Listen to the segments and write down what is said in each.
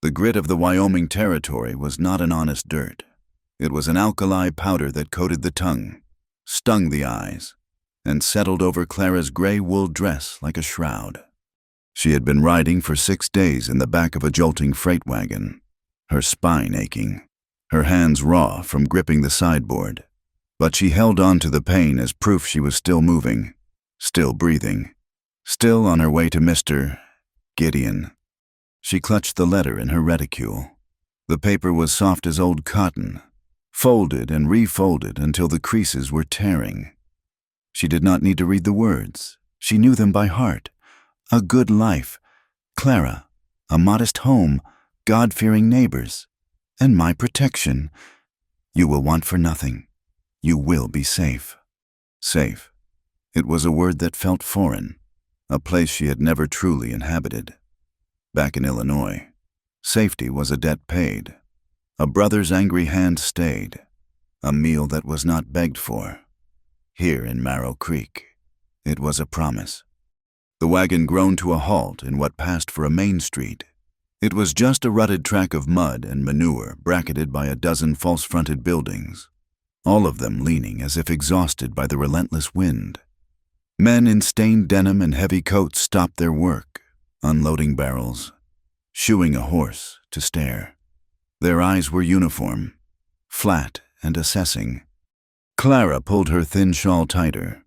The grit of the Wyoming Territory was not an honest dirt. It was an alkali powder that coated the tongue, stung the eyes, and settled over Clara's gray wool dress like a shroud. She had been riding for 6 days in the back of a jolting freight wagon, her spine aching, her hands raw from gripping the sideboard. But she held on to the pain as proof she was still moving, still breathing, still on her way to Mr. Gideon. She clutched the letter in her reticule. The paper was soft as old cotton, folded and refolded until the creases were tearing. She did not need to read the words. She knew them by heart. A good life, Clara, a modest home, God-fearing neighbors, and my protection. You will want for nothing. You will be safe. Safe. It was a word that felt foreign, a place she had never truly inhabited. Back in Illinois, safety was a debt paid, a brother's angry hand stayed, a meal that was not begged for. Here in Marrow Creek, it was a promise. The wagon groaned to a halt in what passed for a main street. It was just a rutted track of mud and manure bracketed by a dozen false-fronted buildings, all of them leaning as if exhausted by the relentless wind. Men in stained denim and heavy coats stopped their work, unloading barrels, shoeing a horse to stare. Their eyes were uniform, flat and assessing. Clara pulled her thin shawl tighter,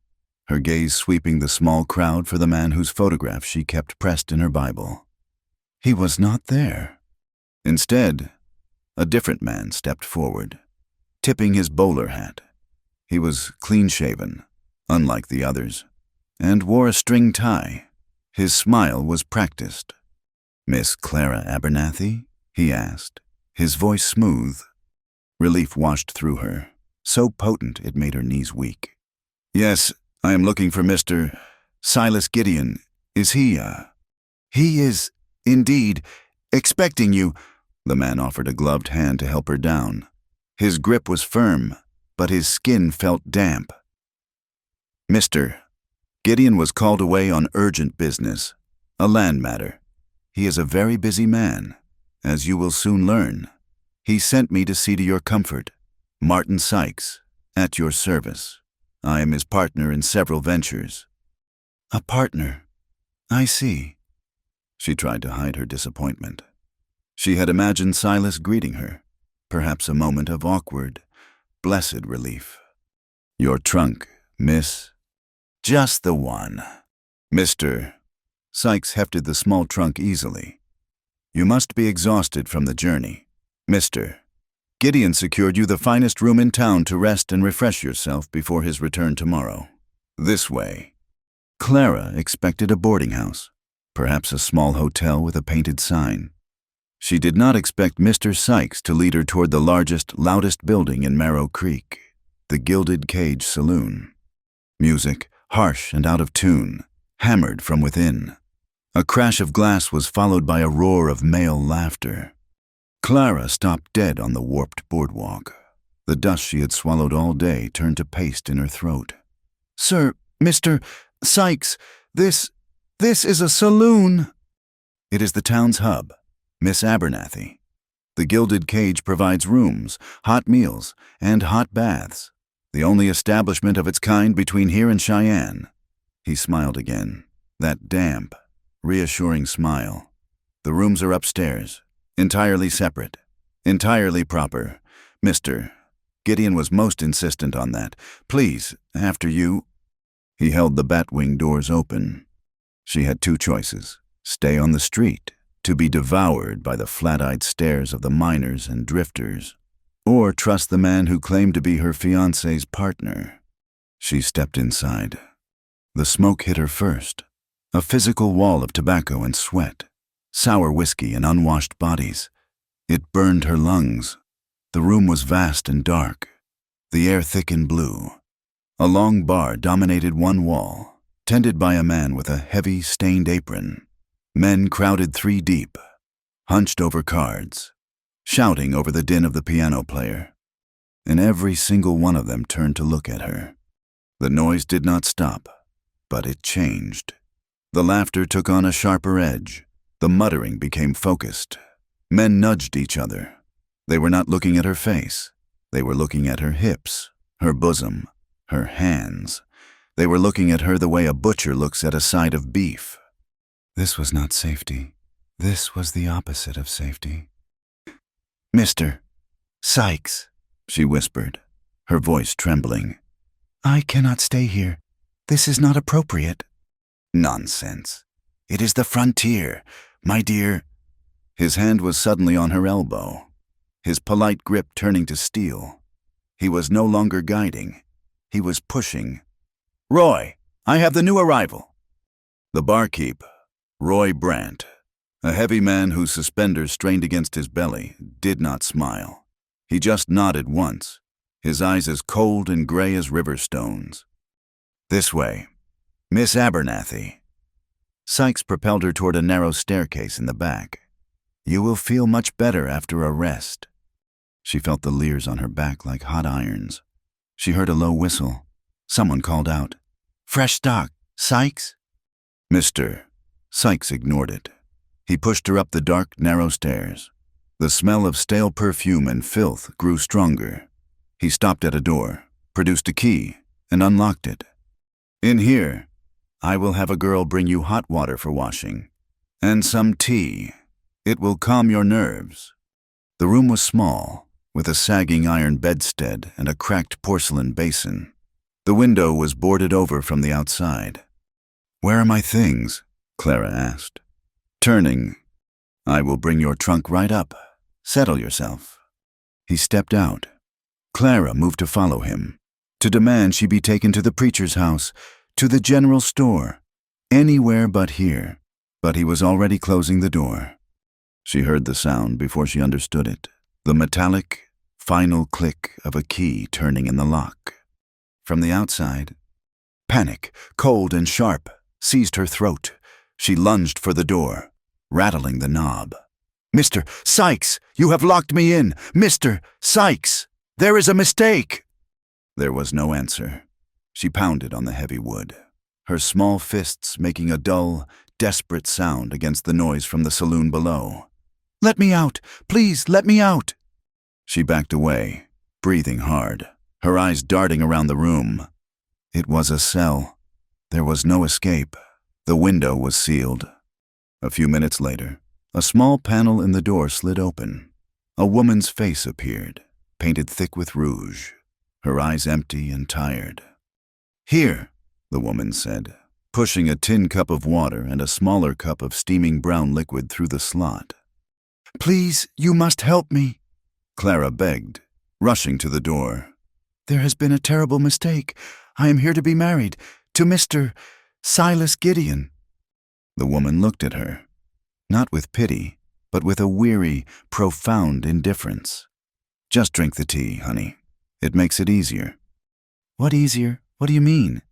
her gaze sweeping the small crowd for the man whose photograph she kept pressed in her Bible. He was not there. Instead, a different man stepped forward, tipping his bowler hat. He was clean-shaven, unlike the others, and wore a string tie. His smile was practiced. "Miss Clara Abernathy?" he asked, his voice smooth. Relief washed through her, so potent it made her knees weak. "Yes, I am looking for Mr. Silas Gideon. Is he, He is, indeed, expecting you." The man offered a gloved hand to help her down. His grip was firm, but his skin felt damp. "Mr. Gideon was called away on urgent business, a land matter. He is a very busy man, as you will soon learn. He sent me to see to your comfort. Martin Sykes, at your service. I am his partner in several ventures." "A partner? I see." She tried to hide her disappointment. She had imagined Silas greeting her, perhaps a moment of awkward, blessed relief. "Your trunk, miss?" "Just the one." "Mr." Sykes hefted the small trunk easily. "You must be exhausted from the journey. Mr. Gideon secured you the finest room in town to rest and refresh yourself before his return tomorrow. This way." Clara expected a boarding house, perhaps a small hotel with a painted sign. She did not expect Mr. Sykes to lead her toward the largest, loudest building in Marrow Creek, the Gilded Cage Saloon. Music, harsh and out of tune, hammered from within. A crash of glass was followed by a roar of male laughter. Clara stopped dead on the warped boardwalk. The dust she had swallowed all day turned to paste in her throat. "Sir, Mr. Sykes, this is a saloon." "It is the town's hub, Miss Abernathy. The Gilded Cage provides rooms, hot meals, and hot baths. The only establishment of its kind between here and Cheyenne." He smiled again, that damp, reassuring smile. "The rooms are upstairs, entirely separate, entirely proper. Mr. Gideon was most insistent on that. Please, after you." He held the batwing doors open. She had 2 choices: stay on the street, to be devoured by the flat-eyed stares of the miners and drifters, or trust the man who claimed to be her fiancé's partner. She stepped inside. The smoke hit her first, a physical wall of tobacco and sweat, sour whiskey and unwashed bodies. It burned her lungs. The room was vast and dark, the air thick and blue. A long bar dominated one wall, tended by a man with a heavy, stained apron. Men crowded 3 deep, hunched over cards, shouting over the din of the piano player. And every single one of them turned to look at her. The noise did not stop, but it changed. The laughter took on a sharper edge. The muttering became focused. Men nudged each other. They were not looking at her face. They were looking at her hips, her bosom, her hands. They were looking at her the way a butcher looks at a side of beef. This was not safety. This was the opposite of safety. "Mr. Sykes," she whispered, her voice trembling. "I cannot stay here. This is not appropriate." "Nonsense. It is the frontier, my dear." His hand was suddenly on her elbow, his polite grip turning to steel. He was no longer guiding. He was pushing. "Roy, I have the new arrival." The barkeep, Roy Brandt, a heavy man whose suspenders strained against his belly, did not smile. He just nodded once, his eyes as cold and gray as river stones. "This way. Miss Abernathy." Sykes propelled her toward a narrow staircase in the back. "You will feel much better after a rest." She felt the leers on her back like hot irons. She heard a low whistle. Someone called out, "Fresh stock, Sykes?" "Mr." Sykes ignored it. He pushed her up the dark, narrow stairs. The smell of stale perfume and filth grew stronger. He stopped at a door, produced a key, and unlocked it. "In here, I will have a girl bring you hot water for washing, and some tea. It will calm your nerves." The room was small, with a sagging iron bedstead and a cracked porcelain basin. The window was boarded over from the outside. "Where are my things?" Clara asked. Turning, "I will bring your trunk right up. Settle yourself." He stepped out. Clara moved to follow him, to demand she be taken to the preacher's house, to the general store, anywhere but here. But he was already closing the door. She heard the sound before she understood it, the metallic, final click of a key turning in the lock. From the outside, panic, cold and sharp, seized her throat. She lunged for the door, rattling the knob. "Mr. Sykes, you have locked me in! Mr. Sykes, there is a mistake!" There was no answer. She pounded on the heavy wood, her small fists making a dull, desperate sound against the noise from the saloon below. "Let me out! Please, let me out!" She backed away, breathing hard, her eyes darting around the room. It was a cell. There was no escape. The window was sealed. A few minutes later, a small panel in the door slid open. A woman's face appeared, painted thick with rouge, her eyes empty and tired. "Here," the woman said, pushing a tin cup of water and a smaller cup of steaming brown liquid through the slot. "Please, you must help me," Clara begged, rushing to the door. "There has been a terrible mistake. I am here to be married to Mr. Silas Gideon." The woman looked at her, not with pity, but with a weary, profound indifference. "Just drink the tea, honey. It makes it easier." "What easier? What do you mean?"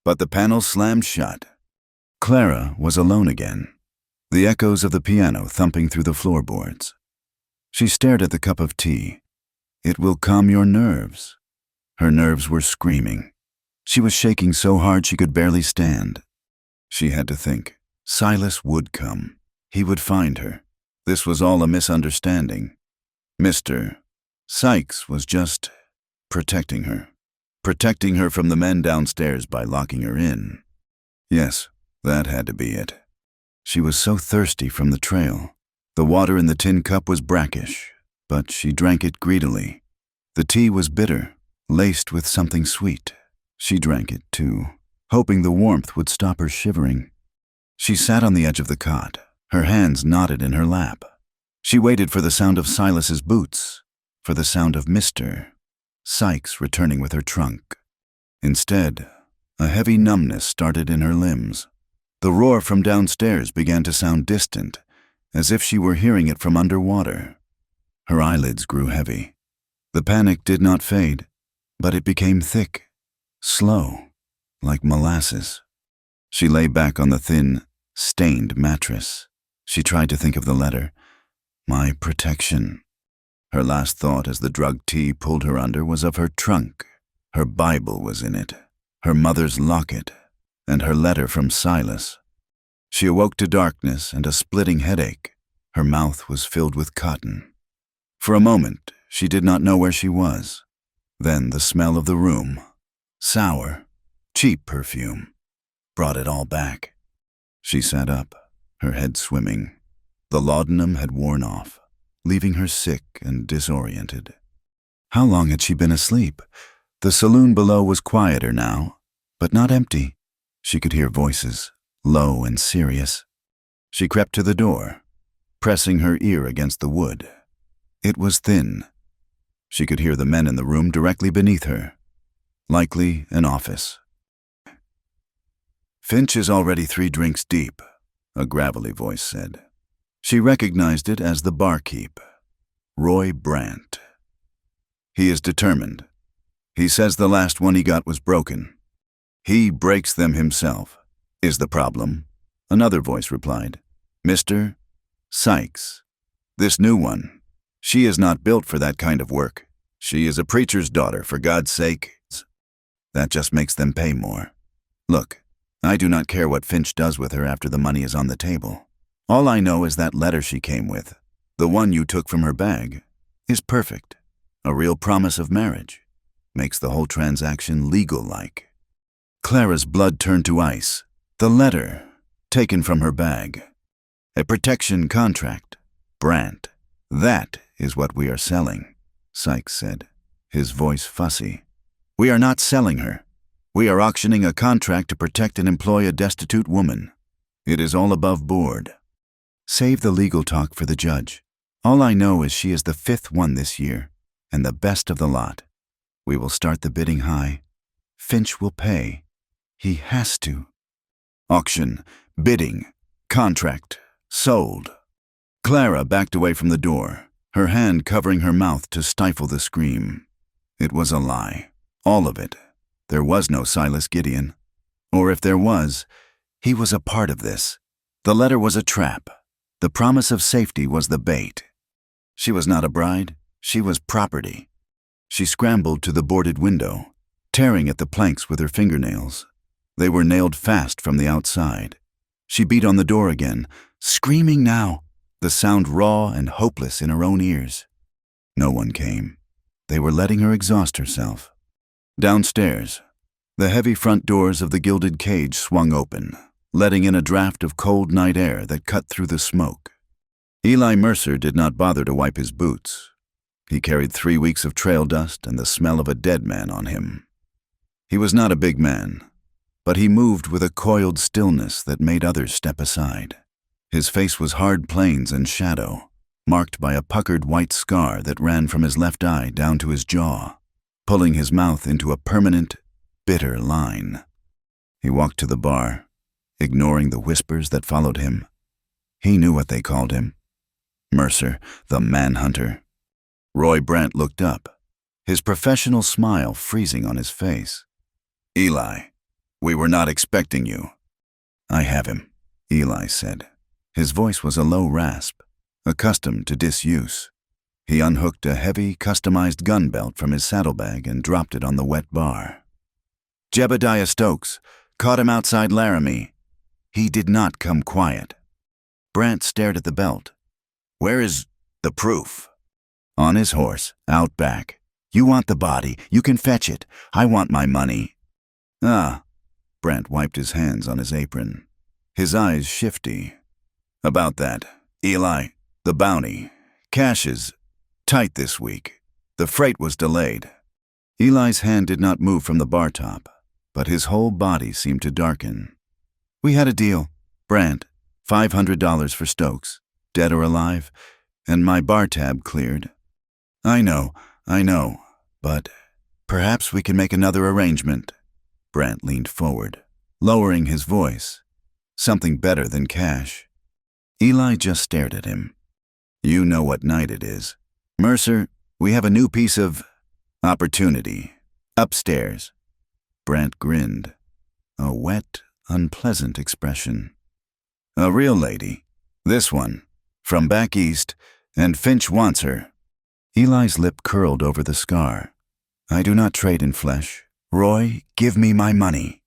But the panel slammed shut. Clara was alone again, the echoes of the piano thumping through the floorboards. She stared at the cup of tea. "It will calm your nerves." Her nerves were screaming. She was shaking so hard she could barely stand. She had to think. Silas would come. He would find her. This was all a misunderstanding. Mr. Sykes was just protecting her from the men downstairs by locking her in. Yes, that had to be it. She was so thirsty from the trail. The water in the tin cup was brackish, but she drank it greedily. The tea was bitter, laced with something sweet. She drank it, too, hoping the warmth would stop her shivering. She sat on the edge of the cot, her hands knotted in her lap. She waited for the sound of Silas's boots, for the sound of Mr. Sykes returning with her trunk. Instead, a heavy numbness started in her limbs. The roar from downstairs began to sound distant, as if she were hearing it from underwater. Her eyelids grew heavy. The panic did not fade, but it became thick, slow, like molasses. She lay back on the thin, stained mattress. She tried to think of the letter. My protection. Her last thought as the drugged tea pulled her under was of her trunk. Her Bible was in it, her mother's locket, and her letter from Silas. She awoke to darkness and a splitting headache. Her mouth was filled with cotton. For a moment, she did not know where she was. Then the smell of the room, sour, cheap perfume, brought it all back. She sat up, her head swimming. The laudanum had worn off, leaving her sick and disoriented. How long had she been asleep? The saloon below was quieter now, but not empty. She could hear voices, low and serious. She crept to the door, pressing her ear against the wood. It was thin. She could hear the men in the room directly beneath her. Likely an office. "Finch is already 3 drinks deep," a gravelly voice said. She recognized it as the barkeep, Roy Brandt. "He is determined. He says the last one he got was broken. He breaks them himself, is the problem," another voice replied. "Mr. Sykes. This new one. She is not built for that kind of work. She is a preacher's daughter, for God's sake. That just makes them pay more. Look, I do not care what Finch does with her after the money is on the table. All I know is that letter she came with, the one you took from her bag, is perfect. A real promise of marriage. Makes the whole transaction legal-like." Clara's blood turned to ice. The letter, taken from her bag. A protection contract. Brandt. "That is what we are selling," Sykes said, his voice fussy. "We are not selling her. We are auctioning a contract to protect and employ a destitute woman. It is all above board. Save the legal talk for the judge. All I know is she is the 5th one this year, and the best of the lot. We will start the bidding high. Finch will pay. He has to." Auction, bidding, contract, sold. Clara backed away from the door, her hand covering her mouth to stifle the scream. It was a lie. All of it. There was no Silas Gideon. Or if there was, he was a part of this. The letter was a trap. The promise of safety was the bait. She was not a bride. She was property. She scrambled to the boarded window, tearing at the planks with her fingernails. They were nailed fast from the outside. She beat on the door again, screaming now, the sound raw and hopeless in her own ears. No one came. They were letting her exhaust herself. Downstairs, the heavy front doors of the gilded cage swung open, letting in a draft of cold night air that cut through the smoke. Eli Mercer did not bother to wipe his boots. He carried 3 weeks of trail dust and the smell of a dead man on him. He was not a big man, but he moved with a coiled stillness that made others step aside. His face was hard plains and shadow, marked by a puckered white scar that ran from his left eye down to his jaw, pulling his mouth into a permanent, bitter line. He walked to the bar, ignoring the whispers that followed him. He knew what they called him. Mercer, the manhunter. Roy Brandt looked up, his professional smile freezing on his face. "Eli, we were not expecting you." "I have him," Eli said. His voice was a low rasp, accustomed to disuse. He unhooked a heavy, customized gun belt from his saddlebag and dropped it on the wet bar. "Jebediah Stokes. Caught him outside Laramie. He did not come quiet." Brandt stared at the belt. "Where is the proof?" "On his horse, out back. You want the body, you can fetch it. I want my money." "Ah." Brandt wiped his hands on his apron, his eyes shifty. "About that, Eli, the bounty. Cash is tight this week. The freight was delayed." Eli's hand did not move from the bar top, but his whole body seemed to darken. "We had a deal. Brandt, $500 for Stokes, dead or alive, and my bar tab cleared." I know, but perhaps we can make another arrangement." Brandt leaned forward, lowering his voice. "Something better than cash." Eli just stared at him. "You know what night it is. Mercer, we have a new piece of opportunity. Upstairs." Brandt grinned, a wet, unpleasant expression. "A real lady. This one. From back east, and Finch wants her." Eli's lip curled over the scar. "I do not trade in flesh. Roy, give me my money."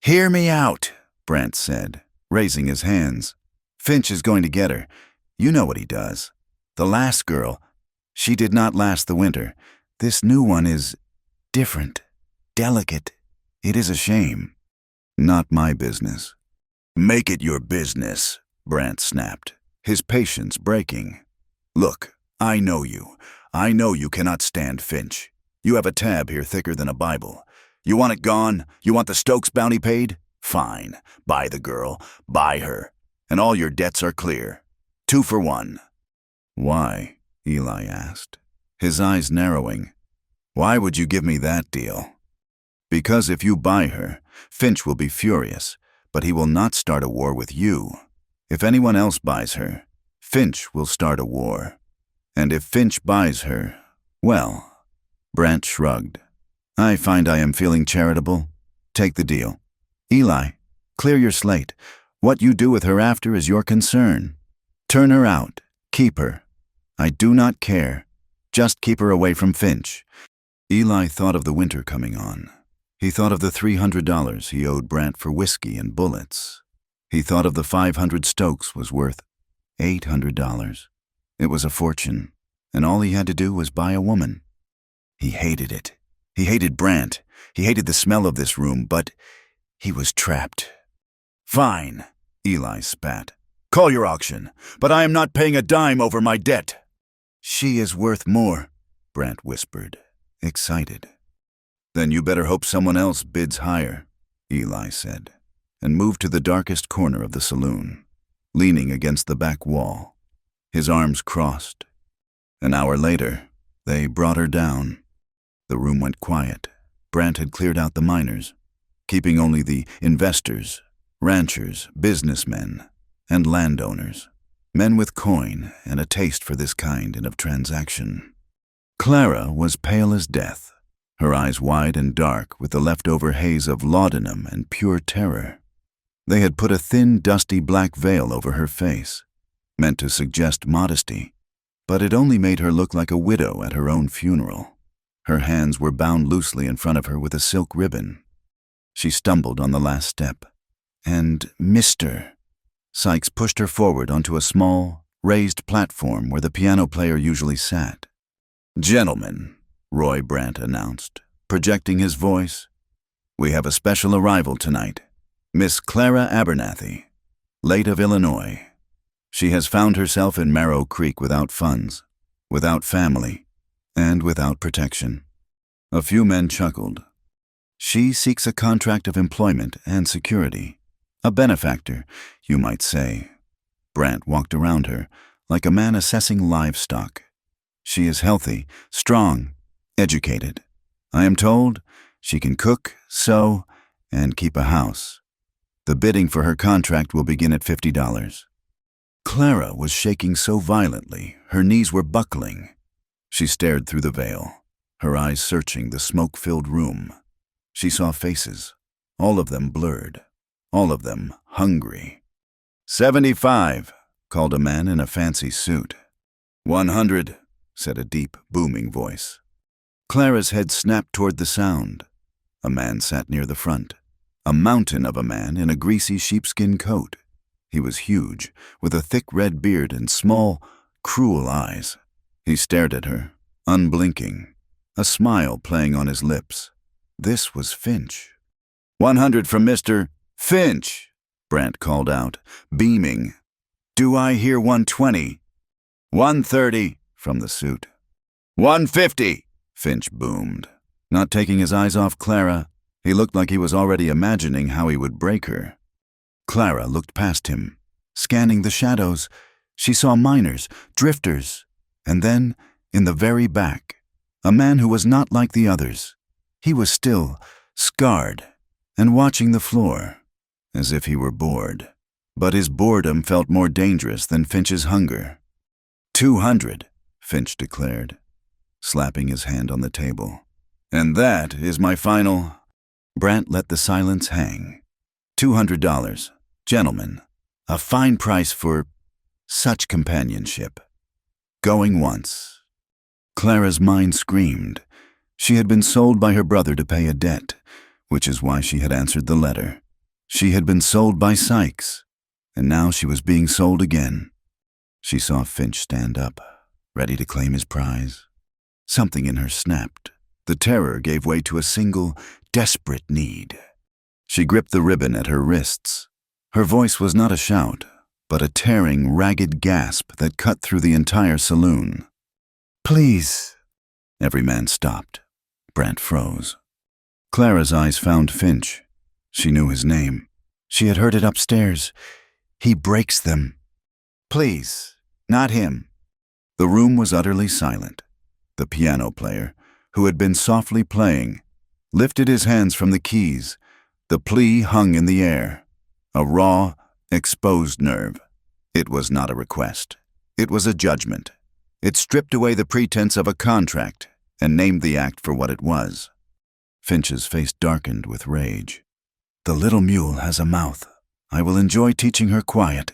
"Hear me out," Brandt said, raising his hands. "Finch is going to get her. You know what he does. The last girl, she did not last the winter. This new one is different, delicate. It is a shame. Not my business. Make it your business, Brant snapped, his patience breaking. Look, I know you. I know you cannot stand Finch. You have a tab here thicker than a Bible. You want it gone? You want the Stokes bounty paid? Fine. Buy the girl. Buy her. And all your debts are clear. 2 for 1. Why? Eli asked, his eyes narrowing. Why would you give me that deal? Because if you buy her, Finch will be furious, but he will not start a war with you. If anyone else buys her, Finch will start a war. And if Finch buys her, well, Brant shrugged. I find I am feeling charitable. Take the deal. Eli, clear your slate. What you do with her after is your concern. Turn her out. Keep her. I do not care. Just keep her away from Finch. Eli thought of the winter coming on. He thought of the $300 he owed Brant for whiskey and bullets. He thought of the 500 Stokes was worth $800. It was a fortune, and all he had to do was buy a woman. He hated it. He hated Brant. He hated the smell of this room, but he was trapped. Fine, Eli spat. Call your auction, but I am not paying a dime over my debt. She is worth more, Brant whispered, excited. Then you better hope someone else bids higher, Eli said, and moved to the darkest corner of the saloon, leaning against the back wall, his arms crossed. An hour later, they brought her down. The room went quiet. Brant had cleared out the miners, keeping only the investors, ranchers, businessmen, and landowners, men with coin and a taste for this kind of transaction. Clara was pale as death, her eyes wide and dark with the leftover haze of laudanum and pure terror. They had put a thin, dusty black veil over her face, meant to suggest modesty, but it only made her look like a widow at her own funeral. Her hands were bound loosely in front of her with a silk ribbon. She stumbled on the last step, and Mr. Sykes pushed her forward onto a small, raised platform where the piano player usually sat. Gentlemen, Roy Brant announced, projecting his voice, we have a special arrival tonight. Miss Clara Abernathy, late of Illinois. She has found herself in Marrow Creek without funds, without family, and without protection. A few men chuckled. She seeks a contract of employment and security. A benefactor, you might say. Brant walked around her, like a man assessing livestock. She is healthy, strong, educated. I am told she can cook, sew, and keep a house. The bidding for her contract will begin at $50. Clara was shaking so violently, her knees were buckling. She stared through the veil, her eyes searching the smoke-filled room. She saw faces, all of them blurred, all of them hungry. 75, called a man in a fancy suit. 100, said a deep, booming voice. Clara's head snapped toward the sound. A man sat near the front, a mountain of a man in a greasy sheepskin coat. He was huge, with a thick red beard and small, cruel eyes. He stared at her, unblinking, a smile playing on his lips. This was Finch. 100 from Mr. Finch, Brant called out, beaming. Do I hear 120? 130 from the suit. 150, Finch boomed. Not taking his eyes off Clara, he looked like he was already imagining how he would break her. Clara looked past him, scanning the shadows. She saw miners, drifters, and then, in the very back, a man who was not like the others. He was still, scarred, and watching the floor, as if he were bored. But his boredom felt more dangerous than Finch's hunger. 200, Finch declared, slapping his hand on the table. And that is my final... Brant let the silence hang. $200, gentlemen. A fine price for such companionship. Going once. Clara's mind screamed. She had been sold by her brother to pay a debt, which is why she had answered the letter. She had been sold by Sykes, and now she was being sold again. She saw Finch stand up, ready to claim his prize. Something in her snapped. The terror gave way to a single, desperate need. She gripped the ribbon at her wrists. Her voice was not a shout, but a tearing, ragged gasp that cut through the entire saloon. "Please!" Every man stopped. Brant froze. Clara's eyes found Finch. She knew his name. She had heard it upstairs. "He breaks them." "Please, not him." The room was utterly silent. The piano player, who had been softly playing, lifted his hands from the keys. The plea hung in the air. A raw, exposed nerve. It was not a request. It was a judgment. It stripped away the pretense of a contract and named the act for what it was. Finch's face darkened with rage. "The little mule has a mouth. I will enjoy teaching her quiet."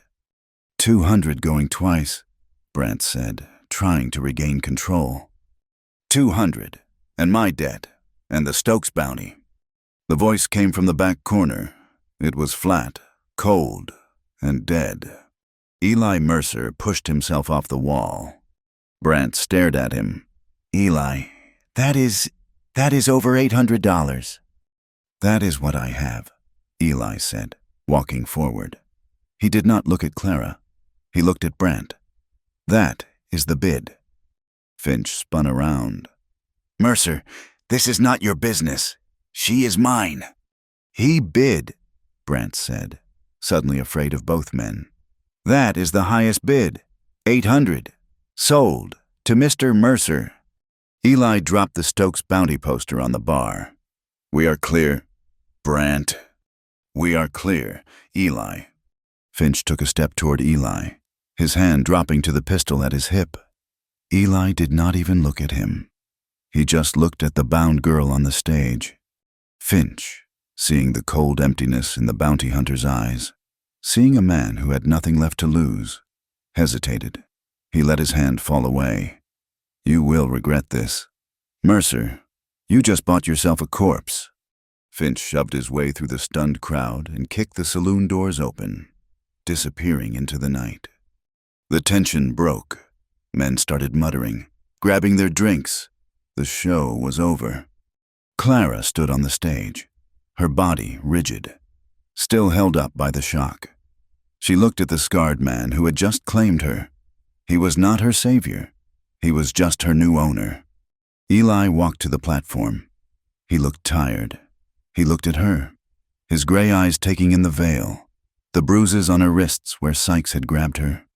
200 going twice, Brant said, trying to regain control. 200, and my debt, and the Stokes bounty. The voice came from the back corner. It was flat, cold, and dead. Eli Mercer pushed himself off the wall. Brant stared at him. "Eli, that is over $800. "That is what I have," Eli said, walking forward. He did not look at Clara. He looked at Brant. "That is the bid." Finch spun around. "Mercer, this is not your business. She is mine." "He bid," Brant said, suddenly afraid of both men. "That is the highest bid. 800. Sold to Mr. Mercer." Eli dropped the Stokes bounty poster on the bar. "We are clear, Brant." "We are clear, Eli." Finch took a step toward Eli, his hand dropping to the pistol at his hip. Eli did not even look at him. He just looked at the bound girl on the stage. Finch, seeing the cold emptiness in the bounty hunter's eyes, seeing a man who had nothing left to lose, hesitated. He let his hand fall away. "You will regret this. Mercer, you just bought yourself a corpse." Finch shoved his way through the stunned crowd and kicked the saloon doors open, disappearing into the night. The tension broke. Men started muttering, grabbing their drinks. The show was over. Clara stood on the stage, her body rigid, still held up by the shock. She looked at the scarred man who had just claimed her. He was not her savior. He was just her new owner. Eli walked to the platform. He looked tired. He looked at her, his gray eyes taking in the veil, the bruises on her wrists where Sykes had grabbed her,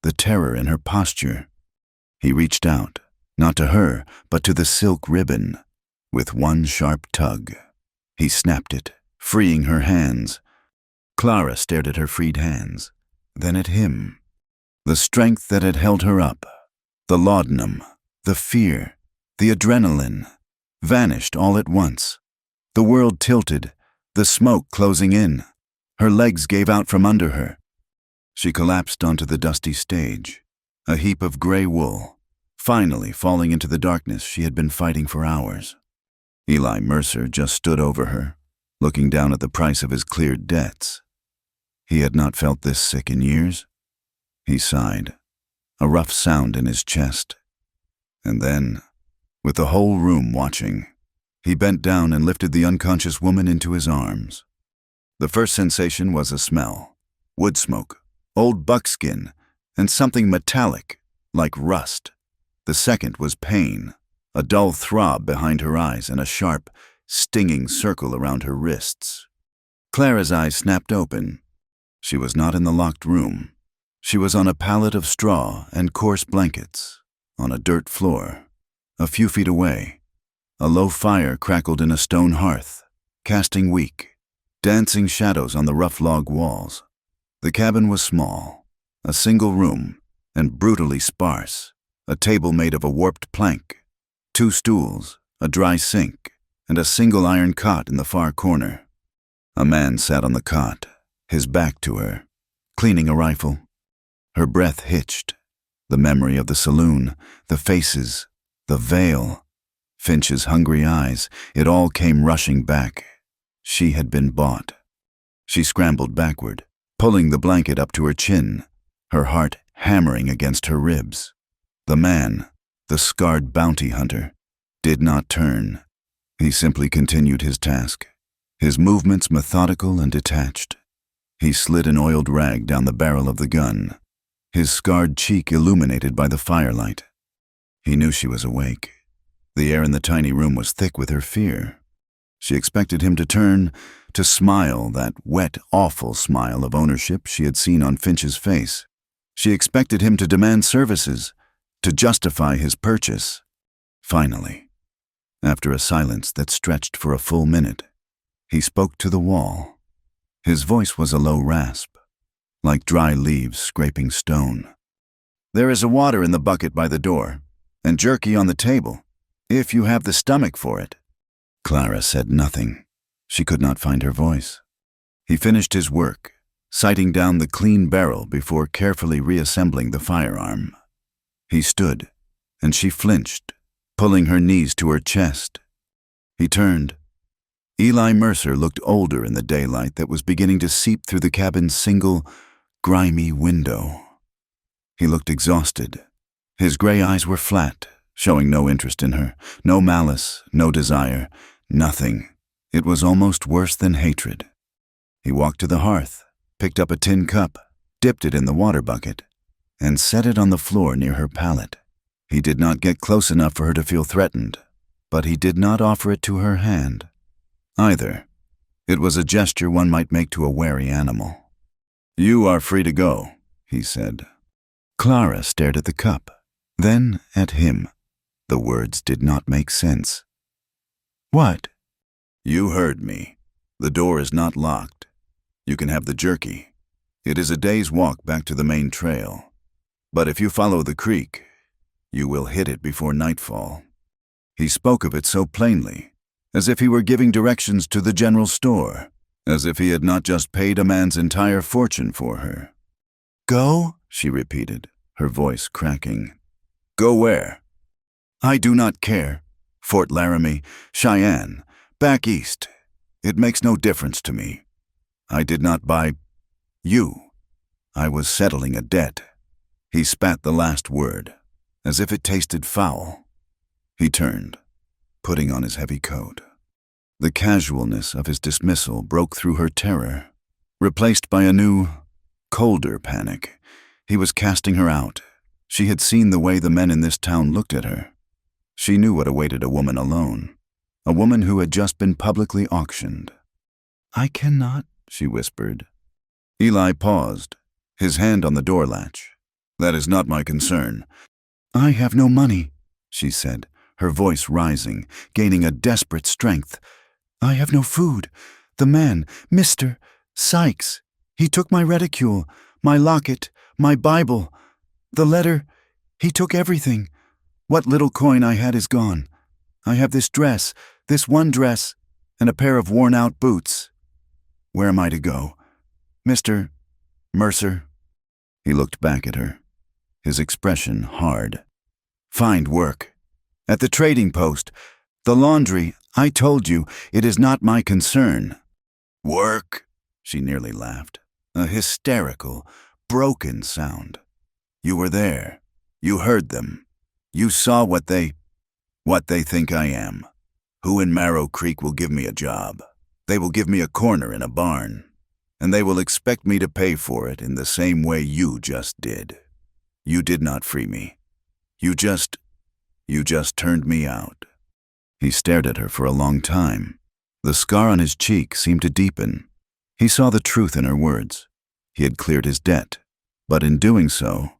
the terror in her posture. He reached out, not to her, but to the silk ribbon. With one sharp tug, he snapped it, freeing her hands. Clara stared at her freed hands, then at him. The strength that had held her up, the laudanum, the fear, the adrenaline, vanished all at once. The world tilted, the smoke closing in. Her legs gave out from under her. She collapsed onto the dusty stage, a heap of gray wool, finally falling into the darkness she had been fighting for hours. Eli Mercer just stood over her, looking down at the price of his cleared debts. He had not felt this sick in years. He sighed, a rough sound in his chest. And then, with the whole room watching, he bent down and lifted the unconscious woman into his arms. The first sensation was a smell, wood smoke, old buckskin, and something metallic, like rust. The second was pain, a dull throb behind her eyes and a sharp, stinging circle around her wrists. Clara's eyes snapped open. She was not in the locked room. She was on a pallet of straw and coarse blankets, on a dirt floor. A few feet away, a low fire crackled in a stone hearth, casting weak, dancing shadows on the rough log walls. The cabin was small, a single room, and brutally sparse, a table made of a warped plank, 2 stools, a dry sink, and a single iron cot in the far corner. A man sat on the cot, his back to her, cleaning a rifle. Her breath hitched. The memory of the saloon, the faces, the veil, Finch's hungry eyes, it all came rushing back. She had been bought. She scrambled backward, pulling the blanket up to her chin, her heart hammering against her ribs. The man, the scarred bounty hunter, did not turn. He simply continued his task, his movements methodical and detached. He slid an oiled rag down the barrel of the gun, his scarred cheek illuminated by the firelight. He knew she was awake. The air in the tiny room was thick with her fear. She expected him to turn, to smile, that wet, awful smile of ownership she had seen on Finch's face. She expected him to demand services, to justify his purchase. Finally, after a silence that stretched for a full minute, he spoke to the wall. His voice was a low rasp, like dry leaves scraping stone. "There is a water in the bucket by the door, and jerky on the table, if you have the stomach for it." Clara said nothing. She could not find her voice. He finished his work, sighting down the clean barrel before carefully reassembling the firearm. He stood, and she flinched, pulling her knees to her chest. He turned. Eli Mercer looked older in the daylight that was beginning to seep through the cabin's single, grimy window. He looked exhausted. His gray eyes were flat, showing no interest in her, no malice, no desire, nothing. It was almost worse than hatred. He walked to the hearth, picked up a tin cup, dipped it in the water bucket, and set it on the floor near her pallet. He did not get close enough for her to feel threatened, but he did not offer it to her hand either. It was a gesture one might make to a wary animal. "You are free to go," he said. Clara stared at the cup, then at him. The words did not make sense. "What?" "You heard me. The door is not locked. You can have the jerky. It is a day's walk back to the main trail. But if you follow the creek, you will hit it before nightfall." He spoke of it so plainly, as if he were giving directions to the general store, as if he had not just paid a man's entire fortune for her. "Go?" she repeated, her voice cracking. "Go where?" "I do not care. Fort Laramie, Cheyenne, back east. It makes no difference to me. I did not buy you. I was settling a debt." He spat the last word, as if it tasted foul. He turned, putting on his heavy coat. The casualness of his dismissal broke through her terror, replaced by a new, colder panic. He was casting her out. She had seen the way the men in this town looked at her. She knew what awaited a woman alone, a woman who had just been publicly auctioned. "I cannot," she whispered. Eli paused, his hand on the door latch. "That is not my concern." "I have no money," she said, her voice rising, gaining a desperate strength. "I have no food. The man, Mr. Sykes, he took my reticule, my locket, my Bible, the letter. He took everything. What little coin I had is gone. I have this dress, this one dress, and a pair of worn-out boots. Where am I to go? Mr. Mercer?" He looked back at her, his expression hard. "Find work. At the trading post, the laundry. I told you, it is not my concern." "Work?" She nearly laughed, a hysterical, broken sound. "You were there. You heard them. You saw what they think I am. Who in Marrow Creek will give me a job? They will give me a corner in a barn, and they will expect me to pay for it in the same way you just did. You did not free me. You just turned me out." He stared at her for a long time. The scar on his cheek seemed to deepen. He saw the truth in her words. He had cleared his debt, but in doing so,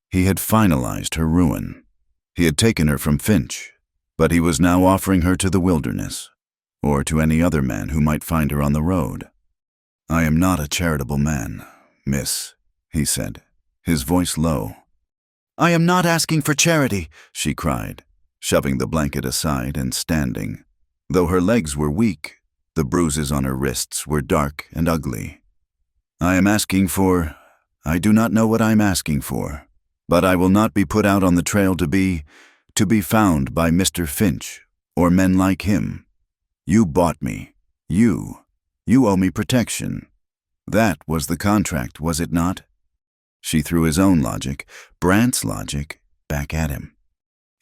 he had finalized her ruin. He had taken her from Finch, but he was now offering her to the wilderness, or to any other man who might find her on the road. "I am not a charitable man, miss," he said, his voice low. "I am not asking for charity," she cried, shoving the blanket aside and standing. Though her legs were weak, the bruises on her wrists were dark and ugly. I do not know what I'm asking for, but I will not be put out on the trail to be found by Mr. Finch or men like him. You bought me. You owe me protection. That was the contract, was it not?" She threw his own logic, Brant's logic, back at him.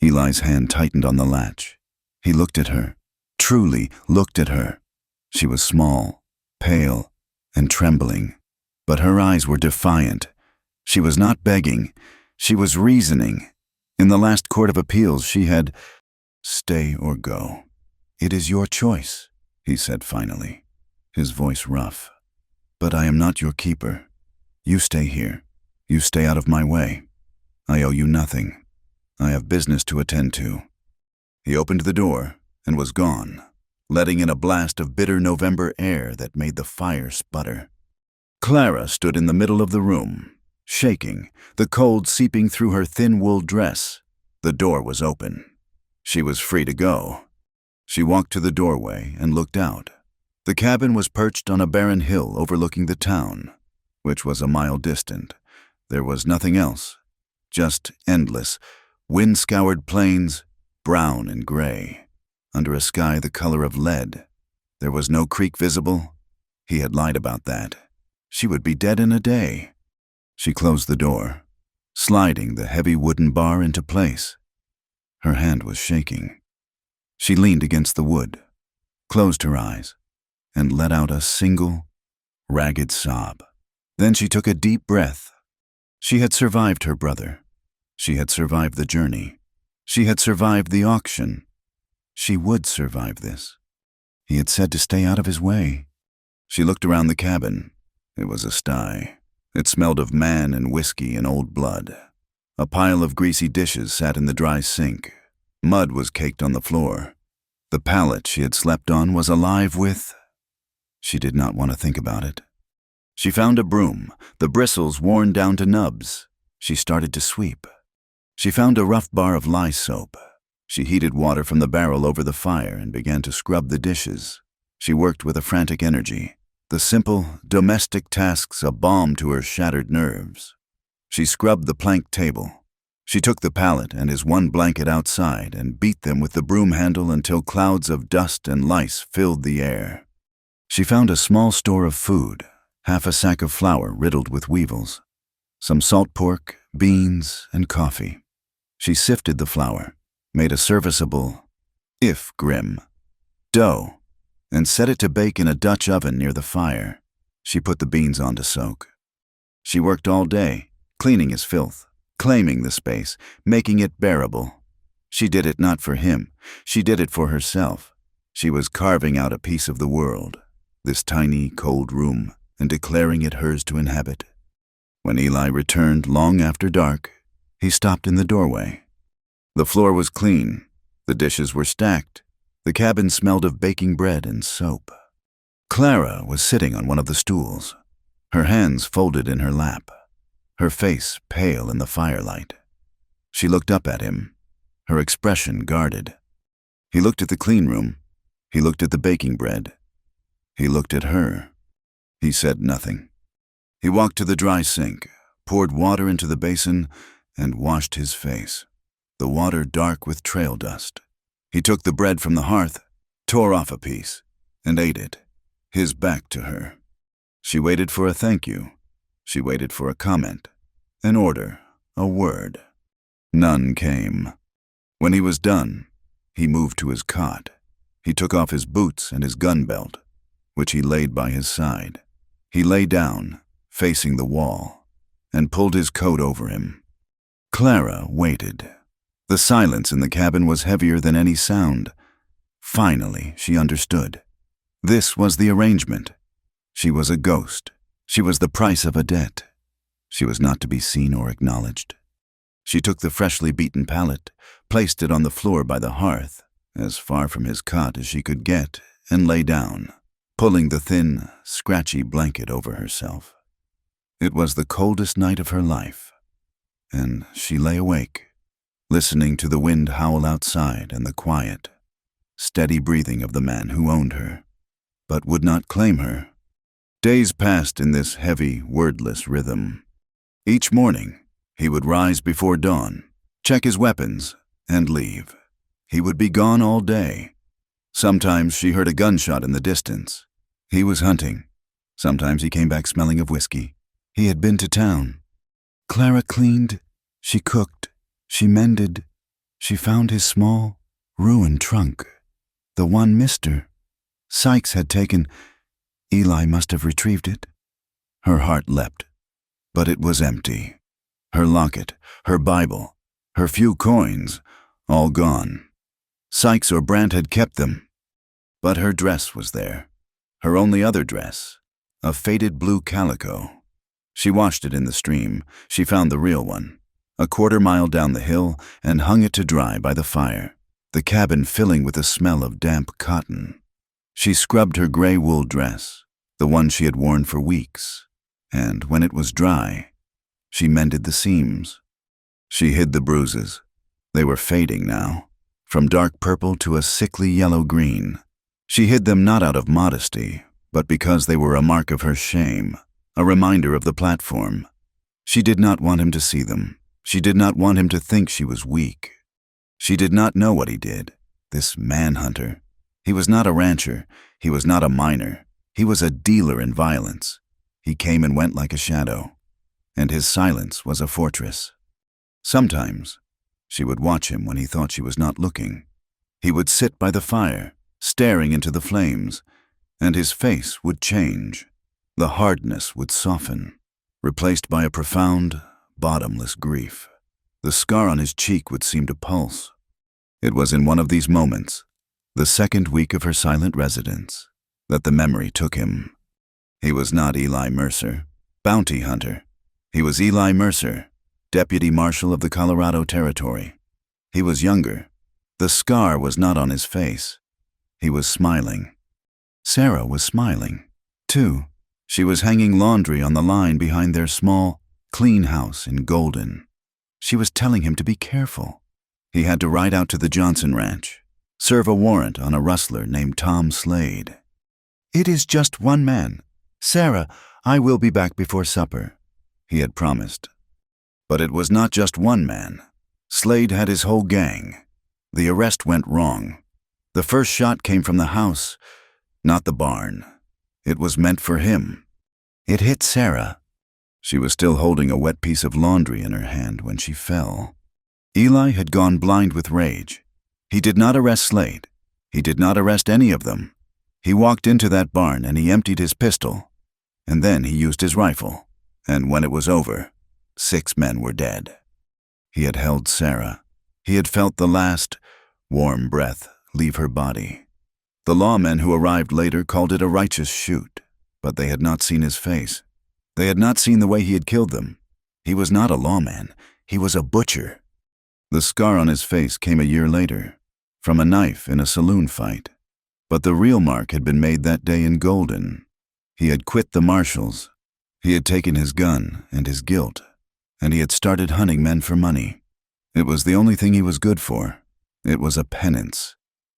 Eli's hand tightened on the latch. He looked at her, truly looked at her. She was small, pale, and trembling, but her eyes were defiant. She was not begging, she was reasoning. In the last court of appeals she had, "Stay or go. It is your choice," he said finally, his voice rough. "But I am not your keeper. You stay here. You stay out of my way. I owe you nothing. I have business to attend to." He opened the door and was gone, letting in a blast of bitter November air that made the fire sputter. Clara stood in the middle of the room, shaking, the cold seeping through her thin wool dress. The door was open. She was free to go. She walked to the doorway and looked out. The cabin was perched on a barren hill overlooking the town, which was a mile distant. There was nothing else, just endless, wind-scoured plains, brown and gray, under a sky the color of lead. There was no creek visible. He had lied about that. She would be dead in a day. She closed the door, sliding the heavy wooden bar into place. Her hand was shaking. She leaned against the wood, closed her eyes, and let out a single, ragged sob. Then she took a deep breath. She had survived her brother. She had survived the journey. She had survived the auction. She would survive this. He had said to stay out of his way. She looked around the cabin. It was a sty. It smelled of man and whiskey and old blood. A pile of greasy dishes sat in the dry sink. Mud was caked on the floor. The pallet she had slept on was alive with... She did not want to think about it. She found a broom, the bristles worn down to nubs. She started to sweep. She found a rough bar of lye soap. She heated water from the barrel over the fire and began to scrub the dishes. She worked with a frantic energy, the simple, domestic tasks a balm to her shattered nerves. She scrubbed the plank table. She took the pallet and his one blanket outside and beat them with the broom handle until clouds of dust and lice filled the air. She found a small store of food, half a sack of flour riddled with weevils, some salt pork, beans, and coffee. She sifted the flour, made a serviceable, if grim, dough, and set it to bake in a Dutch oven near the fire. She put the beans on to soak. She worked all day, cleaning his filth, claiming the space, making it bearable. She did it not for him. She did it for herself. She was carving out a piece of the world, this tiny, cold room, and declaring it hers to inhabit. When Eli returned long after dark, he stopped in the doorway. The floor was clean. The dishes were stacked. The cabin smelled of baking bread and soap. Clara was sitting on one of the stools, her hands folded in her lap, her face pale in the firelight. She looked up at him, her expression guarded. He looked at the clean room. He looked at the baking bread. He looked at her. He said nothing. He walked to the dry sink, poured water into the basin, and washed his face, the water dark with trail dust. He took the bread from the hearth, tore off a piece, and ate it, his back to her. She waited for a thank you. She waited for a comment, an order, a word. None came. When he was done, he moved to his cot. He took off his boots and his gun belt, which he laid by his side. He lay down, facing the wall, and pulled his coat over him. Clara waited. The silence in the cabin was heavier than any sound. Finally, she understood. This was the arrangement. She was a ghost. She was the price of a debt. She was not to be seen or acknowledged. She took the freshly beaten pallet, placed it on the floor by the hearth, as far from his cot as she could get, and lay down, pulling the thin, scratchy blanket over herself. It was the coldest night of her life, and she lay awake, listening to the wind howl outside and the quiet, steady breathing of the man who owned her, but would not claim her. Days passed in this heavy, wordless rhythm. Each morning, he would rise before dawn, check his weapons, and leave. He would be gone all day. Sometimes she heard a gunshot in the distance. He was hunting. Sometimes he came back smelling of whiskey. He had been to town. Clara cleaned, she cooked, she mended, she found his small, ruined trunk, the one Mr. Sykes had taken. Eli must have retrieved it. Her heart leapt, but it was empty. Her locket, her Bible, her few coins, all gone. Sykes or Brandt had kept them. But her dress was there, her only other dress, a faded blue calico. She washed it in the stream. She found the real one, a quarter-mile down the hill, and hung it to dry by the fire, the cabin filling with a smell of damp cotton. She scrubbed her gray wool dress, the one she had worn for weeks, and when it was dry, she mended the seams. She hid the bruises. They were fading now, from dark purple to a sickly yellow-green. She hid them not out of modesty, but because they were a mark of her shame, a reminder of the platform. She did not want him to see them. She did not want him to think she was weak. She did not know what he did, this manhunter. He was not a rancher. He was not a miner. He was a dealer in violence. He came and went like a shadow, and his silence was a fortress. Sometimes she would watch him when he thought she was not looking. He would sit by the fire, staring into the flames, and his face would change. The hardness would soften, replaced by a profound, bottomless grief. The scar on his cheek would seem to pulse. It was in one of these moments, the second week of her silent residence, that the memory took him. He was not Eli Mercer, bounty hunter. He was Eli Mercer, deputy marshal of the Colorado Territory. He was younger. The scar was not on his face. He was smiling. Sarah was smiling, too. She was hanging laundry on the line behind their small, clean house in Golden. She was telling him to be careful. He had to ride out to the Johnson Ranch, serve a warrant on a rustler named Tom Slade. "It is just one man. Sarah, I will be back before supper," he had promised. But it was not just one man. Slade had his whole gang. The arrest went wrong. The first shot came from the house, not the barn. It was meant for him. It hit Sarah. She was still holding a wet piece of laundry in her hand when she fell. Eli had gone blind with rage. He did not arrest Slade. He did not arrest any of them. He walked into that barn and he emptied his pistol. And then he used his rifle. And when it was over, 6 men were dead. He had held Sarah. He had felt the last, warm breath leave her body. The lawmen who arrived later called it a righteous shoot, but they had not seen his face. They had not seen the way he had killed them. He was not a lawman. He was a butcher. The scar on his face came a year later, from a knife in a saloon fight. But the real mark had been made that day in Golden. He had quit the marshals. He had taken his gun and his guilt, and he had started hunting men for money. It was the only thing he was good for. It was a penance.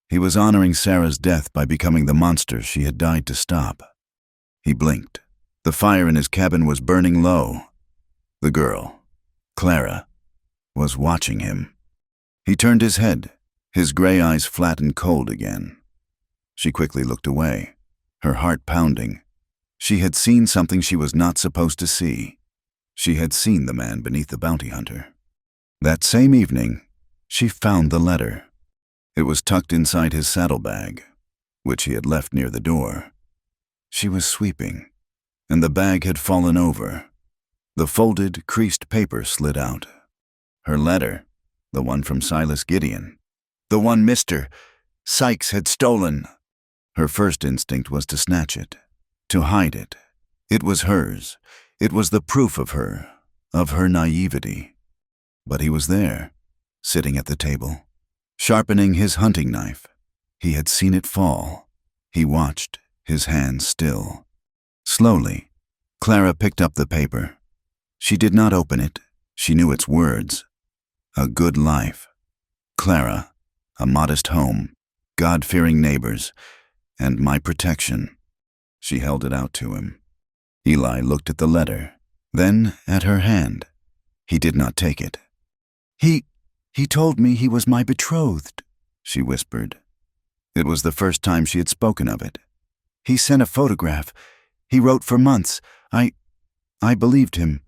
He was honoring Sarah's death by becoming the monster she had died to stop. He blinked. The fire in his cabin was burning low. The girl, Clara, was watching him. He turned his head, his gray eyes flat and cold again. She quickly looked away, her heart pounding. She had seen something she was not supposed to see. She had seen the man beneath the bounty hunter. That same evening, she found the letter. It was tucked inside his saddlebag, which he had left near the door. She was sweeping, and the bag had fallen over. The folded, creased paper slid out. Her letter, the one from Silas Gideon, the one Mr. Sykes had stolen. Her first instinct was to snatch it, to hide it. It was hers. It was the proof of her naivety. But he was there, sitting at the table, sharpening his hunting knife. He had seen it fall. He watched, his hands still. Slowly, Clara picked up the paper. She did not open it. She knew its words. A good life. Clara, a modest home, God-fearing neighbors, and my protection. She held it out to him. Eli looked at the letter, then at her hand. He did not take it. He told me he was my betrothed, she whispered. It was the first time she had spoken of it. He sent a photograph. He wrote for months. I believed him.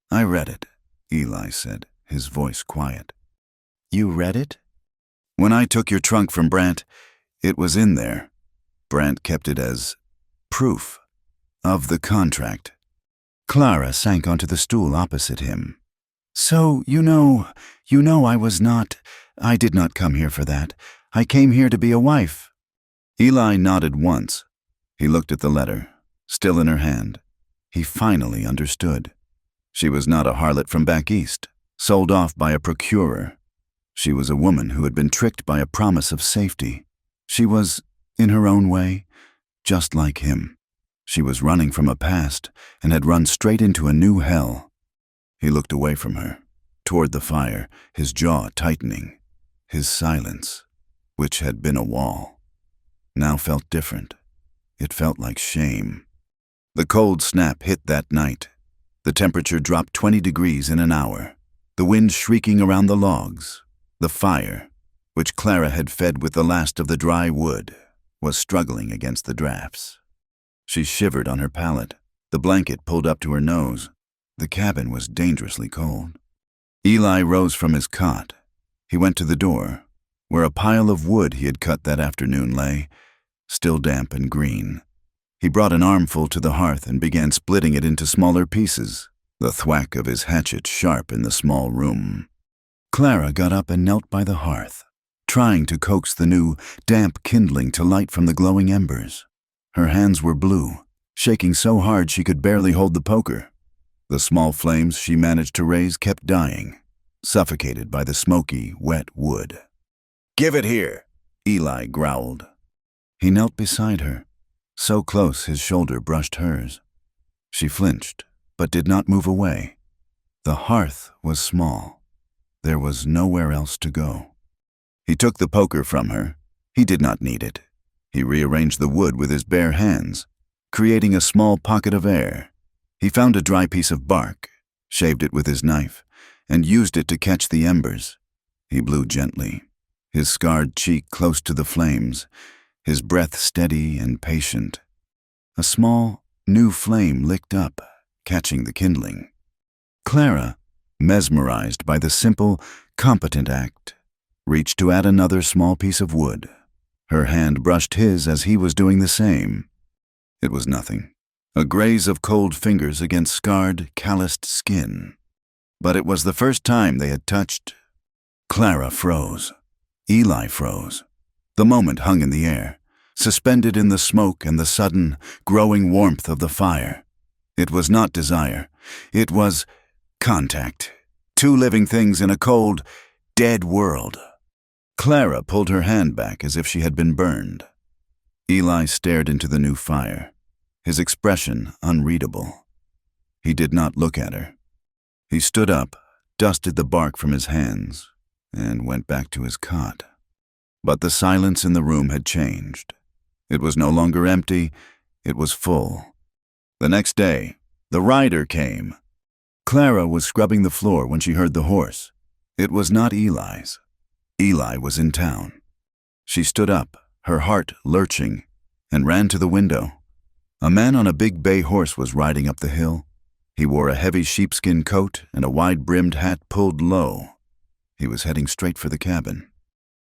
I read it, Eli said, his voice quiet. You read it? When I took your trunk from Brant, it was in there. Brant kept it as proof of the contract. Clara sank onto the stool opposite him. So, you know I did not come here for that. I came here to be a wife. Eli nodded once. He looked at the letter, still in her hand. He finally understood. She was not a harlot from back east, sold off by a procurer. She was a woman who had been tricked by a promise of safety. She was, in her own way, just like him. She was running from a past and had run straight into a new hell. He looked away from her, toward the fire, his jaw tightening. His silence, which had been a wall, now felt different. It felt like shame. The cold snap hit that night. The temperature dropped 20 degrees in an hour, the wind shrieking around the logs. The fire, which Clara had fed with the last of the dry wood, was struggling against the drafts. She shivered on her pallet, the blanket pulled up to her nose. The cabin was dangerously cold. Eli rose from his cot. He went to the door, where a pile of wood he had cut that afternoon lay, still damp and green. He brought an armful to the hearth and began splitting it into smaller pieces, the thwack of his hatchet sharp in the small room. Clara got up and knelt by the hearth, trying to coax the new, damp kindling to light from the glowing embers. Her hands were blue, shaking so hard she could barely hold the poker. The small flames she managed to raise kept dying, suffocated by the smoky, wet wood. "Give it here," Eli growled. He knelt beside her, so close his shoulder brushed hers. She flinched, but did not move away. The hearth was small. There was nowhere else to go. He took the poker from her. He did not need it. He rearranged the wood with his bare hands, creating a small pocket of air. He found a dry piece of bark, shaved it with his knife, and used it to catch the embers. He blew gently, his scarred cheek close to the flames, his breath steady and patient. A small, new flame licked up, catching the kindling. Clara, mesmerized by the simple, competent act, reached to add another small piece of wood. Her hand brushed his as he was doing the same. It was nothing, a graze of cold fingers against scarred, calloused skin. But it was the first time they had touched. Clara froze. Eli froze. The moment hung in the air, suspended in the smoke and the sudden, growing warmth of the fire. It was not desire. It was contact. Two living things in a cold, dead world. Clara pulled her hand back as if she had been burned. Eli stared into the new fire, his expression unreadable. He did not look at her. He stood up, dusted the bark from his hands, and went back to his cot. But the silence in the room had changed. It was no longer empty, it was full. The next day, the rider came. Clara was scrubbing the floor when she heard the horse. It was not Eli's. Eli was in town. She stood up, her heart lurching, and ran to the window. A man on a big bay horse was riding up the hill. He wore a heavy sheepskin coat and a wide-brimmed hat pulled low. He was heading straight for the cabin.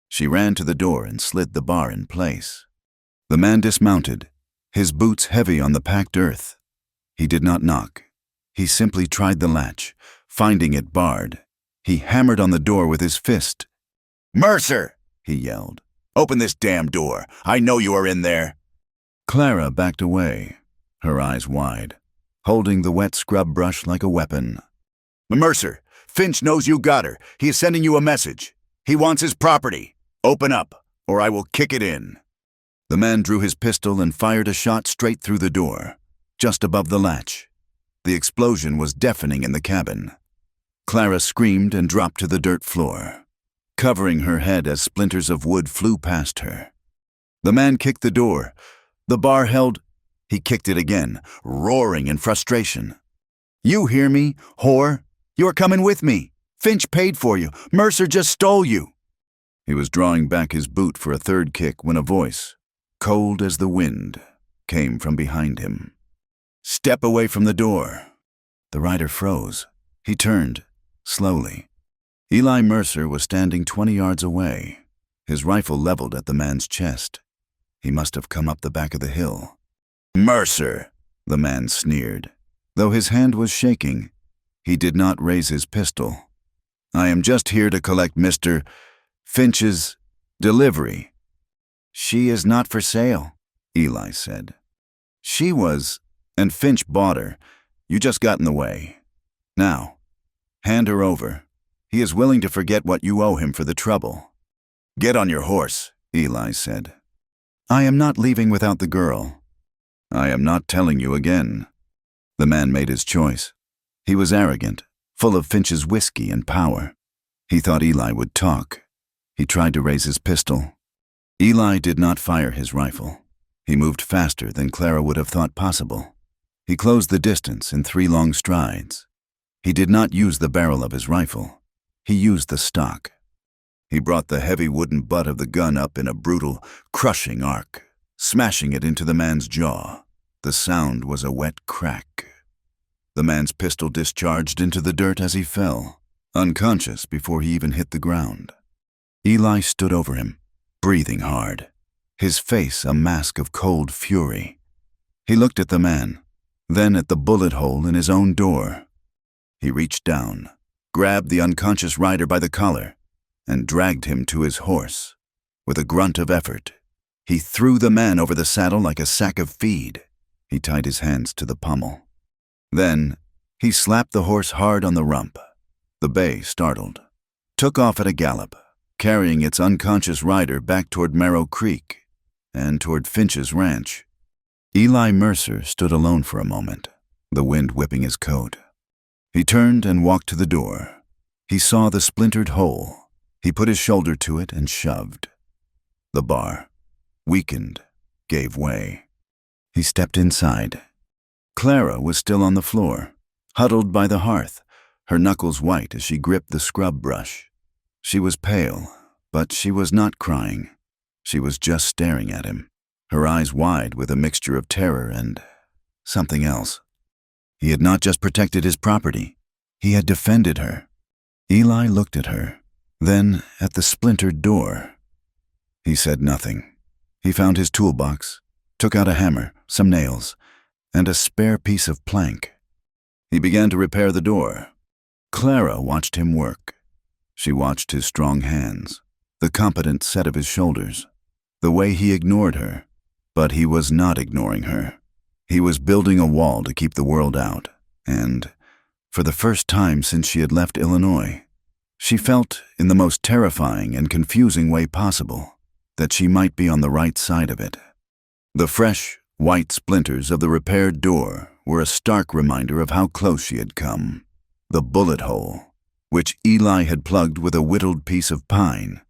She ran to the door and slid the bar in place. The man dismounted, his boots heavy on the packed earth. He did not knock. He simply tried the latch, finding it barred. He hammered on the door with his fist. "Mercer!" he yelled. "Open this damn door. I know you are in there." Clara backed away, her eyes wide, holding the wet scrub brush like a weapon. "Mercer, Finch knows you got her. He is sending you a message. He wants his property. Open up, or I will kick it in." The man drew his pistol and fired a shot straight through the door, just above the latch. The explosion was deafening in the cabin. Clara screamed and dropped to the dirt floor, covering her head as splinters of wood flew past her. The man kicked the door. The bar held. He kicked it again, roaring in frustration. "You hear me, whore? You're coming with me. Finch paid for you. Mercer just stole you." He was drawing back his boot for a third kick when a voice, cold as the wind, came from behind him. "Step away from the door." The rider froze. He turned, slowly. Eli Mercer was standing 20 yards away, his rifle leveled at the man's chest. He must have come up the back of the hill. "Mercer," the man sneered. Though his hand was shaking, he did not raise his pistol. "I am just here to collect Mr. Finch's delivery." "She is not for sale," Eli said. "She was, and Finch bought her. You just got in the way. Now, hand her over. He is willing to forget what you owe him for the trouble." "Get on your horse," Eli said. "I am not leaving without the girl." "I am not telling you again." The man made his choice. He was arrogant, full of Finch's whiskey and power. He thought Eli would talk. He tried to raise his pistol. Eli did not fire his rifle. He moved faster than Clara would have thought possible. He closed the distance in 3 long strides. He did not use the barrel of his rifle. He used the stock. He brought the heavy wooden butt of the gun up in a brutal, crushing arc, smashing it into the man's jaw. The sound was a wet crack. The man's pistol discharged into the dirt as he fell, unconscious before he even hit the ground. Eli stood over him, breathing hard, his face a mask of cold fury. He looked at the man, then at the bullet hole in his own door. He reached down, grabbed the unconscious rider by the collar, and dragged him to his horse. With a grunt of effort, he threw the man over the saddle like a sack of feed. He tied his hands to the pommel. Then, he slapped the horse hard on the rump. The bay, startled, took off at a gallop, carrying its unconscious rider back toward Marrow Creek and toward Finch's ranch. Eli Mercer stood alone for a moment, the wind whipping his coat. He turned and walked to the door. He saw the splintered hole. He put his shoulder to it and shoved. The bar, weakened, gave way. He stepped inside. Clara was still on the floor, huddled by the hearth, her knuckles white as she gripped the scrub brush. She was pale, but she was not crying. She was just staring at him, her eyes wide with a mixture of terror and something else. He had not just protected his property. He had defended her. Eli looked at her, then at the splintered door. He said nothing. He found his toolbox, took out a hammer, some nails, and a spare piece of plank. He began to repair the door. Clara watched him work. She watched his strong hands, the competent set of his shoulders, the way he ignored her. But he was not ignoring her. He was building a wall to keep the world out, and, for the first time since she had left Illinois, she felt, in the most terrifying and confusing way possible, that she might be on the right side of it. The fresh, white splinters of the repaired door were a stark reminder of how close she had come. The bullet hole, which Eli had plugged with a whittled piece of pine,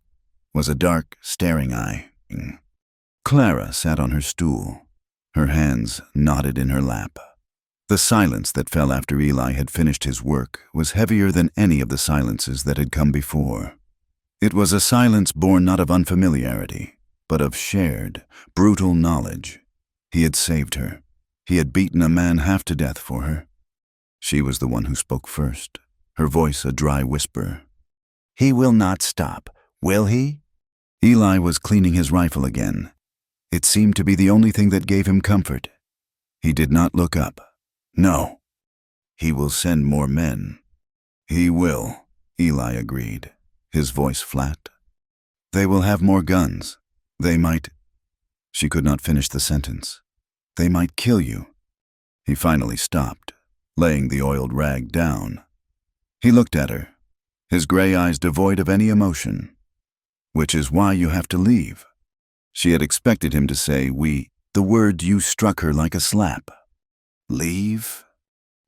was a dark, staring eye. Clara sat on her stool, her hands knotted in her lap. The silence that fell after Eli had finished his work was heavier than any of the silences that had come before. It was a silence born not of unfamiliarity, but of shared, brutal knowledge. He had saved her. He had beaten a man half to death for her. She was the one who spoke first, her voice a dry whisper. "He will not stop, will he?" Eli was cleaning his rifle again. It seemed to be the only thing that gave him comfort. He did not look up. "No. He will send more men." "He will," Eli agreed, his voice flat. "They will have more guns. They might—" She could not finish the sentence. "They might kill you." He finally stopped, laying the oiled rag down. He looked at her, his gray eyes devoid of any emotion. "Which is why you have to leave." She had expected him to say, "we." The word "you" struck her like a slap. "Leave?"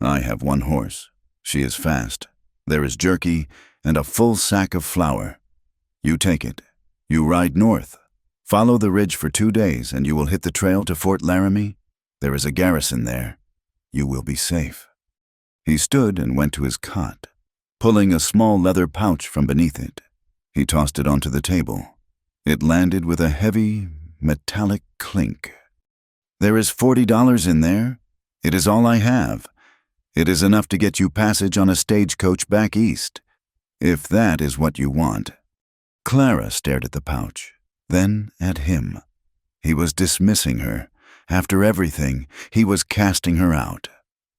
"I have one horse. She is fast. There is jerky and a full sack of flour. You take it. You ride north. Follow the ridge for 2 days and you will hit the trail to Fort Laramie. There is a garrison there. You will be safe." He stood and went to his cot, pulling a small leather pouch from beneath it. He tossed it onto the table. It landed with a heavy, metallic clink. "There is $40 in there. It is all I have. It is enough to get you passage on a stagecoach back east, if that is what you want." Clara stared at the pouch, then at him. He was dismissing her. After everything, he was casting her out.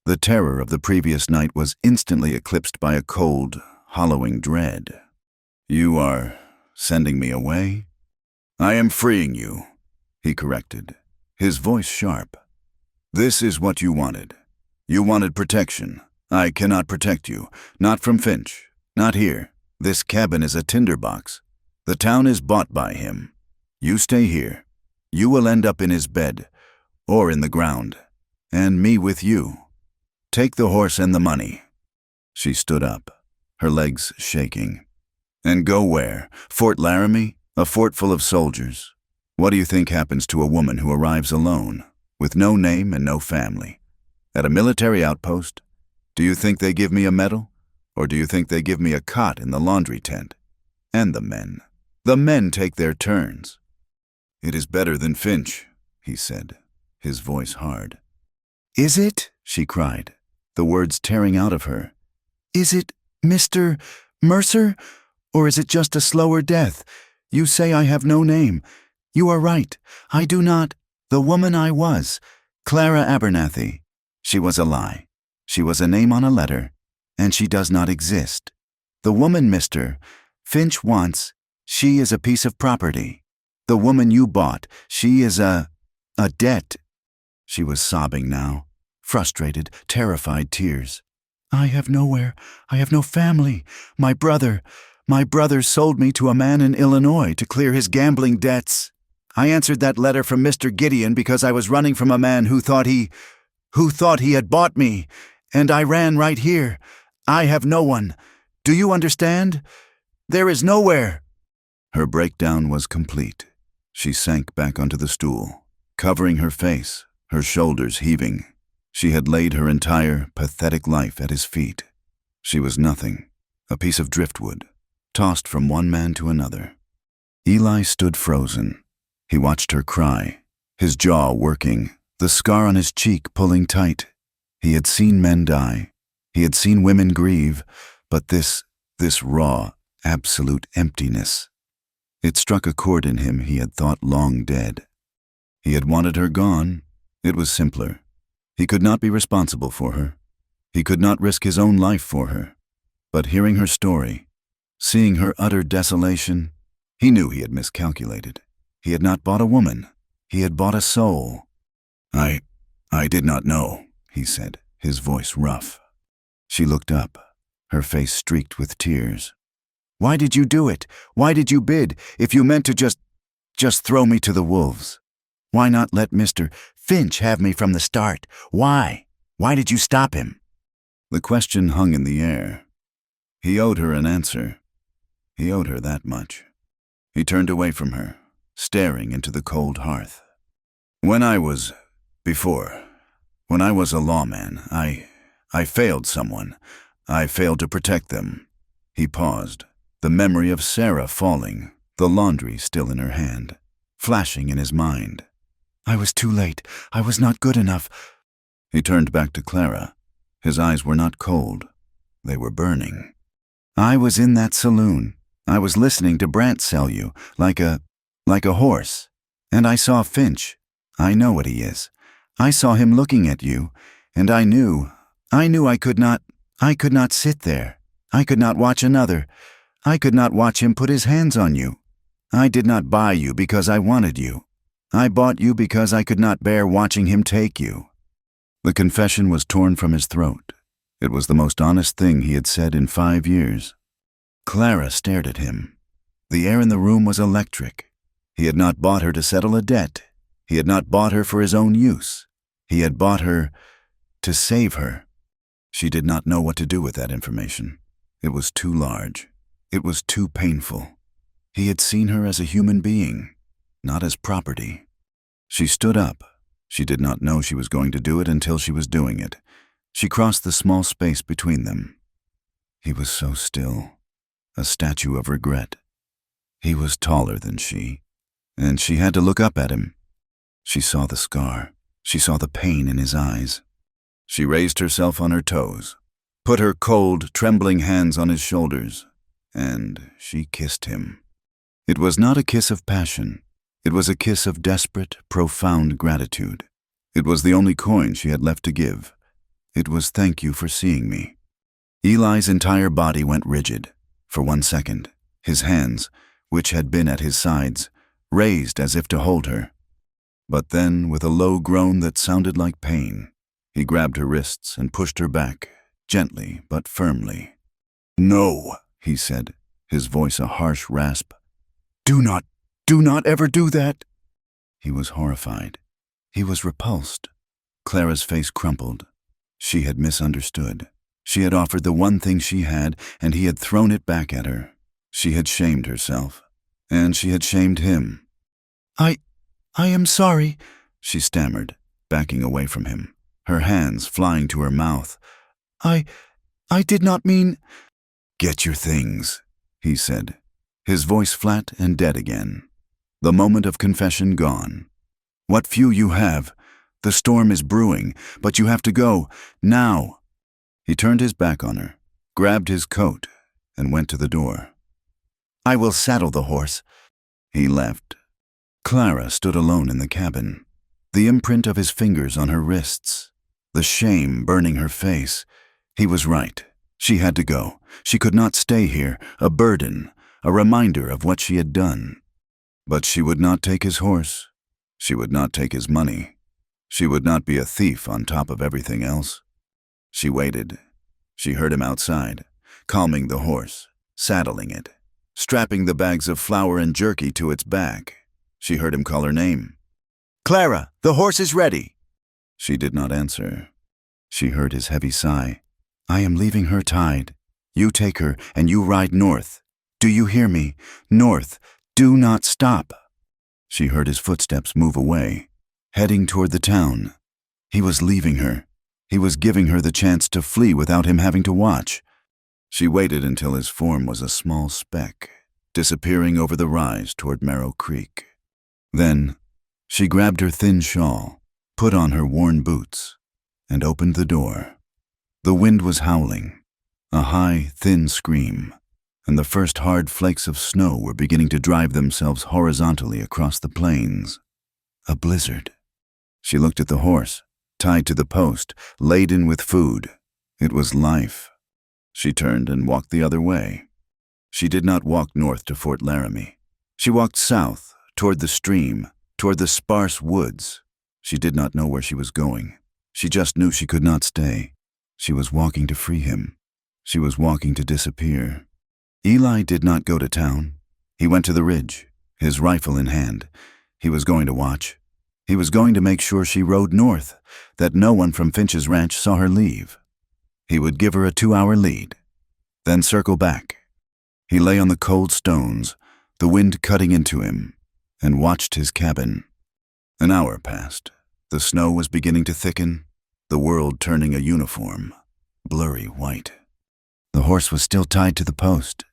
The terror of the previous night was instantly eclipsed by a cold, hollowing dread. "You are sending me away?" "I am freeing you," he corrected, his voice sharp. "This is what you wanted. You wanted protection. I cannot protect you. Not from Finch. Not here. This cabin is a tinderbox. The town is bought by him. You stay here. You will end up in his bed, or in the ground, and me with you. Take the horse and the money." She stood up, her legs shaking. "And go where? Fort Laramie? A fort full of soldiers? What do you think happens to a woman who arrives alone, with no name and no family? At a military outpost? Do you think they give me a medal? Or do you think they give me a cot in the laundry tent? And the men. The men take their turns." "It is better than Finch," he said, his voice hard. "Is it?" she cried, the words tearing out of her. "Is it Mr. Mercer? Or is it just a slower death? You say I have no name. You are right. I do not. The woman I was, Clara Abernathy. She was a lie. She was a name on a letter, and she does not exist. The woman Mr. Finch wants, she is a piece of property. The woman you bought, she is a debt." She was sobbing now, frustrated, terrified tears. "I have nowhere. I have no family. My brother sold me to a man in Illinois to clear his gambling debts. I answered that letter from Mr. Gideon because I was running from a man who thought he had bought me, and I ran right here. I have no one. Do you understand? There is nowhere." Her breakdown was complete. She sank back onto the stool, covering her face, her shoulders heaving. She had laid her entire, pathetic life at his feet. She was nothing, a piece of driftwood, tossed from one man to another. Eli stood frozen. He watched her cry, his jaw working, the scar on his cheek pulling tight. He had seen men die. He had seen women grieve, but this raw, absolute emptiness. It struck a chord in him he had thought long dead. He had wanted her gone. It was simpler. He could not be responsible for her. He could not risk his own life for her. But hearing her story, seeing her utter desolation, he knew he had miscalculated. He had not bought a woman. He had bought a soul. I did not know," he said, his voice rough. She looked up, her face streaked with tears. "Why did you do it? Why did you bid, if you meant to just throw me to the wolves? Why not let Mr. Finch have me from the start? Why? Why did you stop him?" The question hung in the air. He owed her an answer. He owed her that much. He turned away from her, staring into the cold hearth. When I was a lawman, I failed someone. I failed to protect them." He paused, the memory of Sarah falling, the laundry still in her hand, flashing in his mind. "I was too late. I was not good enough." He turned back to Clara. His eyes were not cold. They were burning. "I was in that saloon. I was listening to Brant sell you, like a horse. And I saw Finch. I know what he is. I saw him looking at you, and I knew I could not sit there. I could not watch another. I could not watch him put his hands on you. I did not buy you because I wanted you. I bought you because I could not bear watching him take you." The confession was torn from his throat. It was the most honest thing he had said in 5 years. Clara stared at him. The air in the room was electric. He had not bought her to settle a debt. He had not bought her for his own use. He had bought her to save her. She did not know what to do with that information. It was too large. It was too painful. He had seen her as a human being, not as property. She stood up. She did not know she was going to do it until she was doing it. She crossed the small space between them. He was so still, a statue of regret. He was taller than she, and she had to look up at him. She saw the scar. She saw the pain in his eyes. She raised herself on her toes, put her cold, trembling hands on his shoulders, and she kissed him. It was not a kiss of passion. It was a kiss of desperate, profound gratitude. It was the only coin she had left to give. It was thank you for seeing me. Eli's entire body went rigid. For 1 second, his hands, which had been at his sides, raised as if to hold her. But then, with a low groan that sounded like pain, he grabbed her wrists and pushed her back, gently but firmly. "No," he said, his voice a harsh rasp. Do not ever do that." He was horrified. He was repulsed. Clara's face crumpled. She had misunderstood. She had offered the one thing she had, and he had thrown it back at her. She had shamed herself, and she had shamed him. I am sorry," she stammered, backing away from him, her hands flying to her mouth. I did not mean—" "Get your things," he said, his voice flat and dead again. The moment of confession gone. "What few you have. The storm is brewing, but you have to go, now." He turned his back on her, grabbed his coat, and went to the door. "I will saddle the horse." He left. Clara stood alone in the cabin, the imprint of his fingers on her wrists, the shame burning her face. He was right. She had to go. She could not stay here, a burden, a reminder of what she had done. But she would not take his horse. She would not take his money. She would not be a thief on top of everything else. She waited. She heard him outside, calming the horse, saddling it, strapping the bags of flour and jerky to its back. She heard him call her name. "Clara, the horse is ready." She did not answer. She heard his heavy sigh. "I am leaving her tied. You take her and you ride north. Do you hear me? North. Do not stop." She heard his footsteps move away, heading toward the town. He was leaving her. He was giving her the chance to flee without him having to watch. She waited until his form was a small speck, disappearing over the rise toward Merrow Creek. Then, she grabbed her thin shawl, put on her worn boots, and opened the door. The wind was howling, a high, thin scream, and the first hard flakes of snow were beginning to drive themselves horizontally across the plains. A blizzard. She looked at the horse, tied to the post, laden with food. It was life. She turned and walked the other way. She did not walk north to Fort Laramie. She walked south, toward the stream, toward the sparse woods. She did not know where she was going. She just knew she could not stay. She was walking to free him. She was walking to disappear. Eli did not go to town. He went to the ridge, his rifle in hand. He was going to watch. He was going to make sure she rode north, that no one from Finch's ranch saw her leave. He would give her a 2-hour lead, then circle back. He lay on the cold stones, the wind cutting into him, and watched his cabin. An hour passed. The snow was beginning to thicken, the world turning a uniform, blurry white. The horse was still tied to the post.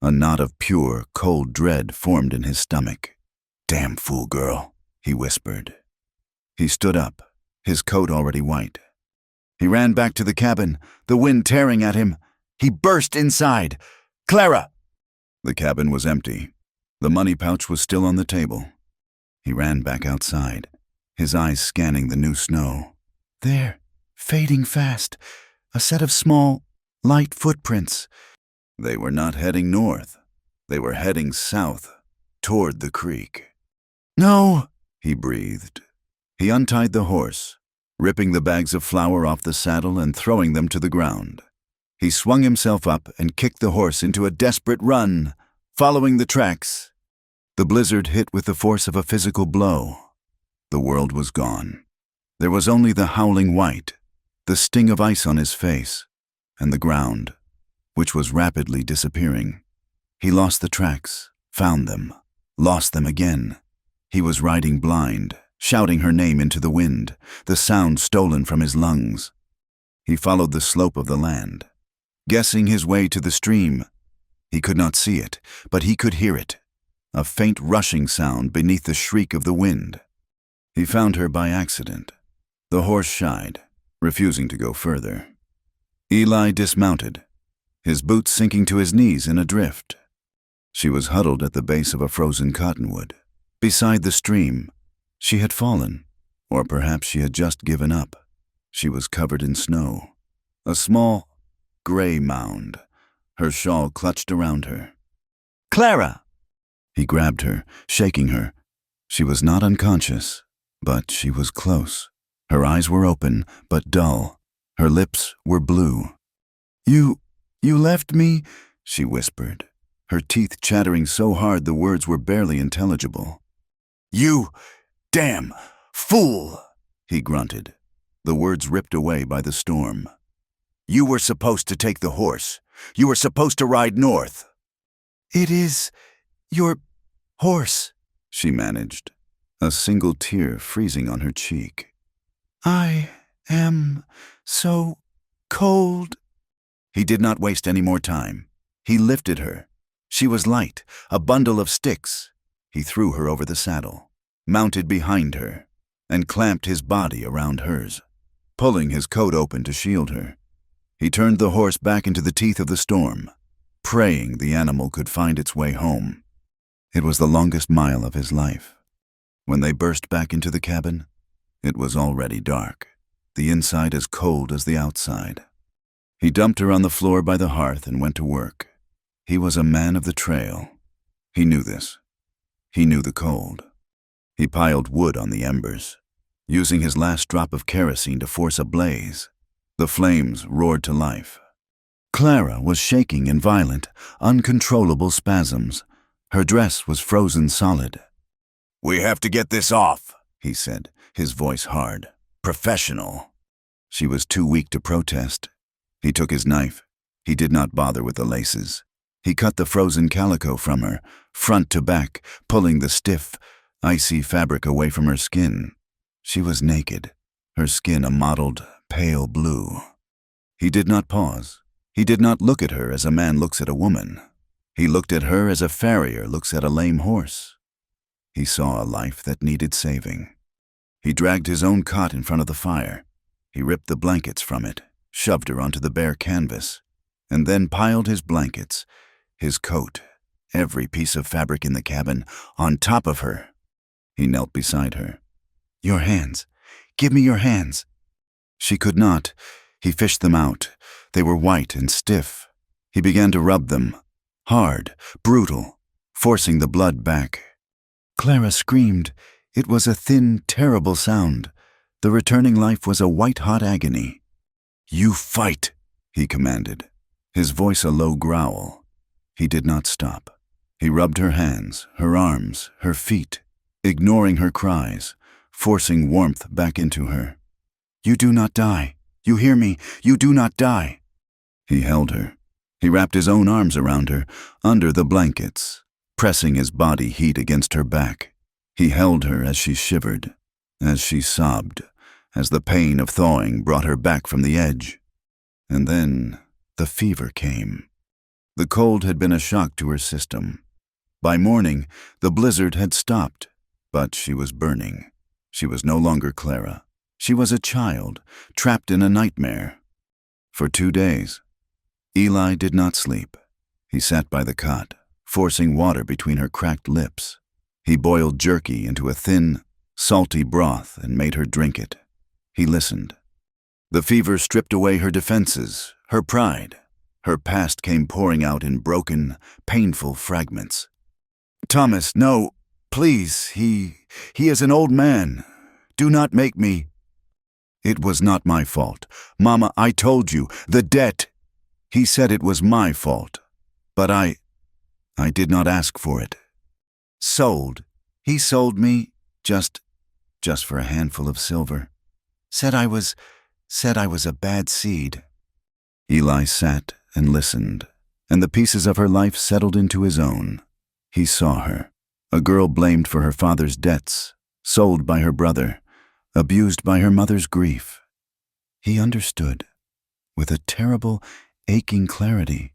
A knot of pure, cold dread formed in his stomach. "Damn fool girl," he whispered. He stood up, his coat already white. He ran back to the cabin, the wind tearing at him. He burst inside. "Clara!" The cabin was empty. The money pouch was still on the table. He ran back outside, his eyes scanning the new snow. There, fading fast, a set of small, light footprints. They were not heading north. They were heading south, toward the creek. "No," he breathed. He untied the horse, ripping the bags of flour off the saddle and throwing them to the ground. He swung himself up and kicked the horse into a desperate run, following the tracks. The blizzard hit with the force of a physical blow. The world was gone. There was only the howling white, the sting of ice on his face, and the ground, which was rapidly disappearing. He lost the tracks, found them, lost them again. He was riding blind, shouting her name into the wind, the sound stolen from his lungs. He followed the slope of the land, guessing his way to the stream. He could not see it, but he could hear it, a faint rushing sound beneath the shriek of the wind. He found her by accident. The horse shied, refusing to go further. Eli dismounted, his boots sinking to his knees in a drift. She was huddled at the base of a frozen cottonwood. Beside the stream, she had fallen, or perhaps she had just given up. She was covered in snow, a small, gray mound, her shawl clutched around her. "Clara!" He grabbed her, shaking her. She was not unconscious, but she was close. Her eyes were open, but dull. Her lips were blue. You left me?" she whispered, her teeth chattering so hard the words were barely intelligible. "You damn fool!" he grunted, the words ripped away by the storm. "You were supposed to take the horse. You were supposed to ride north." "It is your horse," she managed, a single tear freezing on her cheek. "I am so cold." He did not waste any more time. He lifted her. She was light, a bundle of sticks. He threw her over the saddle, mounted behind her, and clamped his body around hers, pulling his coat open to shield her. He turned the horse back into the teeth of the storm, praying the animal could find its way home. It was the longest mile of his life. When they burst back into the cabin, it was already dark, the inside as cold as the outside. He dumped her on the floor by the hearth and went to work. He was a man of the trail. He knew this. He knew the cold. He piled wood on the embers, using his last drop of kerosene to force a blaze. The flames roared to life. Clara was shaking in violent, uncontrollable spasms. Her dress was frozen solid. "We have to get this off," he said, his voice hard. "Professional." She was too weak to protest. He took his knife. He did not bother with the laces. He cut the frozen calico from her, front to back, pulling the stiff, icy fabric away from her skin. She was naked, her skin a mottled, pale blue. He did not pause. He did not look at her as a man looks at a woman. He looked at her as a farrier looks at a lame horse. He saw a life that needed saving. He dragged his own cot in front of the fire. He ripped the blankets from it, shoved her onto the bare canvas, and then piled his blankets, his coat, every piece of fabric in the cabin, on top of her. He knelt beside her. "Your hands. Give me your hands." She could not. He fished them out. They were white and stiff. He began to rub them, hard, brutal, forcing the blood back. Clara screamed. It was a thin, terrible sound. The returning life was a white-hot agony. "You fight," he commanded, his voice a low growl. He did not stop. He rubbed her hands, her arms, her feet, ignoring her cries, forcing warmth back into her. "You do not die. You hear me? You do not die." He held her. He wrapped his own arms around her, under the blankets, pressing his body heat against her back. He held her as she shivered, as she sobbed, as the pain of thawing brought her back from the edge. And then the fever came. The cold had been a shock to her system. By morning, the blizzard had stopped, but she was burning. She was no longer Clara. She was a child, trapped in a nightmare. For 2 days, Eli did not sleep. He sat by the cot, forcing water between her cracked lips. He boiled jerky into a thin, salty broth and made her drink it. He listened. The fever stripped away her defenses, her pride. Her past came pouring out in broken, painful fragments. "Thomas, no, please, he is an old man. Do not make me." "It was not my fault. Mama, I told you, the debt." He said it was my fault, but I did not ask for it. "Sold. He sold me just for a handful of silver. Said I was a bad seed." Eli sat and listened, and the pieces of her life settled into his own. He saw her, a girl blamed for her father's debts, sold by her brother, abused by her mother's grief. He understood, with a terrible, aching clarity,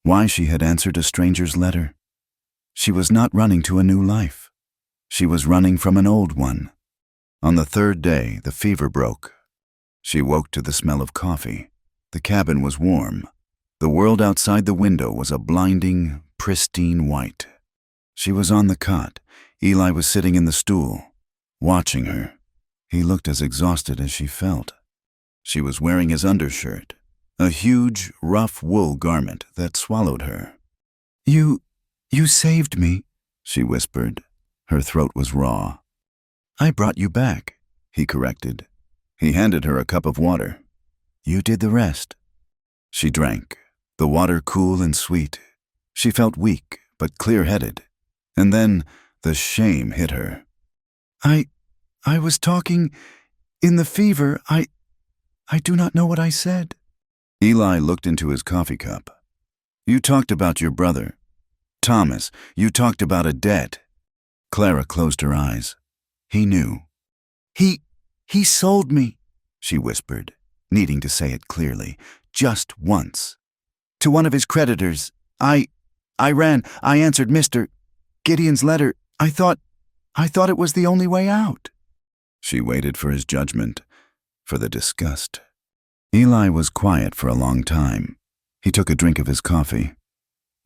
why she had answered a stranger's letter. She was not running to a new life. She was running from an old one. On the 3rd day, the fever broke. She woke to the smell of coffee. The cabin was warm. The world outside the window was a blinding, pristine white. She was on the cot. Eli was sitting in the stool, watching her. He looked as exhausted as she felt. She was wearing his undershirt, a huge, rough wool garment that swallowed her. You saved me," she whispered. Her throat was raw. "I brought you back," he corrected. He handed her a cup of water. "You did the rest." She drank, the water cool and sweet. She felt weak, but clear-headed. And then the shame hit her. I was talking in the fever. I do not know what I said." Eli looked into his coffee cup. "You talked about your brother. Thomas, you talked about a debt." Clara closed her eyes. He knew. He sold me," she whispered, needing to say it clearly, just once. "To one of his creditors. I answered Mr. Gideon's letter. I thought it was the only way out." She waited for his judgment, for the disgust. Eli was quiet for a long time. He took a drink of his coffee.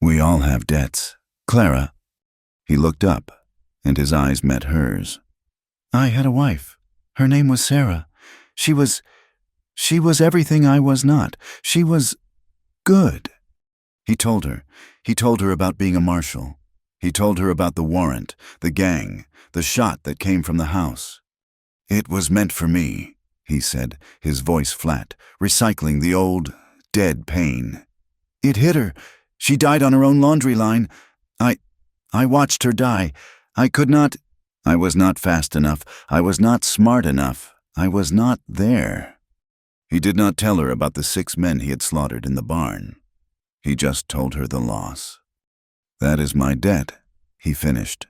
"We all have debts. Clara." He looked up, and his eyes met hers. "I had a wife. Her name was Sarah. She was everything I was not. She was good." He told her. He told her about being a marshal. He told her about the warrant, the gang, the shot that came from the house. "It was meant for me," he said, his voice flat, recycling the old, dead pain. "It hit her. She died on her own laundry line. I watched her die. I was not fast enough. I was not smart enough. I was not there." He did not tell her about the 6 men he had slaughtered in the barn. He just told her the loss. "That is my debt," he finished.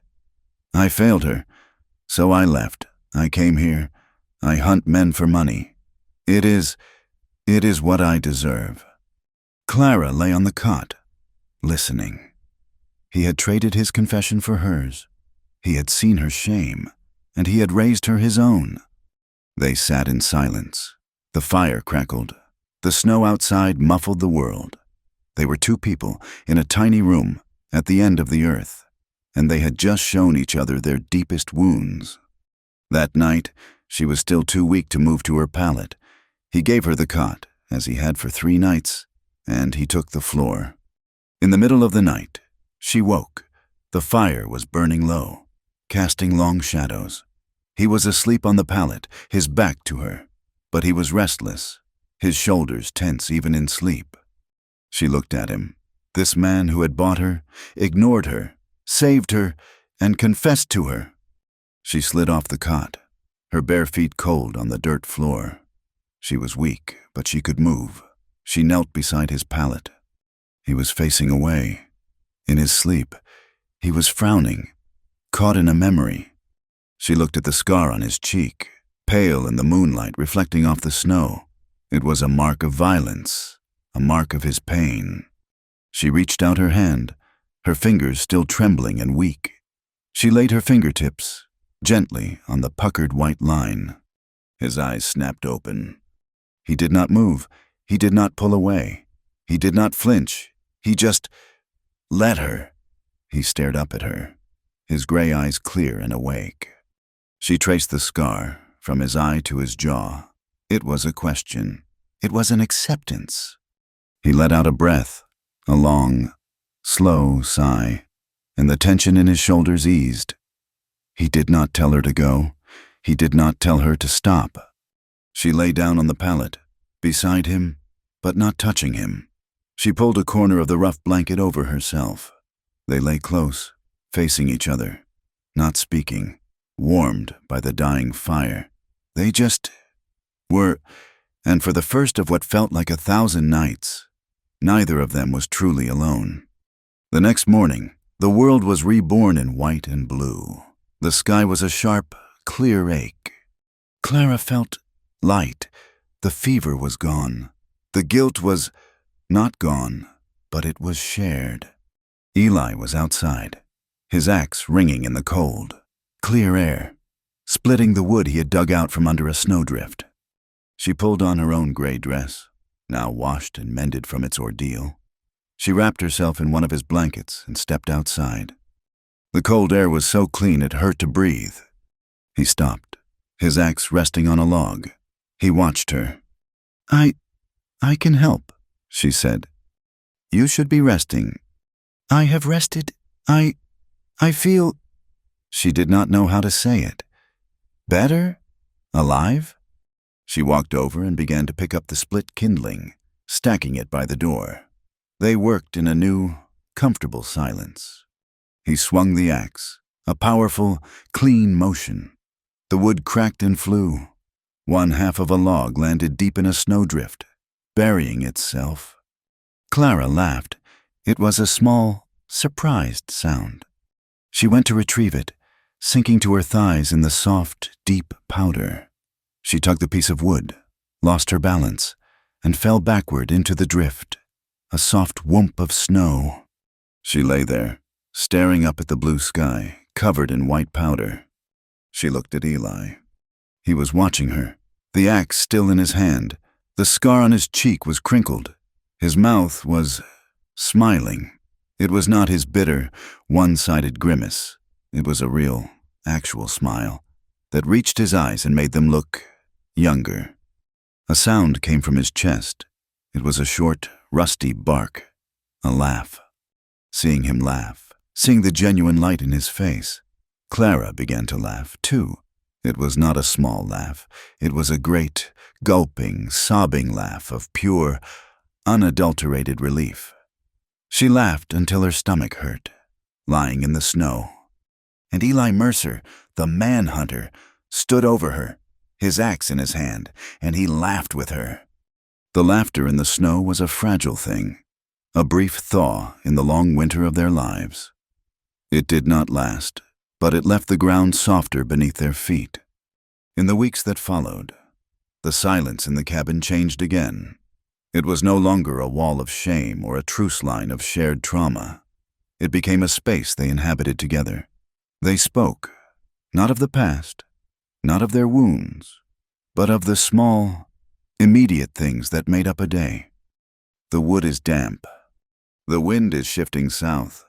"I failed her, so I left. I came here. I hunt men for money. It is what I deserve." Clara lay on the cot, listening. He had traded his confession for hers. He had seen her shame, and he had raised her his own. They sat in silence. The fire crackled. The snow outside muffled the world. They were 2 people in a tiny room at the end of the earth, and they had just shown each other their deepest wounds. That night, she was still too weak to move to her pallet. He gave her the cot, as he had for 3 nights, and he took the floor. In the middle of the night, she woke. The fire was burning low, casting long shadows. He was asleep on the pallet, his back to her, but he was restless, his shoulders tense even in sleep. She looked at him, this man who had bought her, ignored her, saved her, and confessed to her. She slid off the cot, her bare feet cold on the dirt floor. She was weak, but she could move. She knelt beside his pallet. He was facing away. In his sleep, he was frowning, caught in a memory. She looked at the scar on his cheek, pale in the moonlight reflecting off the snow. It was a mark of violence, a mark of his pain. She reached out her hand, her fingers still trembling and weak. She laid her fingertips gently on the puckered white line. His eyes snapped open. He did not move. He did not pull away. He did not flinch. He just let her. He stared up at her, his gray eyes clear and awake. She traced the scar from his eye to his jaw. It was a question. It was an acceptance. He let out a breath, a long, slow sigh, and the tension in his shoulders eased. He did not tell her to go. He did not tell her to stop. She lay down on the pallet, beside him, but not touching him. She pulled a corner of the rough blanket over herself. They lay close, facing each other, not speaking, warmed by the dying fire. They just were, and for the first of what felt like 1,000 nights, neither of them was truly alone. The next morning, the world was reborn in white and blue. The sky was a sharp, clear ache. Clara felt light. The fever was gone. The guilt was not gone, but it was shared. Eli was outside, his axe ringing in the cold, clear air, splitting the wood he had dug out from under a snowdrift. She pulled on her own gray dress, now washed and mended from its ordeal. She wrapped herself in one of his blankets and stepped outside. The cold air was so clean it hurt to breathe. He stopped, his axe resting on a log. He watched her. I can help," she said. "You should be resting." "I have rested. I feel—" She did not know how to say it. "Better? Alive?" She walked over and began to pick up the split kindling, stacking it by the door. They worked in a new, comfortable silence. He swung the axe, a powerful, clean motion. The wood cracked and flew. One half of a log landed deep in a snowdrift, burying itself. Clara laughed. It was a small, surprised sound. She went to retrieve it, sinking to her thighs in the soft, deep powder. She tugged the piece of wood, lost her balance, and fell backward into the drift, a soft whoomp of snow. She lay there, staring up at the blue sky, covered in white powder. She looked at Eli. He was watching her, the axe still in his hand. The scar on his cheek was crinkled. His mouth was smiling. It was not his bitter, one-sided grimace. It was a real, actual smile that reached his eyes and made them look younger. A sound came from his chest. It was a short, rusty bark, a laugh. Seeing him laugh, seeing the genuine light in his face, Clara began to laugh, too. It was not a small laugh. It was a great, gulping, sobbing laugh of pure, unadulterated relief. She laughed until her stomach hurt, lying in the snow. And Eli Mercer, the manhunter, stood over her, his axe in his hand, and he laughed with her. The laughter in the snow was a fragile thing, a brief thaw in the long winter of their lives. It did not last, but it left the ground softer beneath their feet. In the weeks that followed, the silence in the cabin changed again. It was no longer a wall of shame or a truce line of shared trauma. It became a space they inhabited together. They spoke, not of the past, not of their wounds, but of the small, immediate things that made up a day. The wood is damp. The wind is shifting south.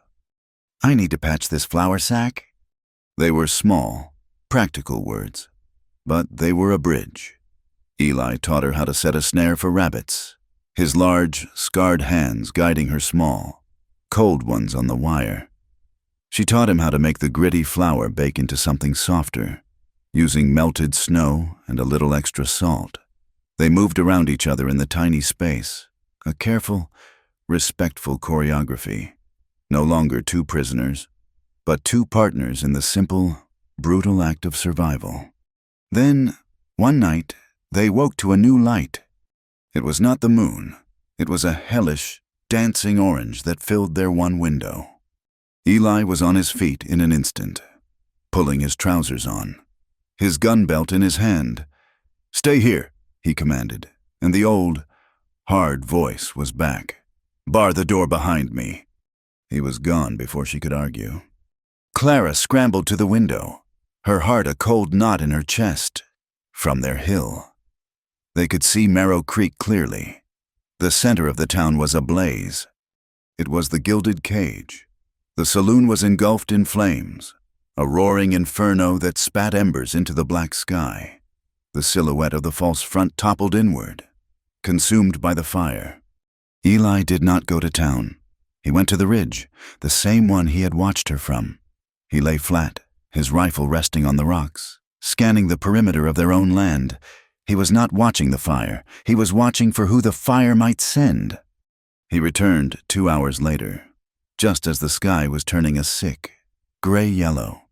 "I need to patch this flour sack." They were small, practical words, but they were a bridge. Eli taught her how to set a snare for rabbits, his large, scarred hands guiding her small, cold ones on the wire. She taught him how to make the gritty flour bake into something softer, using melted snow and a little extra salt. They moved around each other in the tiny space, a careful, respectful choreography. No longer two prisoners, but two partners in the simple, brutal act of survival. Then, one night, they woke to a new light. It was not the moon. It was a hellish, dancing orange that filled their one window. Eli was on his feet in an instant, pulling his trousers on, his gun belt in his hand. "Stay here," he commanded, and the old, hard voice was back. "Bar the door behind me." He was gone before she could argue. Clara scrambled to the window, her heart a cold knot in her chest. From their hill, they could see Marrow Creek clearly. The center of the town was ablaze. It was the gilded cage. The saloon was engulfed in flames, a roaring inferno that spat embers into the black sky. The silhouette of the false front toppled inward, consumed by the fire. Eli did not go to town. He went to the ridge, the same one he had watched her from. He lay flat, his rifle resting on the rocks, scanning the perimeter of their own land. He was not watching the fire. He was watching for who the fire might send. He returned 2 hours later, just as the sky was turning a sick, gray-yellow.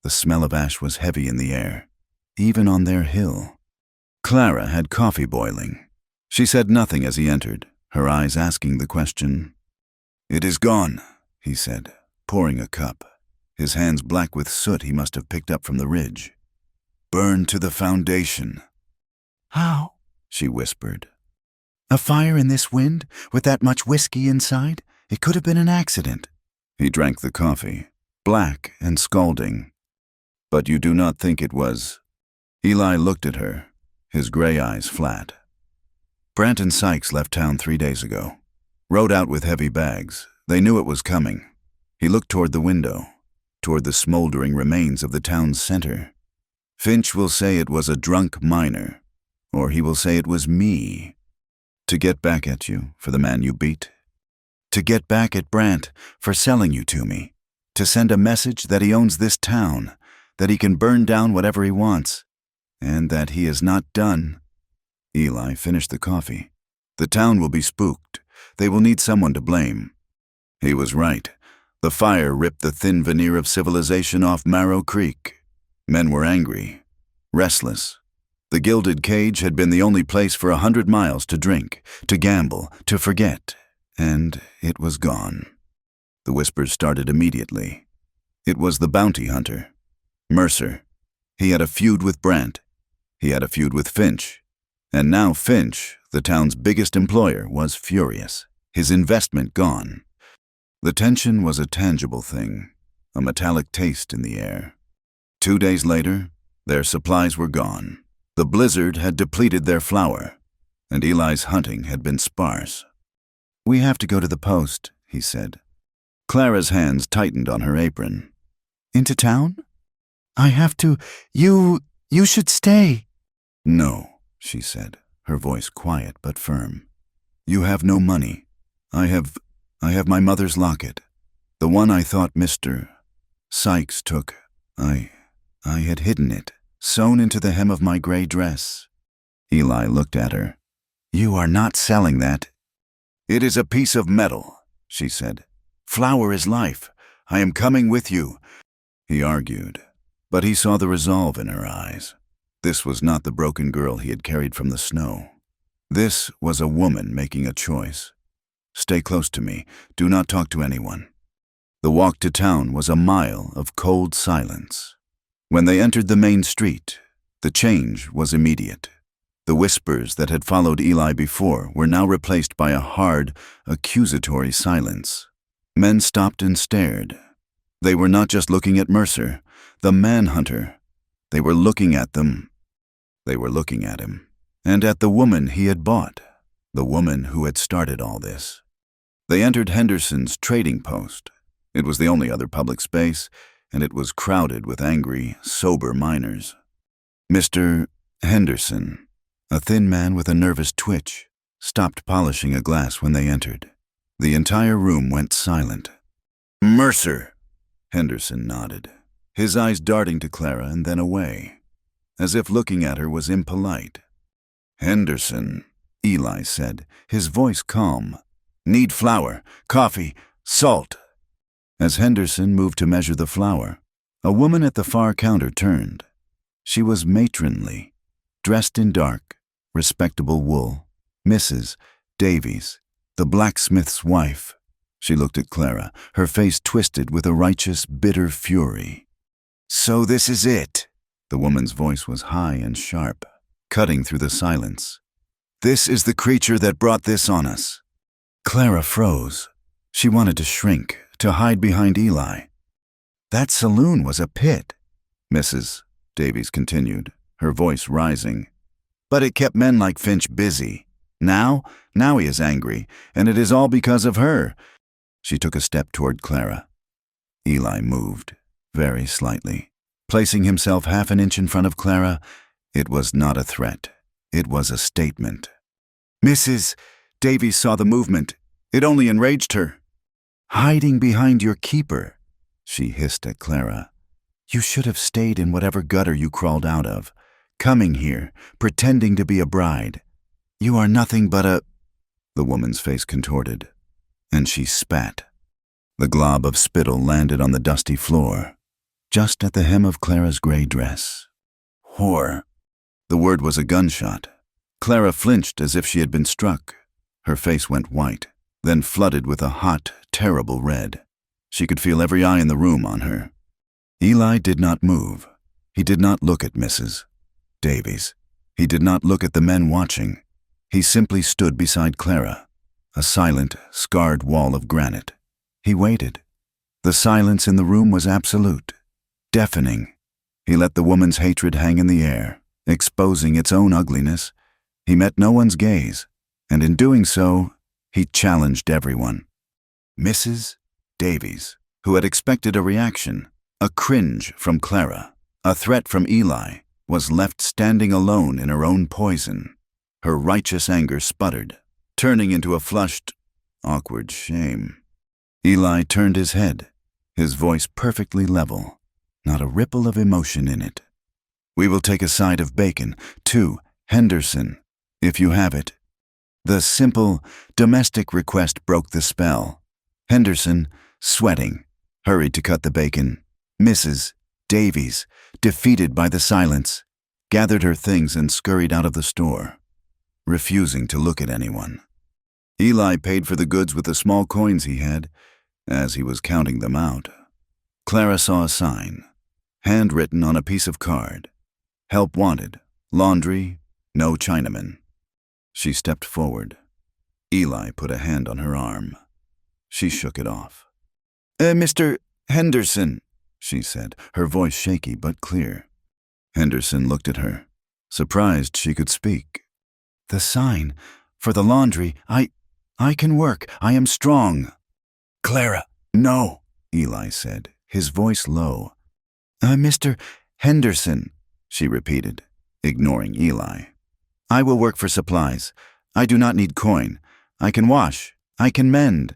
The smell of ash was heavy in the air, even on their hill. Clara had coffee boiling. She said nothing as he entered, her eyes asking the question. "It is gone," he said, pouring a cup, his hands black with soot he must have picked up from the ridge. "Burned to the foundation." "How?" she whispered. "A fire in this wind, with that much whiskey inside? It could have been an accident." He drank the coffee, black and scalding. "But you do not think it was?" Eli looked at her, his gray eyes flat. Brant and Sykes left town 3 days ago. Rode out with heavy bags. They knew it was coming. He looked toward the window, toward the smoldering remains of the town's center. Finch will say it was a drunk miner, or he will say it was me. To get back at you for the man you beat. To get back at Brant for selling you to me. To send a message that he owns this town, that he can burn down whatever he wants, and that he is not done. Eli finished the coffee. The town will be spooked. They will need someone to blame. He was right. The fire ripped the thin veneer of civilization off Marrow Creek. Men were angry, restless. The gilded cage had been the only place for 100 miles to drink, to gamble, to forget, and it was gone. The whispers started immediately. It was the bounty hunter, Mercer. He had a feud with Brant. He had a feud with Finch. And now Finch, the town's biggest employer, was furious, his investment gone. The tension was a tangible thing, a metallic taste in the air. 2 days later, their supplies were gone. The blizzard had depleted their flour, and Eli's hunting had been sparse. "We have to go to the post," he said. Clara's hands tightened on her apron. "Into town? I have to. You should stay." "No," she said, her voice quiet but firm. "You have no money. I have my mother's locket. The one I thought Mr. Sykes took. I had hidden it, sewn into the hem of my gray dress." Eli looked at her. "You are not selling that." "It is a piece of metal," she said. "Flour is life. I am coming with you." He argued, but he saw the resolve in her eyes. This was not the broken girl he had carried from the snow. This was a woman making a choice. "Stay close to me. Do not talk to anyone." The walk to town was a mile of cold silence. When they entered the main street, the change was immediate. The whispers that had followed Eli before were now replaced by a hard, accusatory silence. Men stopped and stared. They were not just looking at Mercer, the manhunter. They were looking at them. They were looking at him, and at the woman he had bought, the woman who had started all this. They entered Henderson's trading post. It was the only other public space, and it was crowded with angry, sober miners. Mr. Henderson, a thin man with a nervous twitch, stopped polishing a glass when they entered. The entire room went silent. "Mercer!" Henderson nodded, his eyes darting to Clara and then away, as if looking at her was impolite. "Henderson," Eli said, his voice calm. "Need flour, coffee, salt." As Henderson moved to measure the flour, a woman at the far counter turned. She was matronly, dressed in dark, respectable wool. Mrs. Davies, the blacksmith's wife. She looked at Clara, her face twisted with a righteous, bitter fury. "So this is it." The woman's voice was high and sharp, cutting through the silence. "This is the creature that brought this on us." Clara froze. She wanted to shrink, to hide behind Eli. "That saloon was a pit," Mrs. Davies continued, her voice rising. "But it kept men like Finch busy. Now he is angry, and it is all because of her." She took a step toward Clara. Eli moved, very slightly. Placing himself half an inch in front of Clara, it was not a threat. It was a statement. "Mrs. Davies saw the movement. It only enraged her." "Hiding behind your keeper," she hissed at Clara. "You should have stayed in whatever gutter you crawled out of, coming here, pretending to be a bride. You are nothing but a—" The woman's face contorted, and she spat. The glob of spittle landed on the dusty floor, just at the hem of Clara's gray dress. "Whore." The word was a gunshot. Clara flinched as if she had been struck. Her face went white, then flooded with a hot, terrible red. She could feel every eye in the room on her. Eli did not move. He did not look at Mrs. Davies. He did not look at the men watching. He simply stood beside Clara, a silent, scarred wall of granite. He waited. The silence in the room was absolute, deafening. He let the woman's hatred hang in the air, exposing its own ugliness. He met no one's gaze, and in doing so, he challenged everyone. Mrs. Davies, who had expected a reaction, a cringe from Clara, a threat from Eli, was left standing alone in her own poison. Her righteous anger sputtered, turning into a flushed, awkward shame. Eli turned his head, his voice perfectly level, not a ripple of emotion in it. We will take a side of bacon, too, Henderson, if you have it. The simple, domestic request broke the spell. Henderson, sweating, hurried to cut the bacon. Mrs. Davies, defeated by the silence, gathered her things and scurried out of the store, refusing to look at anyone. Eli paid for the goods with the small coins he had, as he was counting them out. Clara saw a sign, handwritten on a piece of card. Help wanted, laundry, no Chinaman. She stepped forward. Eli put a hand on her arm. She shook it off. Mr. Henderson, she said, her voice shaky but clear. Henderson looked at her, surprised she could speak. The sign, for the laundry, I can work, I am strong. Clara, no, Eli said, his voice low. Mr. Henderson, she repeated, ignoring Eli. I will work for supplies. I do not need coin. I can wash. I can mend.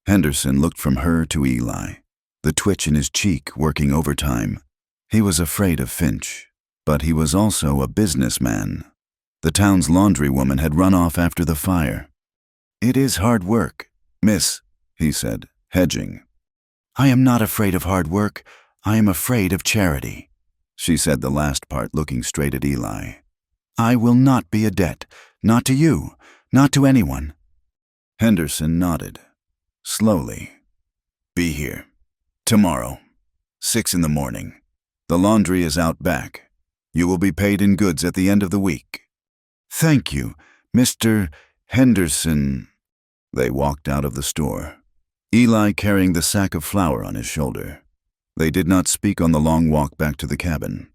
Henderson looked from her to Eli, the twitch in his cheek working overtime. He was afraid of Finch, but he was also a businessman. The town's laundrywoman had run off after the fire. It is hard work, miss, he said, hedging. I am not afraid of hard work. I am afraid of charity, she said, the last part looking straight at Eli. I will not be a debt, not to you, not to anyone. Henderson nodded. Slowly. Be here. Tomorrow. 6 in the morning. The laundry is out back. You will be paid in goods at the end of the week. Thank you, Mr. Henderson. They walked out of the store, Eli carrying the sack of flour on his shoulder. They did not speak on the long walk back to the cabin.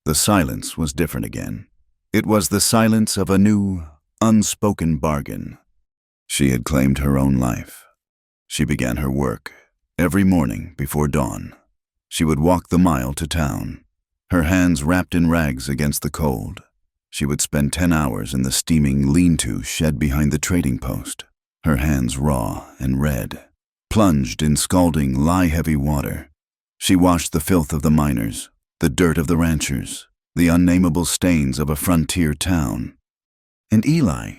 The silence was different again. It was the silence of a new, unspoken bargain. She had claimed her own life. She began her work every morning before dawn. She would walk the mile to town, her hands wrapped in rags against the cold. She would spend 10 hours in the steaming lean-to shed behind the trading post, her hands raw and red, plunged in scalding, lye-heavy water. She washed the filth of the miners, the dirt of the ranchers, the unnameable stains of a frontier town. And Eli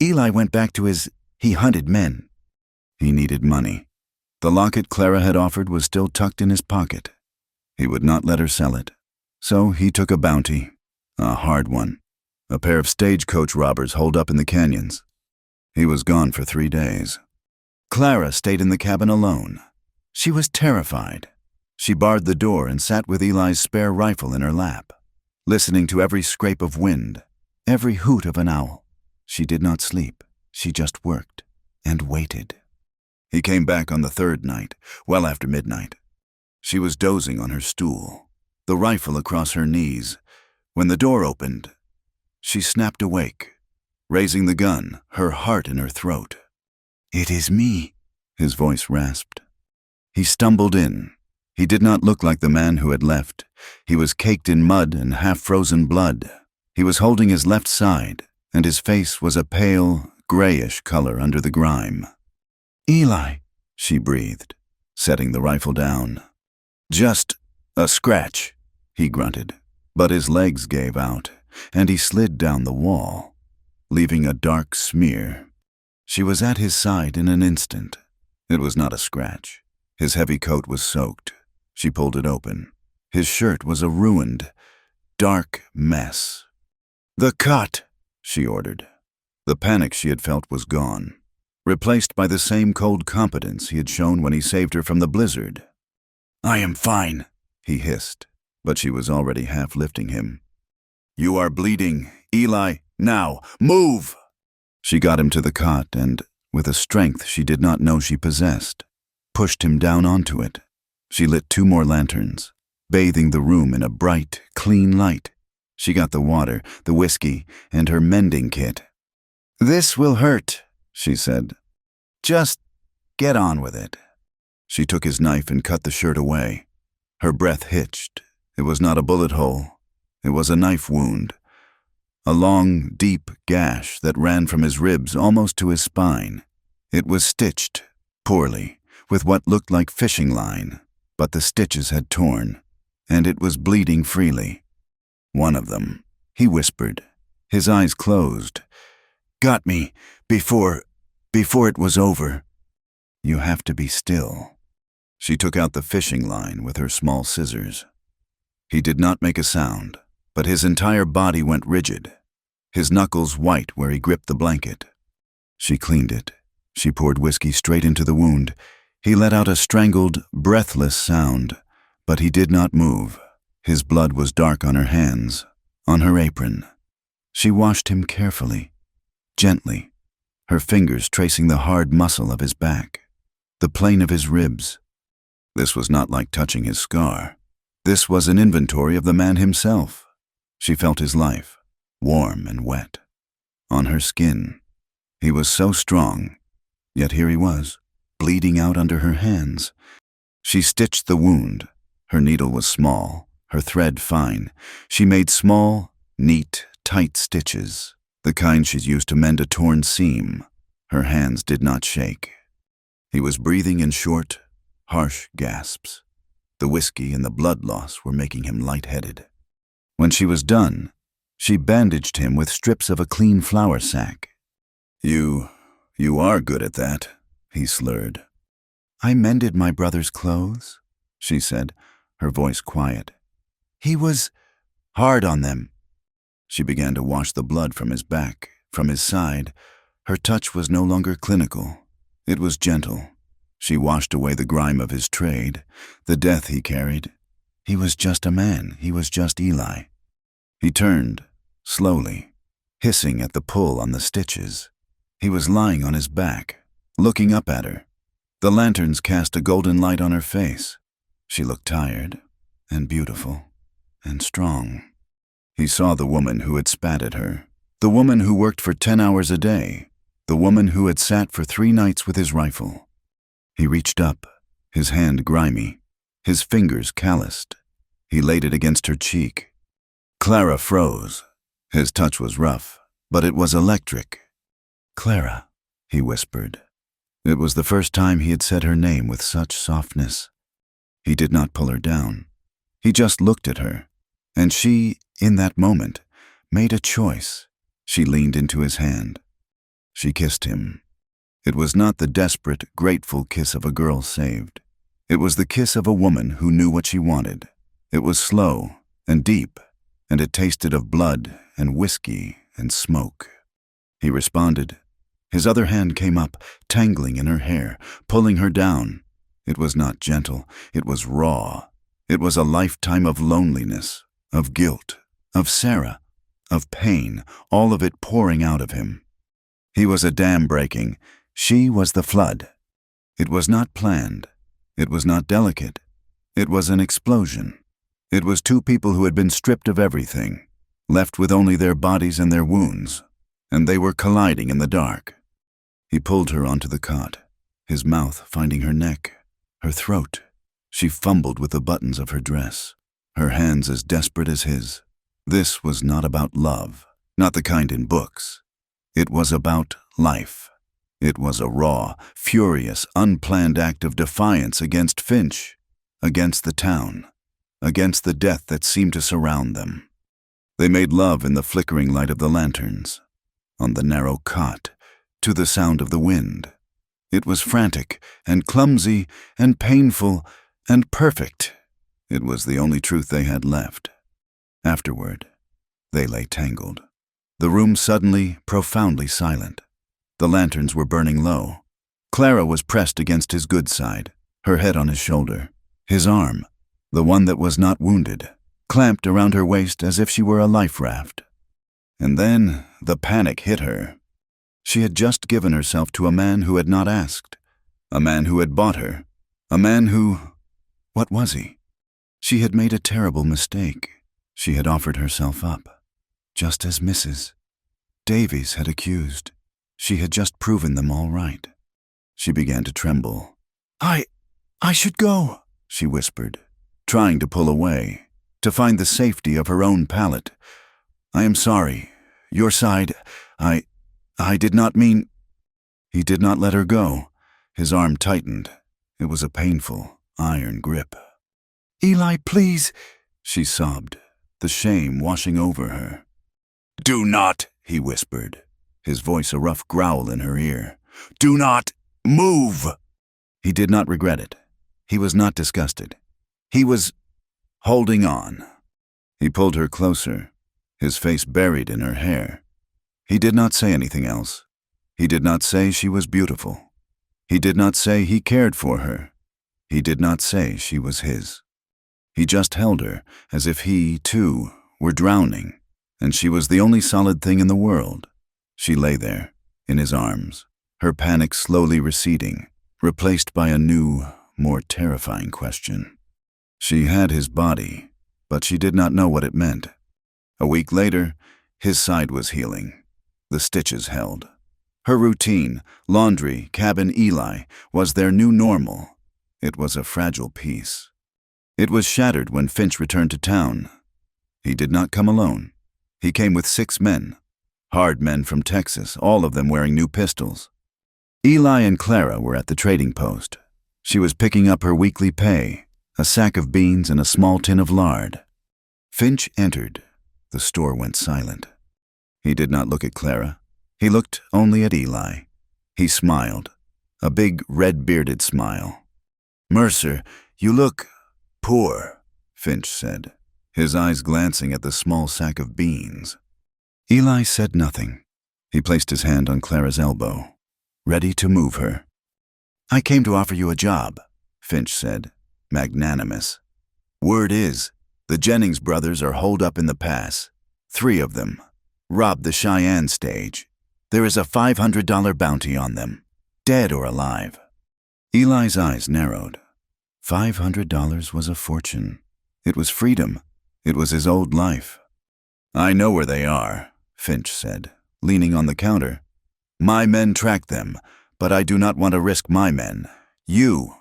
went back to he hunted men. He needed money. The locket Clara had offered was still tucked in his pocket. He would not let her sell it. So he took a bounty, a hard one, a pair of stagecoach robbers holed up in the canyons. He was gone for 3 days. Clara stayed in the cabin alone. She was terrified. She barred the door and sat with Eli's spare rifle in her lap, listening to every scrape of wind, every hoot of an owl. She did not sleep. She just worked and waited. He came back on the 3rd night, well after midnight. She was dozing on her stool, the rifle across her knees. When the door opened, she snapped awake, raising the gun, her heart in her throat. It is me, his voice rasped. He stumbled in. He did not look like the man who had left. He was caked in mud and half-frozen blood. He was holding his left side, and his face was a pale, grayish color under the grime. Eli, she breathed, setting the rifle down. Just a scratch, he grunted, but his legs gave out, and he slid down the wall, leaving a dark smear. She was at his side in an instant. It was not a scratch. His heavy coat was soaked. She pulled it open. His shirt was a ruined, dark mess. The cut, she ordered. The panic she had felt was gone, replaced by the same cold competence he had shown when he saved her from the blizzard. I am fine, he hissed, but she was already half lifting him. You are bleeding. Eli, now, move! She got him to the cot and, with a strength she did not know she possessed, pushed him down onto it. She lit 2 more lanterns, bathing the room in a bright, clean light. She got the water, the whiskey, and her mending kit. "This will hurt," she said. "Just get on with it." She took his knife and cut the shirt away. Her breath hitched. It was not a bullet hole. It was a knife wound. A long, deep gash that ran from his ribs almost to his spine. It was stitched, poorly, with what looked like fishing line, but the stitches had torn, and it was bleeding freely. "One of them," he whispered, his eyes closed. "Got me before it was over." "You have to be still." She took out the fishing line with her small scissors. He did not make a sound, but his entire body went rigid, his knuckles white where he gripped the blanket. She cleaned it. She poured whiskey straight into the wound. He let out a strangled, breathless sound, but he did not move. His blood was dark on her hands, on her apron. She washed him carefully, gently, her fingers tracing the hard muscle of his back, the plane of his ribs. This was not like touching his scar. This was an inventory of the man himself. She felt his life, warm and wet, on her skin. He was so strong, yet here he was, bleeding out under her hands. She stitched the wound. Her needle was small, her thread fine. She made small, neat, tight stitches, the kind she'd used to mend a torn seam. Her hands did not shake. He was breathing in short, harsh gasps. The whiskey and the blood loss were making him lightheaded. When she was done, she bandaged him with strips of a clean flour sack. You are good at that," he slurred. "I mended my brother's clothes," she said, her voice quiet. "He was hard on them." She began to wash the blood from his back, from his side. Her touch was no longer clinical. It was gentle. She washed away the grime of his trade, the death he carried. He was just a man. He was just Eli. He turned, slowly, hissing at the pull on the stitches. He was lying on his back, looking up at her. The lanterns cast a golden light on her face. She looked tired, and beautiful, and strong. He saw the woman who had spat at her, the woman who worked for 10 hours a day, the woman who had sat for 3 nights with his rifle. He reached up, his hand grimy, his fingers calloused. He laid it against her cheek. Clara froze. His touch was rough, but it was electric. "Clara," he whispered. It was the first time he had said her name with such softness. He did not pull her down. He just looked at her, and she, in that moment, made a choice. She leaned into his hand. She kissed him. It was not the desperate, grateful kiss of a girl saved. It was the kiss of a woman who knew what she wanted. It was slow and deep, and it tasted of blood and whiskey and smoke. He responded. His other hand came up, tangling in her hair, pulling her down. It was not gentle. It was raw. It was a lifetime of loneliness, of guilt, of Sarah, of pain, all of it pouring out of him. He was a dam breaking. She was the flood. It was not planned. It was not delicate. It was an explosion. It was 2 people who had been stripped of everything, left with only their bodies and their wounds, and they were colliding in the dark. He pulled her onto the cot, his mouth finding her neck, her throat. She fumbled with the buttons of her dress, her hands as desperate as his. This was not about love, not the kind in books. It was about life. It was a raw, furious, unplanned act of defiance against Finch, against the town, against the death that seemed to surround them. They made love in the flickering light of the lanterns, on the narrow cot, to the sound of the wind. It was frantic and clumsy and painful and perfect. It was the only truth they had left. Afterward, they lay tangled. The room suddenly, profoundly silent. The lanterns were burning low. Clara was pressed against his good side, her head on his shoulder. His arm, the one that was not wounded, clamped around her waist as if she were a life raft. And then the panic hit her. She had just given herself to a man who had not asked, a man who had bought her, a man who... What was he? She had made a terrible mistake. She had offered herself up, just as Mrs. Davies had accused. She had just proven them all right. She began to tremble. I should go, she whispered, trying to pull away, to find the safety of her own palate. I am sorry. Your side, I did not mean... He did not let her go. His arm tightened. It was a painful, iron grip. Eli, please, she sobbed, the shame washing over her. Do not, he whispered, his voice a rough growl in her ear. Do not move! He did not regret it. He was not disgusted. He was holding on. He pulled her closer, his face buried in her hair. He did not say anything else. He did not say she was beautiful. He did not say he cared for her. He did not say she was his. He just held her as if he, too, were drowning, and she was the only solid thing in the world. She lay there, in his arms, her panic slowly receding, replaced by a new, more terrifying question. She had his body, but she did not know what it meant. A week later, his side was healing. The stitches held. Her routine, laundry, cabin, Eli, was their new normal. It was a fragile piece. It was shattered when Finch returned to town. He did not come alone. He came with 6 men, hard men from Texas, all of them wearing new pistols. Eli and Clara were at the trading post. She was picking up her weekly pay, a sack of beans and a small tin of lard. Finch entered. The store went silent. He did not look at Clara. He looked only at Eli. He smiled, a big red-bearded smile. Mercer, you look poor, Finch said, his eyes glancing at the small sack of beans. Eli said nothing. He placed his hand on Clara's elbow, ready to move her. I came to offer you a job, Finch said, magnanimous. Word is, the Jennings brothers are holed up in the pass. 3 of them. Robbed the Cheyenne stage. There is a $500 bounty on them, dead or alive. Eli's eyes narrowed. $500 was a fortune. It was freedom. It was his old life. I know where they are, Finch said, leaning on the counter. My men track them, but I do not want to risk my men. You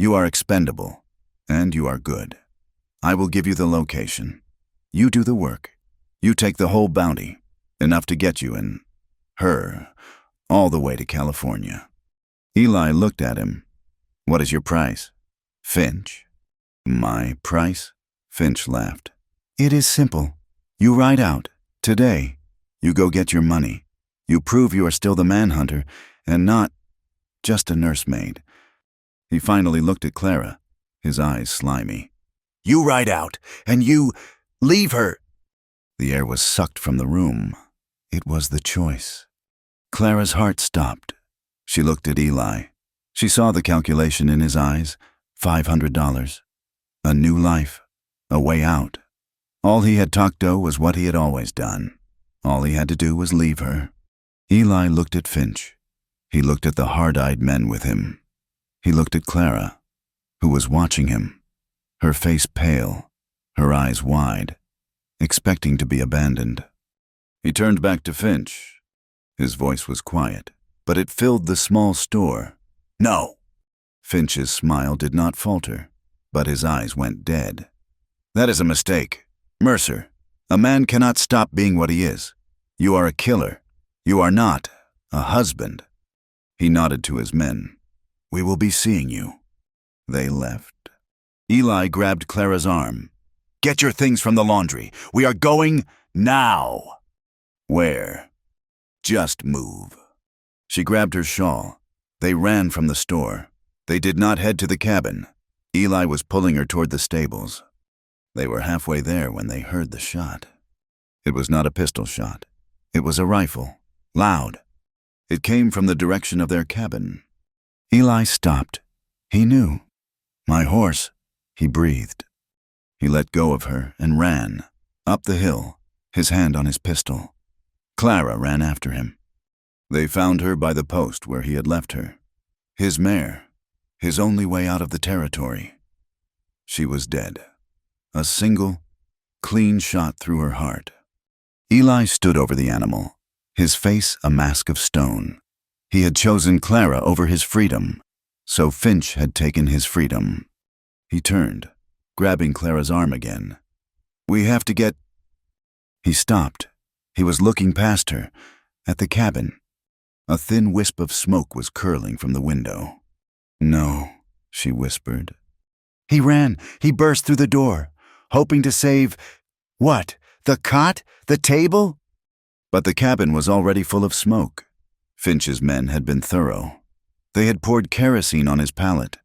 are expendable, and you are good. I will give you the location. You do the work. You take the whole bounty, enough to get you and her all the way to California. Eli looked at him. What is your price? Finch. My price? Finch laughed. It is simple. You ride out, today. You go get your money. You prove you are still the manhunter and not just a nursemaid. He finally looked at Clara, his eyes slimy. You ride out, and you leave her. The air was sucked from the room. It was the choice. Clara's heart stopped. She looked at Eli. She saw the calculation in his eyes. $500. A new life. A way out. All he had talked to was what he had always done. All he had to do was leave her. Eli looked at Finch. He looked at the hard-eyed men with him. He looked at Clara, who was watching him, her face pale, her eyes wide, expecting to be abandoned. He turned back to Finch. His voice was quiet, but it filled the small store. No. Finch's smile did not falter, but his eyes went dead. That is a mistake. Mercer, a man cannot stop being what he is. You are a killer. You are not a husband. He nodded to his men. We will be seeing you. They left. Eli grabbed Clara's arm. Get your things from the laundry. We are going now. Where? Just move. She grabbed her shawl. They ran from the store. They did not head to the cabin. Eli was pulling her toward the stables. They were halfway there when they heard the shot. It was not a pistol shot. It was a rifle, loud. It came from the direction of their cabin. Eli stopped. He knew. My horse, he breathed. He let go of her and ran, up the hill, his hand on his pistol. Clara ran after him. They found her by the post where he had left her. His mare, his only way out of the territory. She was dead. A single, clean shot through her heart. Eli stood over the animal, his face a mask of stone. He had chosen Clara over his freedom, so Finch had taken his freedom. He turned, grabbing Clara's arm again. "We have to get—" He stopped. He was looking past her, at the cabin. A thin wisp of smoke was curling from the window. "No," she whispered. "He ran. He burst through the door, hoping to save— What? The cot? The table?" But the cabin was already full of smoke. Finch's men had been thorough. They had poured kerosene on his pallet,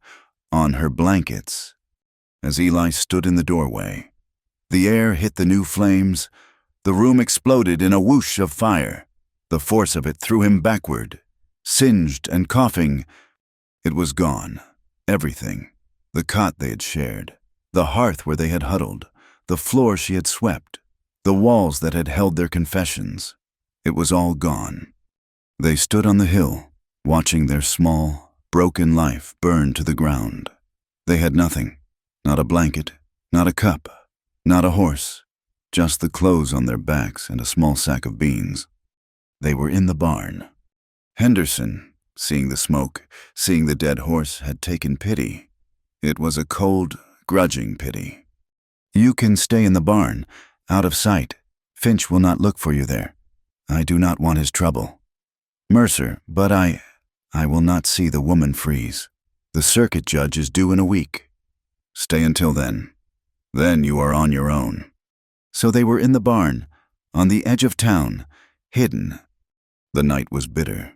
on her blankets. As Eli stood in the doorway, the air hit the new flames. The room exploded in a whoosh of fire. The force of it threw him backward, singed and coughing. It was gone. Everything. The cot they had shared, the hearth where they had huddled, the floor she had swept, the walls that had held their confessions. It was all gone. They stood on the hill, watching their small, broken life burn to the ground. They had nothing. Not a blanket, not a cup, not a horse, just the clothes on their backs and a small sack of beans. They were in the barn. Henderson, seeing the smoke, seeing the dead horse, had taken pity. It was a cold, grudging pity. "You can stay in the barn, out of sight. Finch will not look for you there. I do not want his trouble. Mercer, but I will not see the woman freeze. The circuit judge is due in a week. Stay until then. Then you are on your own." So they were in the barn, on the edge of town, hidden. The night was bitter.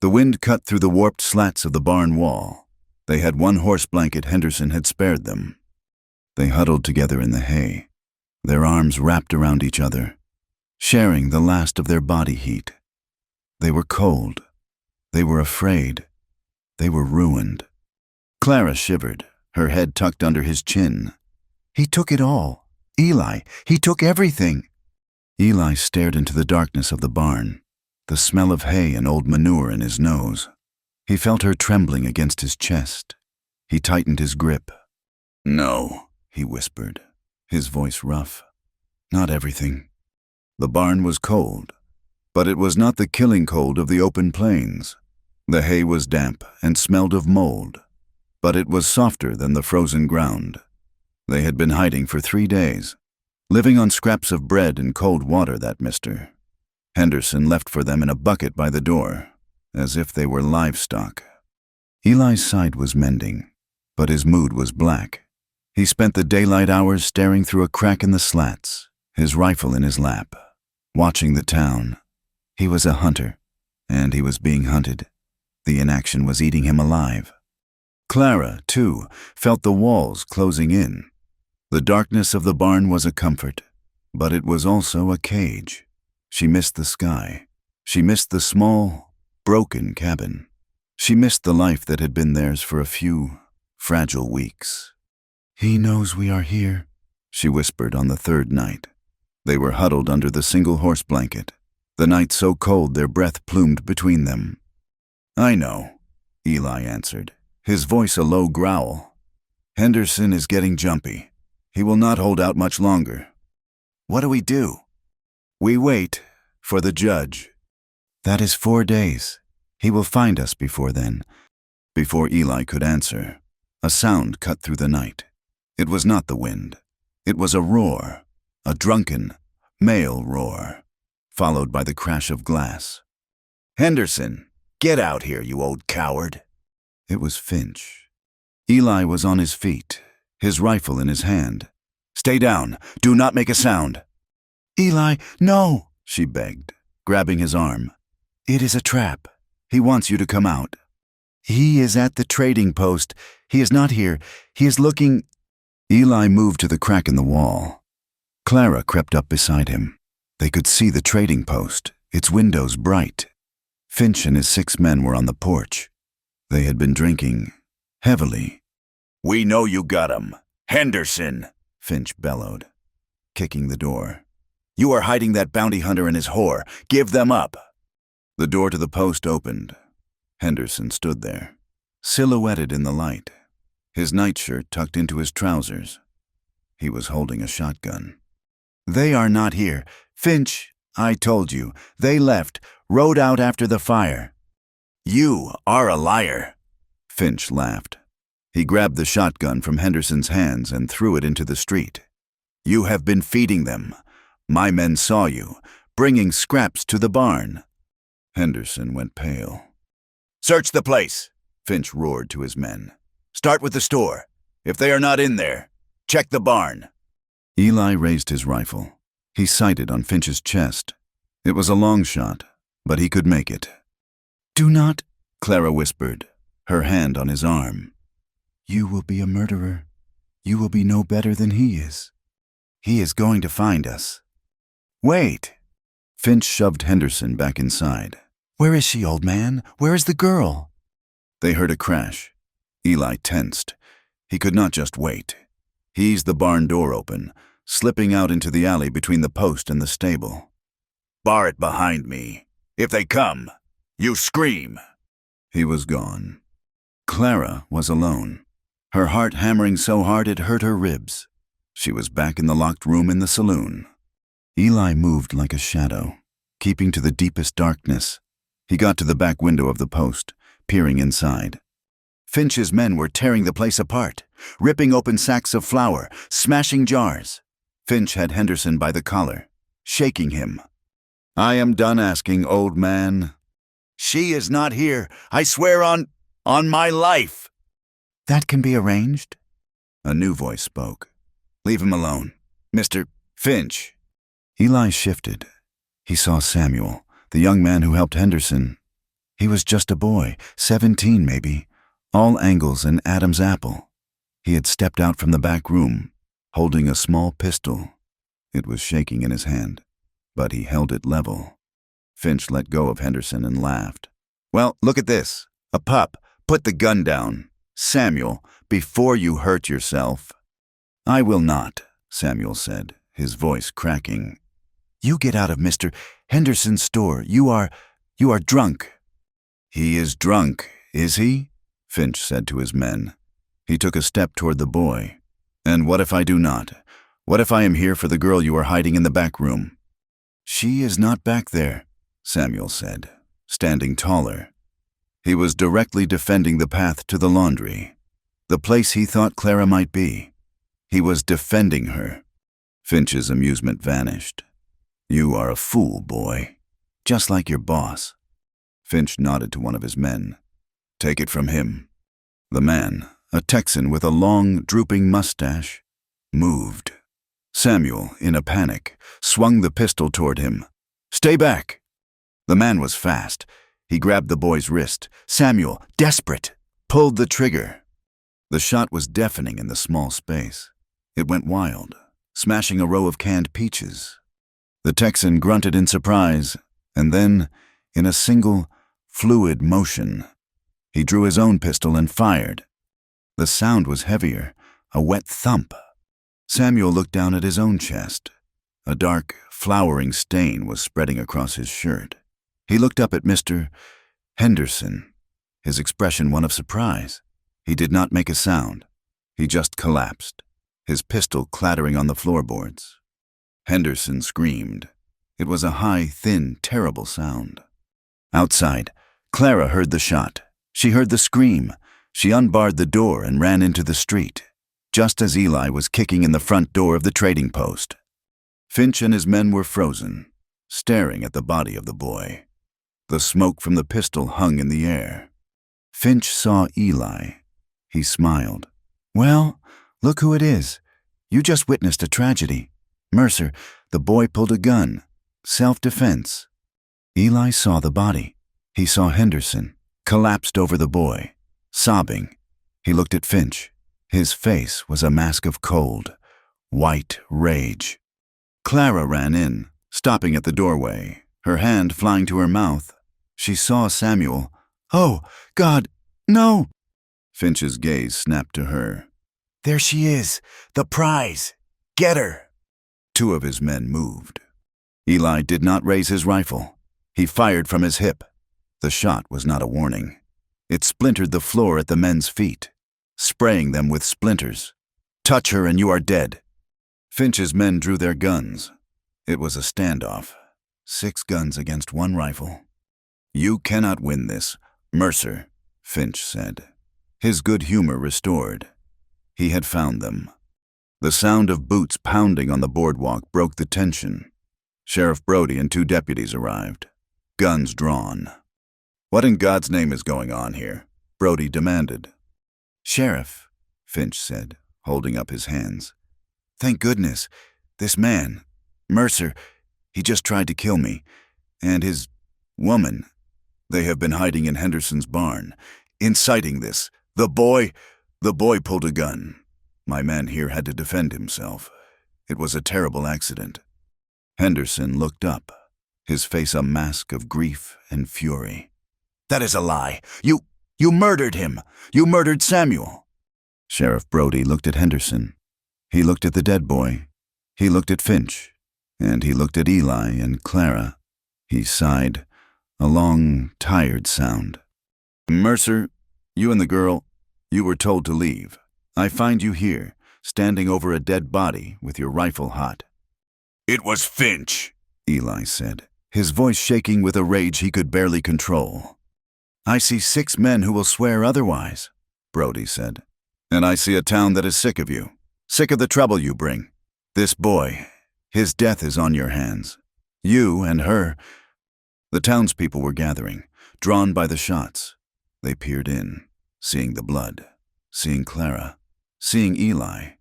The wind cut through the warped slats of the barn wall. They had one horse blanket Henderson had spared them. They huddled together in the hay, their arms wrapped around each other, sharing the last of their body heat. They were cold. They were afraid. They were ruined. Clara shivered, her head tucked under his chin. "He took it all. Eli, he took everything." Eli stared into the darkness of the barn, the smell of hay and old manure in his nose. He felt her trembling against his chest. He tightened his grip. "No," he whispered, his voice rough. "Not everything." The barn was cold, but it was not the killing cold of the open plains. The hay was damp and smelled of mold, but it was softer than the frozen ground. They had been hiding for 3 days, living on scraps of bread and cold water that mister. Henderson left for them in a bucket by the door, as if they were livestock. Eli's sight was mending, but his mood was black. He spent the daylight hours staring through a crack in the slats, his rifle in his lap, watching the town. He was a hunter, and he was being hunted. The inaction was eating him alive. Clara, too, felt the walls closing in. The darkness of the barn was a comfort, but it was also a cage. She missed the sky. She missed the small, broken cabin. She missed the life that had been theirs for a few fragile weeks. "He knows we are here," she whispered on the 3rd night. They were huddled under the single horse blanket, the night so cold their breath plumed between them. "I know," Eli answered, his voice a low growl. "Henderson is getting jumpy. He will not hold out much longer." "What do we do?" "We wait for the judge." "That is 4 days. He will find us before then." Before Eli could answer, a sound cut through the night. It was not the wind. It was a roar, a drunken, male roar, followed by the crash of glass. "Henderson, get out here, you old coward." It was Finch. Eli was on his feet, his rifle in his hand. "Stay down. Do not make a sound." "Eli, no," she begged, grabbing his arm. "It is a trap. He wants you to come out." "He is at the trading post. He is not here. He is looking—" Eli moved to the crack in the wall. Clara crept up beside him. They could see the trading post, its windows bright. Finch and his 6 men were on the porch. They had been drinking heavily. "We know you got him. Henderson," Finch bellowed, kicking the door. "You are hiding that bounty hunter and his whore. Give them up." The door to the post opened. Henderson stood there, silhouetted in the light, his nightshirt tucked into his trousers. He was holding a shotgun. They are not here. Finch, I told you. They left, rode out after the fire. You are a liar. Finch laughed. He grabbed the shotgun from Henderson's hands and threw it into the street. You have been feeding them. My men saw you, bringing scraps to the barn. Henderson went pale. Search the place, Finch roared to his men. Start with the store. If they are not in there, check the barn. Eli raised his rifle. He sighted on Finch's chest. It was a long shot, but he could make it. Do not, Clara whispered, her hand on his arm. You will be a murderer. You will be no better than he is. He is going to find us. Wait. Finch shoved Henderson back inside. Where is she, old man? Where is the girl? They heard a crash. Eli tensed. He could not just wait. He eased the barn door open, slipping out into the alley between the post and the stable. Bar it behind me. If they come, you scream. He was gone. Clara was alone, her heart hammering so hard it hurt her ribs. She was back in the locked room in the saloon. Eli moved like a shadow, keeping to the deepest darkness. He got to the back window of the post, peering inside. Finch's men were tearing the place apart, ripping open sacks of flour, smashing jars. Finch had Henderson by the collar, shaking him. I am done asking, old man. She is not here, I swear on my life. That can be arranged? A new voice spoke. Leave him alone. Mr. Finch. Eli shifted. He saw Samuel, the young man who helped Henderson. He was just a boy, 17 maybe, all angles and Adam's apple. He had stepped out from the back room, holding a small pistol. It was shaking in his hand, but he held it level. Finch let go of Henderson and laughed. Well, look at this. A pup. Put the gun down. Samuel, before you hurt yourself. I will not, Samuel said, his voice cracking. You get out of Mr. Henderson's store. You are drunk. He is drunk, is he? Finch said to his men. He took a step toward the boy. And what if I do not? What if I am here for the girl you are hiding in the back room? She is not back there, Samuel said, standing taller. He was directly defending the path to the laundry, the place he thought Clara might be. He was defending her. Finch's amusement vanished. You are a fool, boy. Just like your boss. Finch nodded to one of his men. Take it from him. The man, a Texan with a long, drooping mustache, moved. Samuel, in a panic, swung the pistol toward him. Stay back! The man was fast. He grabbed the boy's wrist. Samuel, desperate, pulled the trigger. The shot was deafening in the small space. It went wild, smashing a row of canned peaches. The Texan grunted in surprise, and then, in a single, fluid motion, he drew his own pistol and fired. The sound was heavier, a wet thump. Samuel looked down at his own chest. A dark, flowering stain was spreading across his shirt. He looked up at Mr. Henderson, his expression one of surprise. He did not make a sound. He just collapsed, his pistol clattering on the floorboards. Henderson screamed. It was a high, thin, terrible sound. Outside, Clara heard the shot. She heard the scream. She unbarred the door and ran into the street, just as Eli was kicking in the front door of the trading post. Finch and his men were frozen, staring at the body of the boy. The smoke from the pistol hung in the air. Finch saw Eli. He smiled. Well, look who it is. You just witnessed a tragedy. Mercer, the boy pulled a gun. Self-defense. Eli saw the body. He saw Henderson, collapsed over the boy, sobbing. He looked at Finch. His face was a mask of cold, white rage. Clara ran in, stopping at the doorway, her hand flying to her mouth. She saw Samuel. Oh, God, no! Finch's gaze snapped to her. There she is, the prize. Get her! Two of his men moved. Eli did not raise his rifle. He fired from his hip. The shot was not a warning. It splintered the floor at the men's feet, spraying them with splinters. Touch her and you are dead. Finch's men drew their guns, It was a standoff. 6 guns against 1 rifle. "You cannot win this, Mercer," Finch said, his good humor restored. He had found them. The sound of boots pounding on the boardwalk broke the tension. Sheriff Brody and 2 deputies arrived, guns drawn. "What in God's name is going on here?" Brody demanded. "Sheriff," Finch said, holding up his hands. "Thank goodness. This man, Mercer, he just tried to kill me. And his woman. They have been hiding in Henderson's barn, inciting this. The boy pulled a gun. My man here had to defend himself. It was a terrible accident." Henderson looked up, his face a mask of grief and fury. "That is a lie. You murdered him. You murdered Samuel." Sheriff Brody looked at Henderson. He looked at the dead boy. He looked at Finch. And he looked at Eli and Clara. He sighed, a long, tired sound. "Mercer, you and the girl, you were told to leave. I find you here, standing over a dead body with your rifle hot." "It was Finch," Eli said, his voice shaking with a rage he could barely control. "I see 6 men who will swear otherwise," Brody said. "And I see a town that is sick of you, sick of the trouble you bring. This boy, his death is on your hands. You and her." The townspeople were gathering, drawn by the shots. They peered in, seeing the blood, seeing Clara, seeing Eli.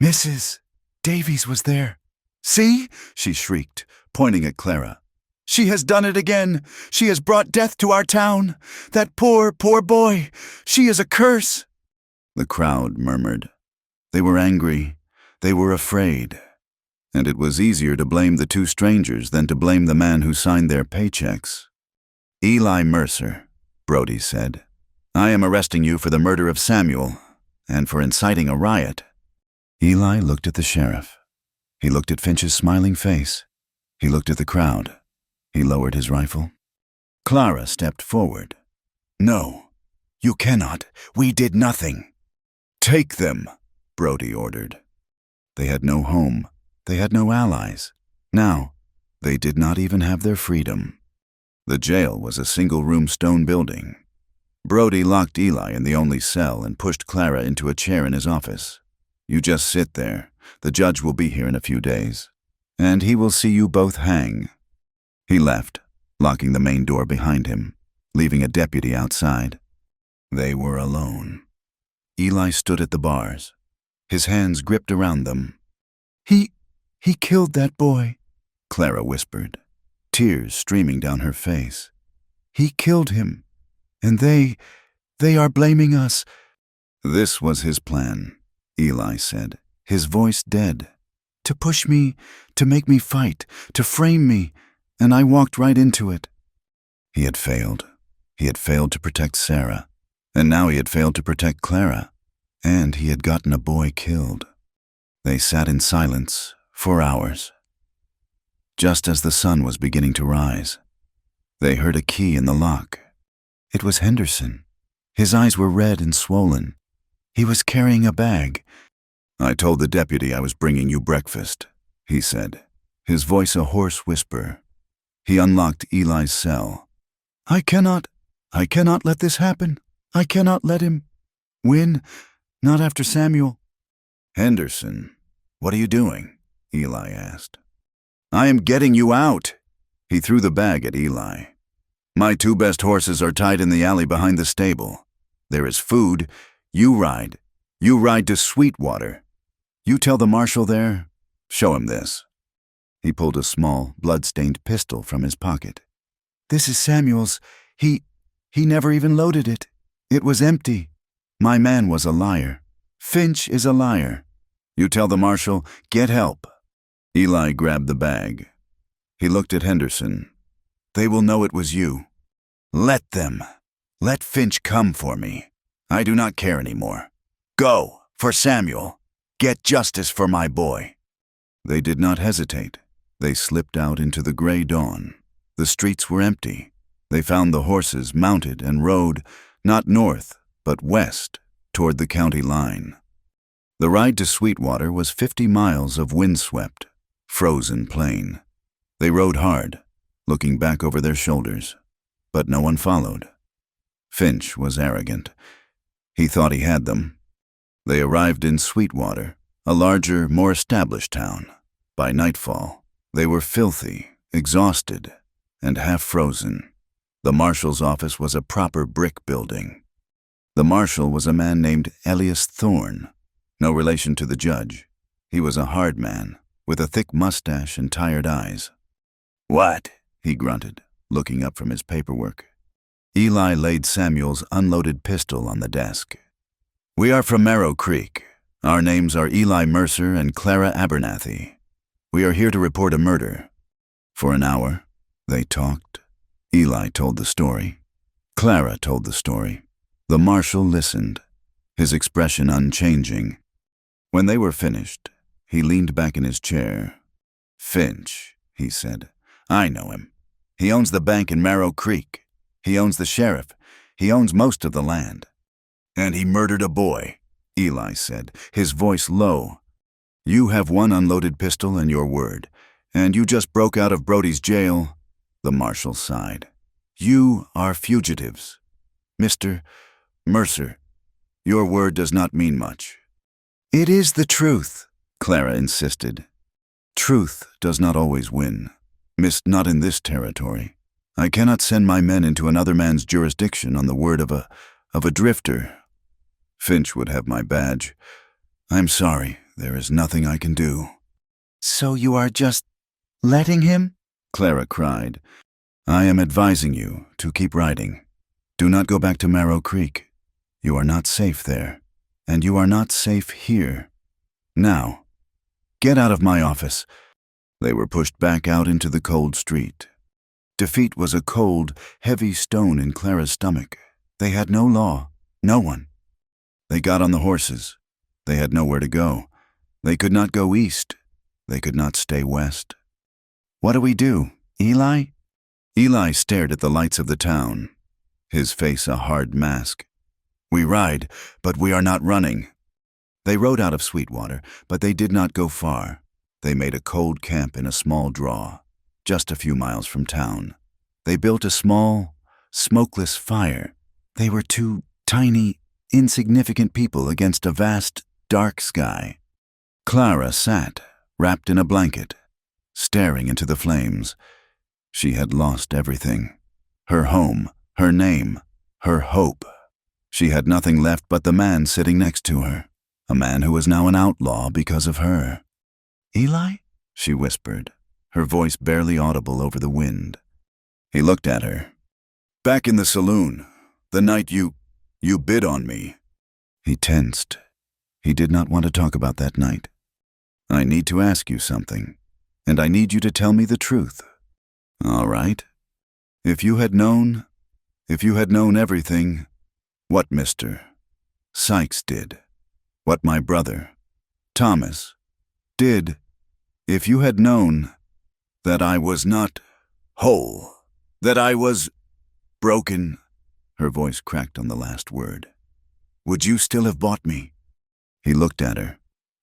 "Mrs. Davies was there. See?" she shrieked, pointing at Clara. "She has done it again. She has brought death to our town. That poor, poor boy. She is a curse." The crowd murmured. They were angry. They were afraid. And it was easier to blame the 2 strangers than to blame the man who signed their paychecks. "Eli Mercer," Brody said, "I am arresting you for the murder of Samuel and for inciting a riot." Eli looked at the sheriff. He looked at Finch's smiling face. He looked at the crowd. He lowered his rifle. Clara stepped forward. "No, you cannot. We did nothing." "Take them," Brody ordered. They had no home. They had no allies. Now, they did not even have their freedom. The jail was a single-room stone building. Brody locked Eli in the only cell and pushed Clara into a chair in his office. "You just sit there. The judge will be here in a few days, and he will see you both hang." He left, locking the main door behind him, leaving a deputy outside. They were alone. Eli stood at the bars, his hands gripped around them. He killed that boy," Clara whispered, tears streaming down her face. "He killed him, and they are blaming us." "This was his plan," Eli said, his voice dead. "To push me, to make me fight, to frame me, and I walked right into it." He had failed. He had failed to protect Sarah, and now he had failed to protect Clara, and he had gotten a boy killed. They sat in silence for hours. Just as the sun was beginning to rise, they heard a key in the lock. It was Henderson. His eyes were red and swollen. He was carrying a bag. "I told the deputy I was bringing you breakfast," he said, his voice a hoarse whisper. He unlocked Eli's cell. I cannot let this happen. I cannot let him win, not after Samuel." "Henderson, what are you doing?" Eli asked. "I am getting you out." He threw the bag at Eli. "My 2 best horses are tied in the alley behind the stable. There is food. You ride. You ride to Sweetwater. You tell the marshal there. Show him this." He pulled a small, blood-stained pistol from his pocket. "This is Samuel's. He never even loaded it. It was empty. My man was a liar. Finch is a liar. You tell the marshal, get help." Eli grabbed the bag. He looked at Henderson. "They will know it was you. Let them. Let Finch come for me. I do not care anymore. Go, for Samuel. Get justice for my boy." They did not hesitate. They slipped out into the gray dawn. The streets were empty. They found the horses mounted and rode, not north, but west, toward the county line. The ride to Sweetwater was 50 miles of windswept, frozen plain. They rode hard, looking back over their shoulders, but no one followed. Finch was arrogant. He thought he had them. They arrived in Sweetwater, a larger, more established town. By nightfall, they were filthy, exhausted, and half frozen. The marshal's office was a proper brick building. The marshal was a man named Elias Thorne, no relation to the judge. He was a hard man, with a thick mustache and tired eyes. "What?" he grunted, looking up from his paperwork. Eli laid Samuel's unloaded pistol on the desk. "We are from Marrow Creek. Our names are Eli Mercer and Clara Abernathy. We are here to report a murder." For an hour, they talked. Eli told the story. Clara told the story. The marshal listened, his expression unchanging. When they were finished, he leaned back in his chair. "Finch," he said. "I know him. He owns the bank in Marrow Creek. He owns the sheriff. He owns most of the land." "And he murdered a boy," Eli said, his voice low. "You have one unloaded pistol and your word, and you just broke out of Brody's jail." The marshal sighed. "You are fugitives. Mr. Mercer, your word does not mean much." "It is the truth," Clara insisted. "Truth does not always win. Not in this territory. I cannot send my men into another man's jurisdiction on the word of a drifter. Finch would have my badge. I'm sorry, there is nothing I can do." "So you are just letting him?" Clara cried. "I am advising you to keep riding. Do not go back to Marrow Creek. You are not safe there, and you are not safe here. Now, get out of my office." They were pushed back out into the cold street. Defeat was a cold, heavy stone in Clara's stomach. They had no law, no one. They got on the horses. They had nowhere to go. They could not go east. They could not stay west. "What do we do, Eli?" Eli stared at the lights of the town, his face a hard mask. "We ride, but we are not running." They rode out of Sweetwater, but they did not go far. They made a cold camp in a small draw, just a few miles from town. They built a small, smokeless fire. They were two tiny, insignificant people against a vast, dark sky. Clara sat, wrapped in a blanket, staring into the flames. She had lost everything. Her home, her name, her hope. She had nothing left but the man sitting next to her, a man who was now an outlaw because of her. "Eli?" she whispered, her voice barely audible over the wind. He looked at her. "Back in the saloon, the night you bid on me." He tensed. He did not want to talk about that night. "I need to ask you something, and I need you to tell me the truth." "All right. If you had known everything, what Mr. Sykes did, what my brother, Thomas, did, if you had known that I was not whole, that I was broken," her voice cracked on the last word, "would you still have bought me?" He looked at her.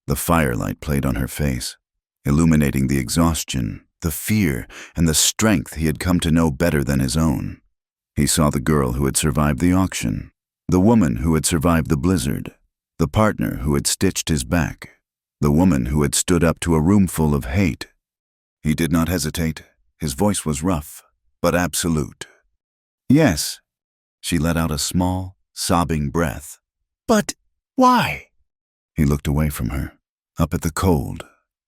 The firelight played on her face, illuminating the exhaustion, the fear, and the strength he had come to know better than his own. He saw the girl who had survived the auction, the woman who had survived the blizzard, the partner who had stitched his back, the woman who had stood up to a room full of hate. He did not hesitate. His voice was rough, but absolute. "Yes." She let out a small, sobbing breath. "But why?" He looked away from her, up at the cold,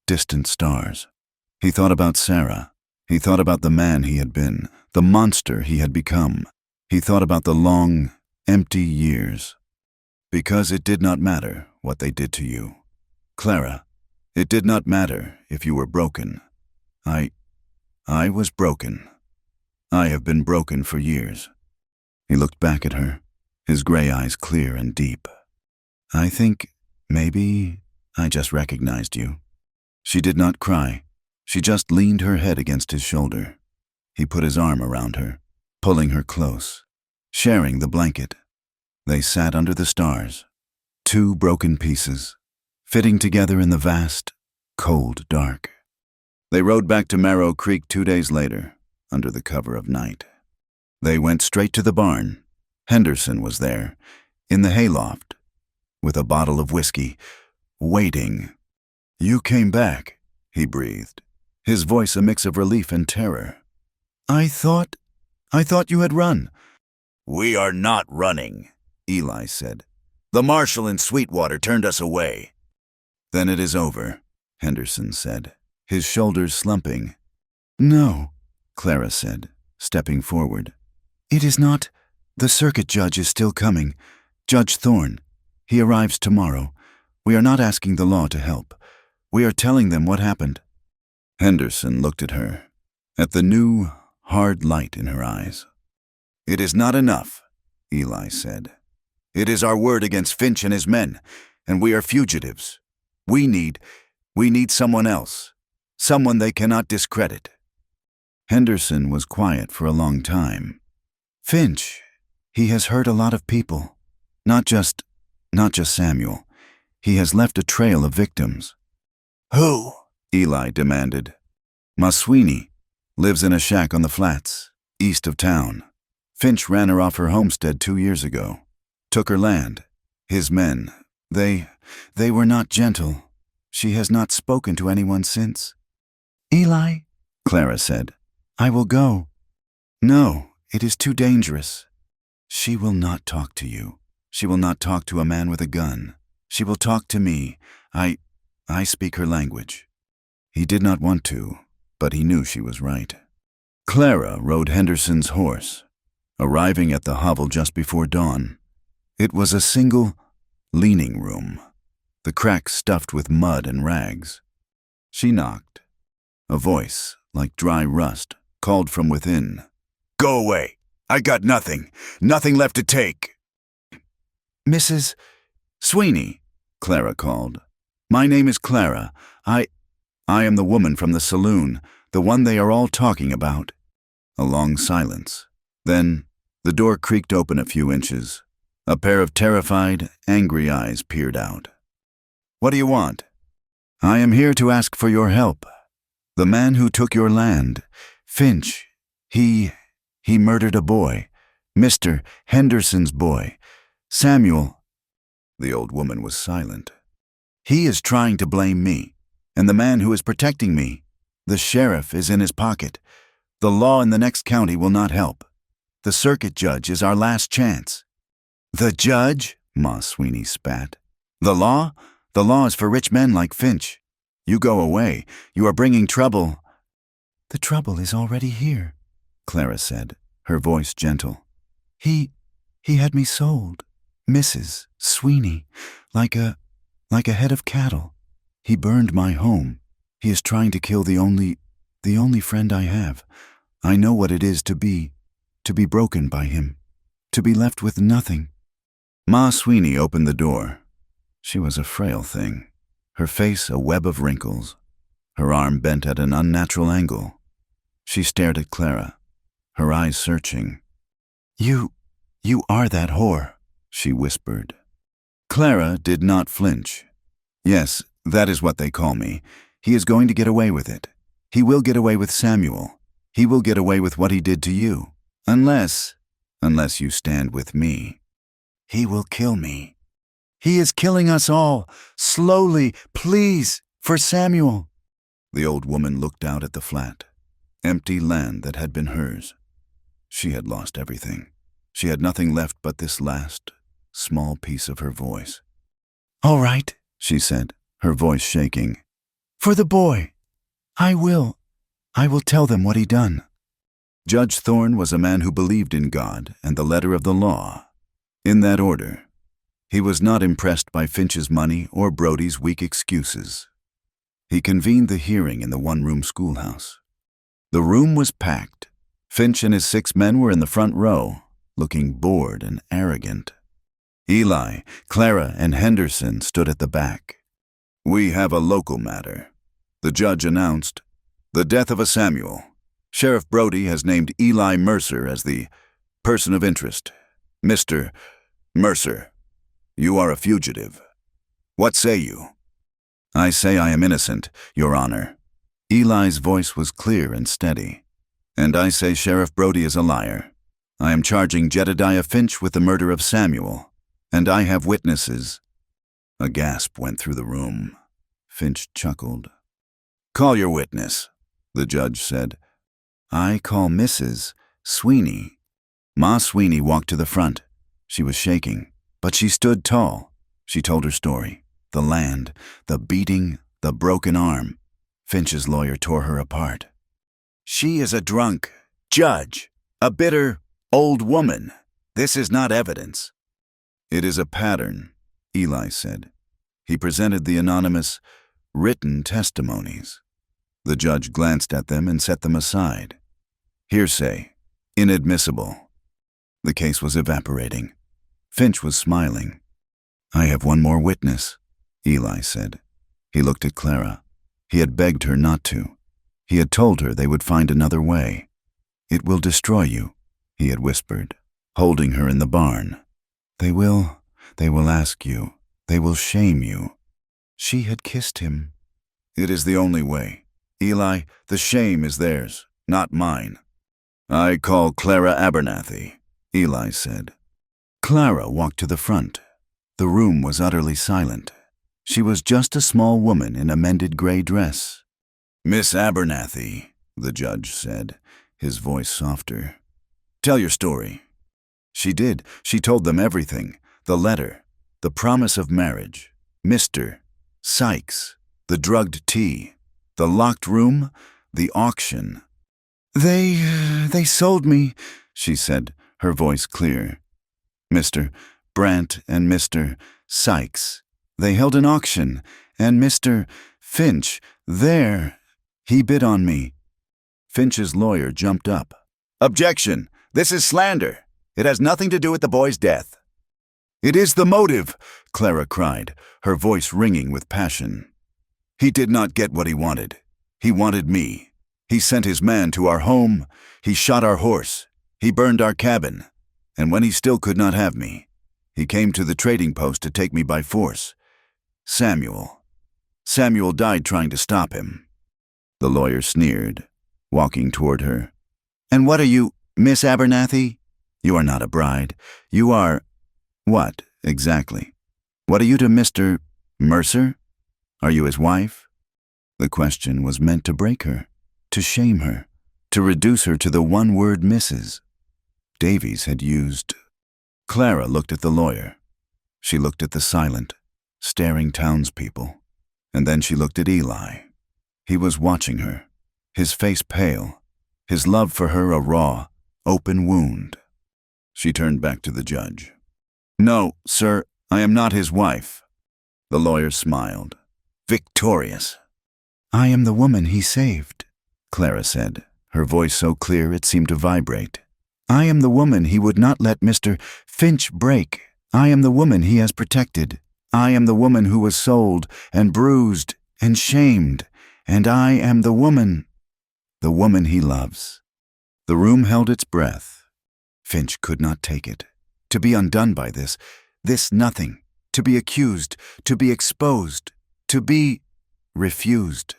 distant stars. He thought about Sarah. He thought about the man he had been, the monster he had become. He thought about the long, empty years. "Because it did not matter what they did to you. Clara, it did not matter if you were broken. I was broken. I have been broken for years." He looked back at her, his gray eyes clear and deep. "I think maybe I just recognized you." She did not cry. She just leaned her head against his shoulder. He put his arm around her, pulling her close, sharing the blanket. They sat under the stars, two broken pieces, fitting together in the vast, cold dark. They rode back to Marrow Creek 2 days later, under the cover of night. They went straight to the barn. Henderson was there, in the hayloft, with a bottle of whiskey, waiting. "You came back," he breathed, his voice a mix of relief and terror. I thought you had run." "We are not running," Eli said. "The marshal in Sweetwater turned us away." "Then it is over," Henderson said, his shoulders slumping. "No," Clara said, stepping forward. "It is not. The circuit judge is still coming. Judge Thorne. He arrives tomorrow. We are not asking the law to help. We are telling them what happened." Henderson looked at her, at the new, hard light in her eyes. "It is not enough," Eli said. "It is our word against Finch and his men, and we are fugitives. We need someone else, someone they cannot discredit." Henderson was quiet for a long time. "Finch, he has hurt a lot of people. Not just Samuel. He has left a trail of victims." "Who?" Eli demanded. "Ma Sweeney lives in a shack on the flats, east of town. Finch ran her off her homestead 2 years ago. Took her land. His men, they were not gentle. She has not spoken to anyone since." "Eli," Clara said, "I will go." "No, it is too dangerous. She will not talk to you. She will not talk to a man with a gun. She will talk to me. I speak her language." He did not want to, but he knew she was right. Clara rode Henderson's horse, arriving at the hovel just before dawn. It was a single, leaning room, the cracks stuffed with mud and rags. She knocked. A voice, like dry rust, called from within. "Go away! I got nothing left to take." "Mrs. Sweeney," Clara called. "My name is Clara. I am the woman from the saloon, the one they are all talking about." A long silence. Then the door creaked open a few inches. A pair of terrified, angry eyes peered out. "What do you want?" "I am here to ask for your help. The man who took your land, Finch, he murdered a boy, Mr. Henderson's boy, Samuel." The old woman was silent. "He is trying to blame me, and the man who is protecting me. The sheriff is in his pocket. The law in the next county will not help. The circuit judge is our last chance." "The judge?" Ma Sweeney spat. "The law? The law is for rich men like Finch. You go away. You are bringing trouble." "The trouble is already here," Clara said, her voice gentle. He had me sold, Mrs. Sweeney, like a head of cattle. He burned my home. He is trying to kill the only friend I have. I know what it is to be broken by him, to be left with nothing." Ma Sweeney opened the door. She was a frail thing, her face a web of wrinkles, her arm bent at an unnatural angle. She stared at Clara, her eyes searching. You are that whore," she whispered. Clara did not flinch. "Yes, that is what they call me. He is going to get away with it. He will get away with Samuel. He will get away with what he did to you. Unless you stand with me. He will kill me. He is killing us all. Slowly, please, for Samuel." The old woman looked out at the flat, empty land that had been hers. She had lost everything. She had nothing left but this last, small piece of her voice. "All right," she said, her voice shaking. "For the boy. I will tell them what he done." Judge Thorne was a man who believed in God and the letter of the law. In that order. He was not impressed by Finch's money or Brody's weak excuses. He convened the hearing in the one-room schoolhouse. The room was packed. Finch and his 6 men were in the front row, looking bored and arrogant. Eli, Clara, and Henderson stood at the back. "We have a local matter," the judge announced. "The death of a Samuel. Sheriff Brody has named Eli Mercer as the person of interest. Mr. Mercer, you are a fugitive. What say you?" "I say I am innocent, Your Honor." Eli's voice was clear and steady. "And I say Sheriff Brody is a liar. I am charging Jedediah Finch with the murder of Samuel, and I have witnesses." A gasp went through the room. Finch chuckled. "Call your witness," the judge said. "I call Mrs. Sweeney." Ma Sweeney walked to the front. She was shaking, but she stood tall. She told her story. The land, the beating, the broken arm. Finch's lawyer tore her apart. "She is a drunk, judge, a bitter, old woman. This is not evidence." "It is a pattern," Eli said. He presented the anonymous, written testimonies. The judge glanced at them and set them aside. Hearsay, inadmissible. The case was evaporating. Finch was smiling. "I have one more witness," Eli said. He looked at Clara. He had begged her not to. He had told her they would find another way. "It will destroy you," he had whispered, holding her in the barn. They will ask you. They will shame you." She had kissed him. "It is the only way. Eli, the shame is theirs, not mine." "I call Clara Abernathy," Eli said. Clara walked to the front. The room was utterly silent. She was just a small woman in a mended gray dress. "Miss Abernathy," the judge said, his voice softer. "Tell your story." She did. She told them everything. The letter, the promise of marriage, Mr. Sykes, the drugged tea, the locked room, the auction. They sold me," she said, her voice clear. "Mr. Brandt and Mr. Sykes. They held an auction, and Mr. Finch, he bid on me." Finch's lawyer jumped up. "Objection! This is slander. It has nothing to do with the boy's death." "It is the motive," Clara cried, her voice ringing with passion. "He did not get what he wanted. He wanted me. He sent his man to our home. He shot our horse. He burned our cabin. And when he still could not have me, he came to the trading post to take me by force. Samuel died trying to stop him." The lawyer sneered, walking toward her. "And what are you, Miss Abernathy? You are not a bride. You are— What, exactly? What are you to Mr. Mercer? Are you his wife?" The question was meant to break her, to shame her, to reduce her to the one word Mrs. Davies had used. Clara looked at the lawyer. She looked at the silent, staring townspeople. And then she looked at Eli. He was watching her, his face pale, his love for her a raw, open wound. She turned back to the judge. "No, sir, I am not his wife." The lawyer smiled, victorious. "I am the woman he saved," Clara said, her voice so clear it seemed to vibrate. "I am the woman he would not let Mr. Finch break. I am the woman he has protected. I am the woman who was sold and bruised and shamed. And I am the woman he loves." The room held its breath. Finch could not take it. To be undone by this nothing, to be accused, to be exposed, to be refused.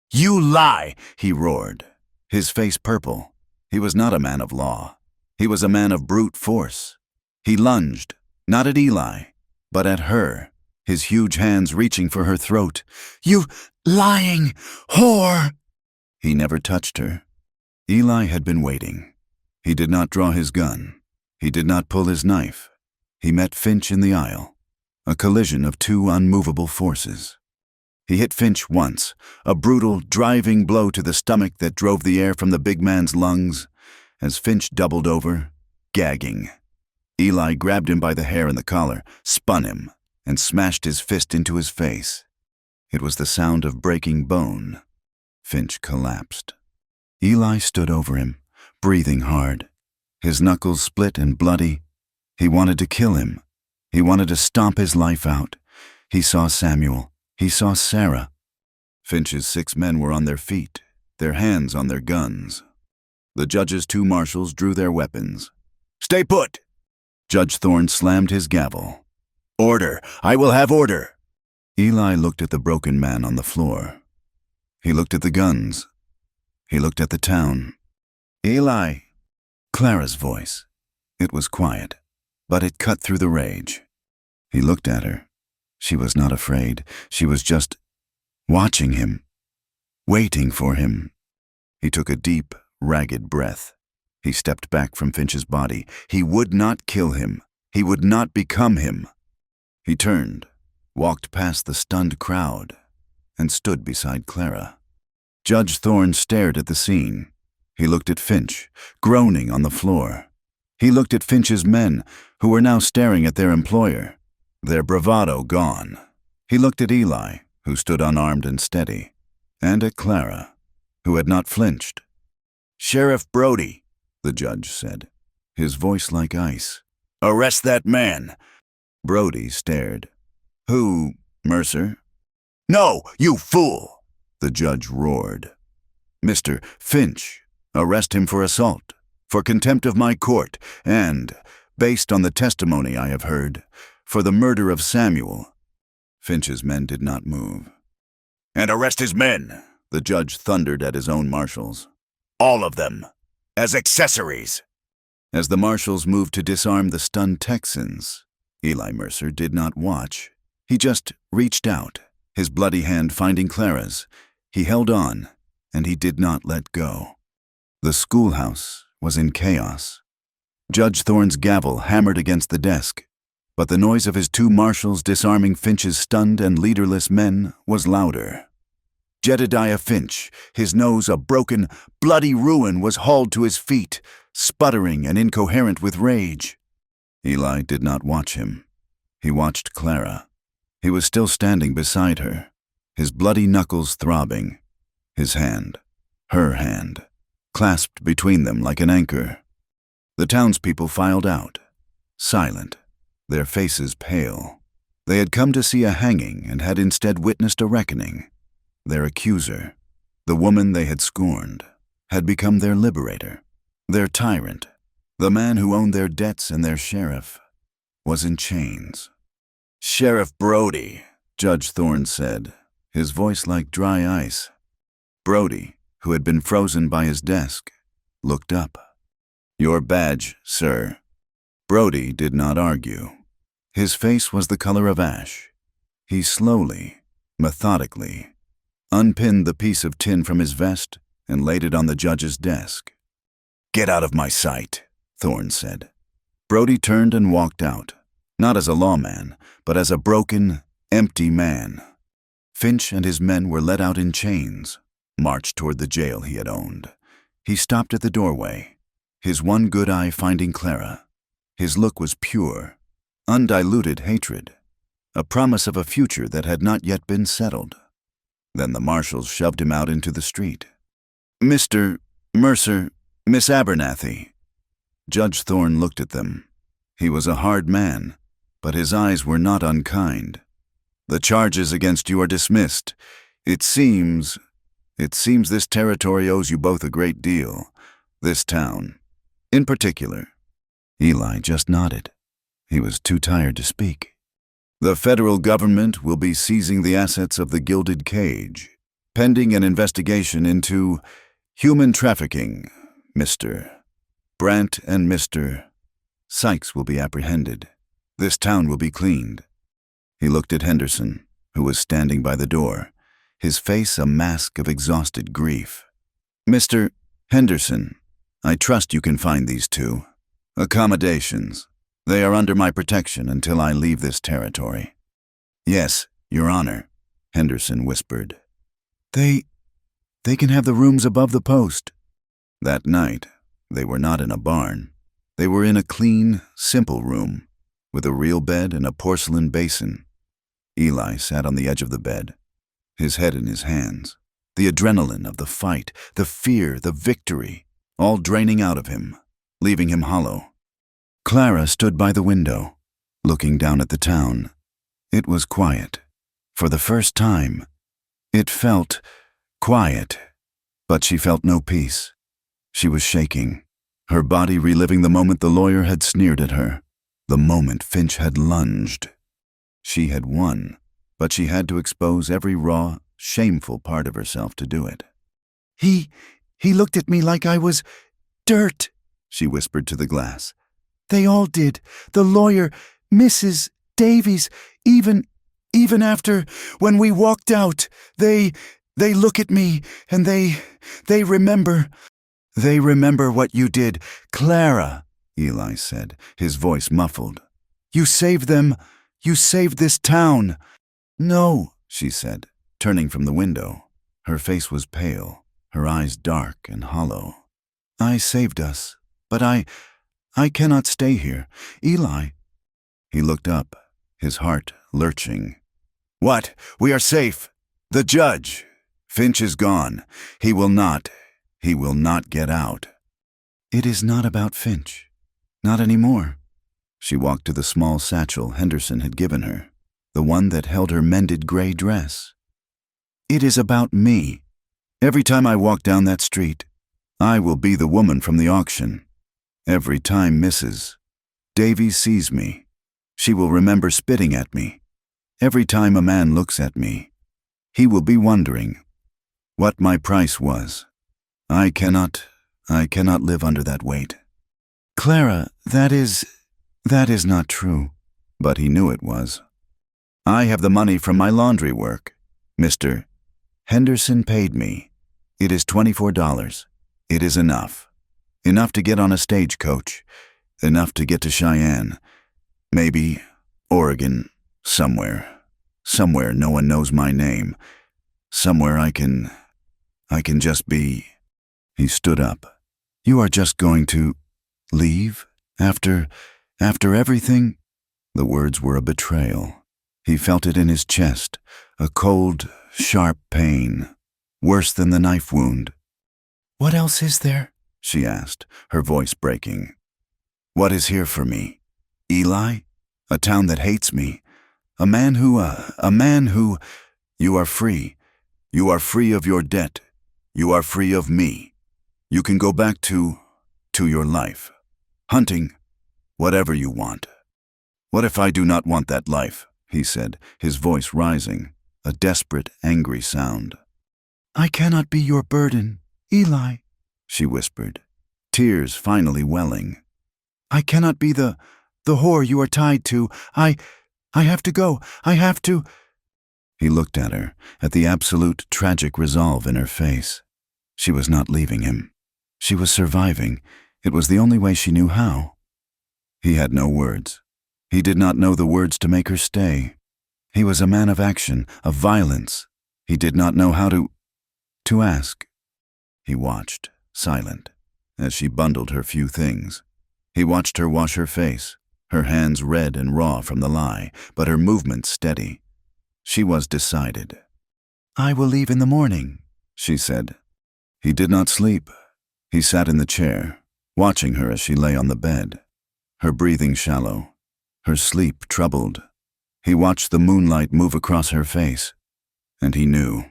"You lie!" he roared, his face purple. He was not a man of law. He was a man of brute force. He lunged, not at Eli, but at her, his huge hands reaching for her throat. "You lying whore!" He never touched her. Eli had been waiting. He did not draw his gun. He did not pull his knife. He met Finch in the aisle, a collision of two unmovable forces. He hit Finch once, a brutal, driving blow to the stomach that drove the air from the big man's lungs, as Finch doubled over, gagging. Eli grabbed him by the hair and the collar, spun him, and smashed his fist into his face. It was the sound of breaking bone. Finch collapsed. Eli stood over him, breathing hard. His knuckles split and bloody. He wanted to kill him. He wanted to stomp his life out. He saw Samuel. He saw Sarah. Finch's 6 men were on their feet, their hands on their guns. The judge's 2 marshals drew their weapons. "Stay put!" Judge Thorne slammed his gavel. "Order! I will have order!" Eli looked at the broken man on the floor. He looked at the guns. He looked at the town. "Eli." Clara's voice. It was quiet, but it cut through the rage. He looked at her. She was not afraid. She was just watching him, waiting for him. He took a deep, ragged breath. He stepped back from Finch's body. He would not kill him. He would not become him. He turned, walked past the stunned crowd, and stood beside Clara. Judge Thorne stared at the scene. He looked at Finch, groaning on the floor. He looked at Finch's men, who were now staring at their employer, their bravado gone. He looked at Eli, who stood unarmed and steady, and at Clara, who had not flinched. "Sheriff Brody," the judge said, his voice like ice. "Arrest that man." Brody stared. "Who, Mercer?" "No, you fool!" the judge roared. "Mr. Finch, arrest him for assault, for contempt of my court, and, based on the testimony I have heard, for the murder of Samuel." Finch's men did not move. "And arrest his men," the judge thundered at his own marshals. "All of them, as accessories." As the marshals moved to disarm the stunned Texans, Eli Mercer did not watch. He just reached out, his bloody hand finding Clara's. He held on, and he did not let go. The schoolhouse was in chaos. Judge Thorne's gavel hammered against the desk, but the noise of his two marshals disarming Finch's stunned and leaderless men was louder. Jedediah Finch, his nose a broken, bloody ruin, was hauled to his feet, sputtering and incoherent with rage. Eli did not watch him. He watched Clara. He was still standing beside her, his bloody knuckles throbbing, his hand, her hand, clasped between them like an anchor. The townspeople filed out, silent, their faces pale. They had come to see a hanging and had instead witnessed a reckoning. Their accuser, the woman they had scorned, had become their liberator. Their tyrant, the man who owned their debts and their sheriff, was in chains. "Sheriff Brody," Judge Thorne said, his voice like dry ice. Brody, who had been frozen by his desk, looked up. "Your badge, sir." Brody did not argue. His face was the color of ash. He slowly, methodically, unpinned the piece of tin from his vest and laid it on the judge's desk. "Get out of my sight," Thorne said. Brody turned and walked out, not as a lawman, but as a broken, empty man. Finch and his men were led out in chains, marched toward the jail he had owned. He stopped at the doorway, his one good eye finding Clara. His look was pure, undiluted hatred, a promise of a future that had not yet been settled. Then the marshals shoved him out into the street. "Mr. Mercer, Miss Abernathy." Judge Thorne looked at them. He was a hard man, but his eyes were not unkind. "The charges against you are dismissed. It seems this territory owes you both a great deal. This town, in particular." Eli just nodded. He was too tired to speak. "The federal government will be seizing the assets of the Gilded Cage, pending an investigation into human trafficking. Mr. Brandt and Mr. Sykes will be apprehended. This town will be cleaned." He looked at Henderson, who was standing by the door, his face a mask of exhausted grief. "Mr. Henderson, I trust you can find these two. Accommodations. They are under my protection until I leave this territory." "Yes, Your Honor," Henderson whispered. They can have the rooms above the post." That night, they were not in a barn. They were in a clean, simple room, with a real bed and a porcelain basin. Eli sat on the edge of the bed, his head in his hands, the adrenaline of the fight, the fear, the victory, all draining out of him, leaving him hollow. Clara stood by the window, looking down at the town. It was quiet. For the first time, it felt quiet, but she felt no peace. She was shaking, her body reliving the moment the lawyer had sneered at her, the moment Finch had lunged. She had won, but she had to expose every raw, shameful part of herself to do it. He looked at me like I was dirt, she whispered to the glass. They all did. The lawyer, Mrs. Davies, even after, when we walked out, they look at me and they remember. They remember what you did, Clara, Eli said, his voice muffled. You saved them. You saved this town. No, she said, turning from the window. Her face was pale, her eyes dark and hollow. I saved us, but I cannot stay here. Eli. He looked up, his heart lurching. What? We are safe. The judge. Finch is gone. He will not get out. It is not about Finch. Not anymore. She walked to the small satchel Henderson had given her, the one that held her mended gray dress. It is about me. Every time I walk down that street, I will be the woman from the auction. Every time Mrs. Davies sees me, she will remember spitting at me. Every time a man looks at me, he will be wondering what my price was. I cannot live under that weight. Clara, that is not true. But he knew it was. I have the money from my laundry work. Mr. Henderson paid me. It is $24. It is enough. Enough to get on a stagecoach. Enough to get to Cheyenne. Maybe Oregon, somewhere. Somewhere no one knows my name. Somewhere I can just be. He stood up. You are just going to leave? After everything? The words were a betrayal. He felt it in his chest, a cold, sharp pain, worse than the knife wound. What else is there? She asked, her voice breaking. What is here for me? Eli? A town that hates me? A man who, you are free. You are free of your debt. You are free of me. You can go back to your life. Hunting, whatever you want. What if I do not want that life? He said, his voice rising, a desperate, angry sound. I cannot be your burden, Eli, she whispered, tears finally welling. I cannot be the whore you are tied to. I have to go. I have to. He looked at her, at the absolute tragic resolve in her face. She was not leaving him. She was surviving. It was the only way she knew how. He had no words. He did not know the words to make her stay. He was a man of action, of violence. He did not know how to ask. He watched, silent, as she bundled her few things. He watched her wash her face, her hands red and raw from the lie, but her movements steady. She was decided. I will leave in the morning, she said. He did not sleep. He sat in the chair, watching her as she lay on the bed, her breathing shallow, her sleep troubled. He watched the moonlight move across her face, and he knew,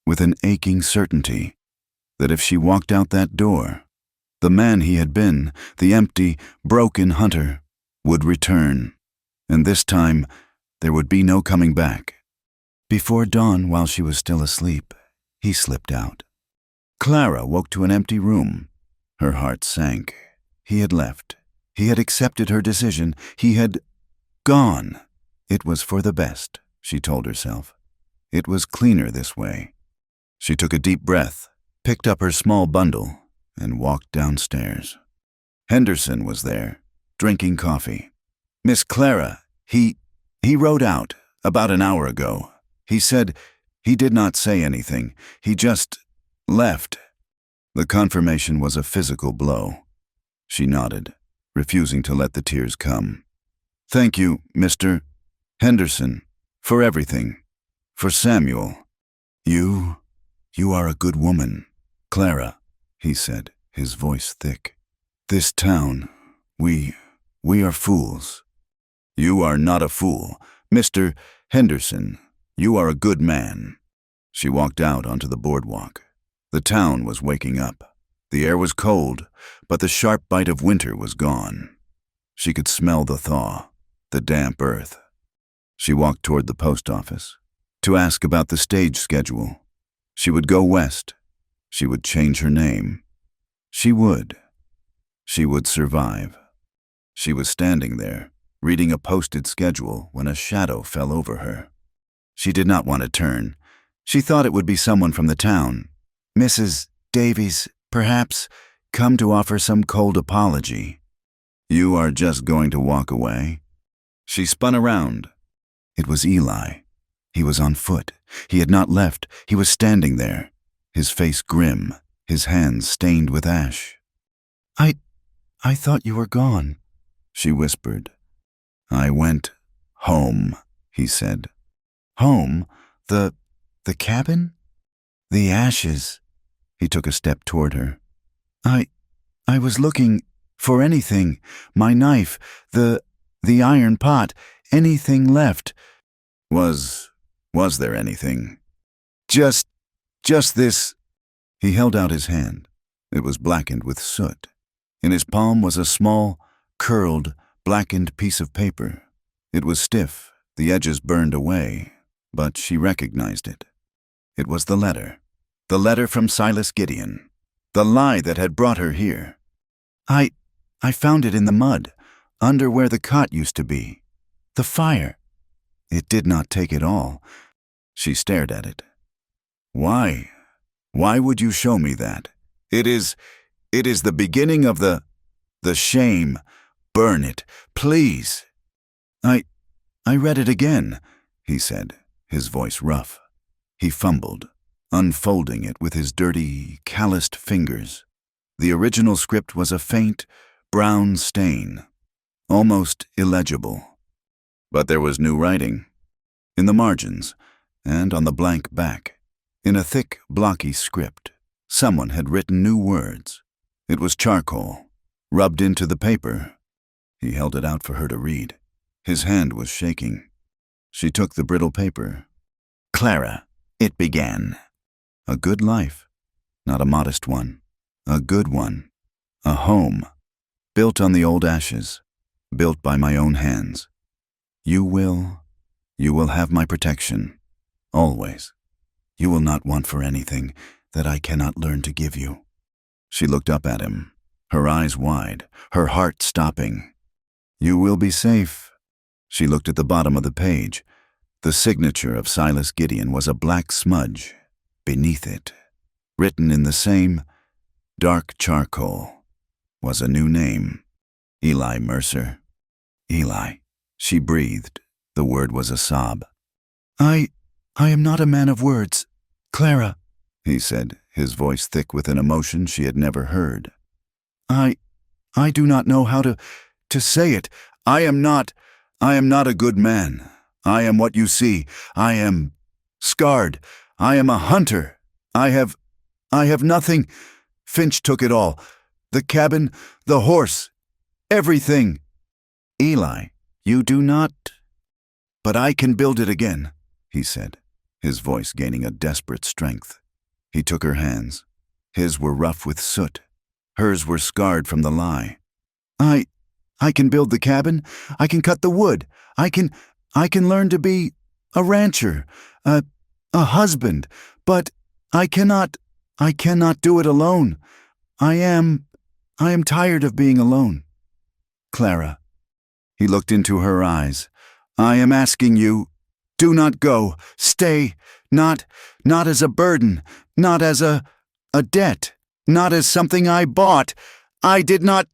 with an aching certainty, that if she walked out that door, the man he had been, the empty, broken hunter, would return, and this time there would be no coming back. Before dawn, while she was still asleep, he slipped out. Clara woke to an empty room. Her heart sank. He had left. He had accepted her decision. He had gone. It was for the best, she told herself. It was cleaner this way. She took a deep breath, picked up her small bundle, and walked downstairs. Henderson was there, drinking coffee. Miss Clara, he rode out about an hour ago. He said he did not say anything. He just left. The confirmation was a physical blow. She nodded, refusing to let the tears come. Thank you, Mr. Henderson, for everything. For Samuel. You are a good woman, Clara, he said, his voice thick. This town, we are fools. You are not a fool, Mr. Henderson. You are a good man. She walked out onto the boardwalk. The town was waking up. The air was cold, but the sharp bite of winter was gone. She could smell the thaw, the damp earth. She walked toward the post office. to ask about the stage schedule. She would go west. She would change her name. She would survive. She was standing there, reading a posted schedule when a shadow fell over her. She did not want to turn. She thought it would be someone from the town. Mrs. Davies, perhaps, come to offer some cold apology. You are just going to walk away? She spun around. It was Eli. He was on foot. He had not left. He was standing there, his face grim, his hands stained with ash. I thought you were gone, she whispered. I went home, he said. Home? The cabin? The ashes. He took a step toward her. I was looking for anything. My knife, the iron pot, anything left. Was there anything? Just this. He held out his hand. It was blackened with soot. In his palm was a small, curled, blackened piece of paper. It was stiff, the edges burned away, but she recognized it. It was the letter from Silas Gideon, the lie that had brought her here. I found it in the mud, under where the cot used to be. The fire. It did not take it all. She stared at it. Why? Why would you show me that? It is the beginning of the shame. Burn it, please. I read it again, he said, his voice rough. He fumbled, unfolding it with his dirty, calloused fingers. The original script was a faint, brown stain, almost illegible. But there was new writing. In the margins, and on the blank back, in a thick, blocky script, someone had written new words. It was charcoal, rubbed into the paper. He held it out for her to read. His hand was shaking. She took the brittle paper. Clara, it began. A good life, not a modest one. A good one. A home, built on the old ashes, built by my own hands. You will have my protection, always. You will not want for anything that I cannot learn to give you. She looked up at him, her eyes wide, her heart stopping. You will be safe. She looked at the bottom of the page. The signature of Silas Gideon was a black smudge. Beneath it, written in the same dark charcoal, was a new name. Eli Mercer. Eli. She breathed. The word was a sob. I am not a man of words, Clara, he said, his voice thick with an emotion she had never heard. I do not know how to say it. I am not a good man. I am what you see. I am scarred. I am a hunter. I have nothing. Finch took it all. The cabin, the horse, everything. Eli, you do not. But I can build it again, he said, his voice gaining a desperate strength. He took her hands. His were rough with soot. Hers were scarred from the lie. I can build the cabin. I can cut the wood. I can learn to be a rancher, a husband, but I cannot do it alone. I am tired of being alone. Clara. He looked into her eyes. I am asking you, do not go. Stay. Not as a burden, not as a debt, not as something I bought. I did not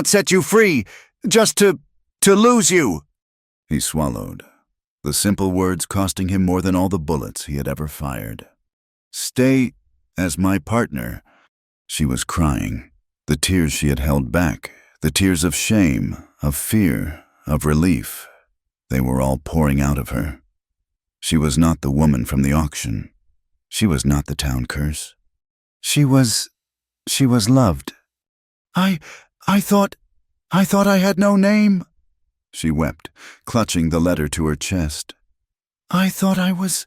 set you free, just to lose you. He swallowed, the simple words costing him more than all the bullets he had ever fired. Stay as my partner. She was crying, the tears she had held back, the tears of shame, of fear, of relief. They were all pouring out of her. She was not the woman from the auction. She was not the town curse. She was loved. I thought I had no name, she wept, clutching the letter to her chest. I thought I was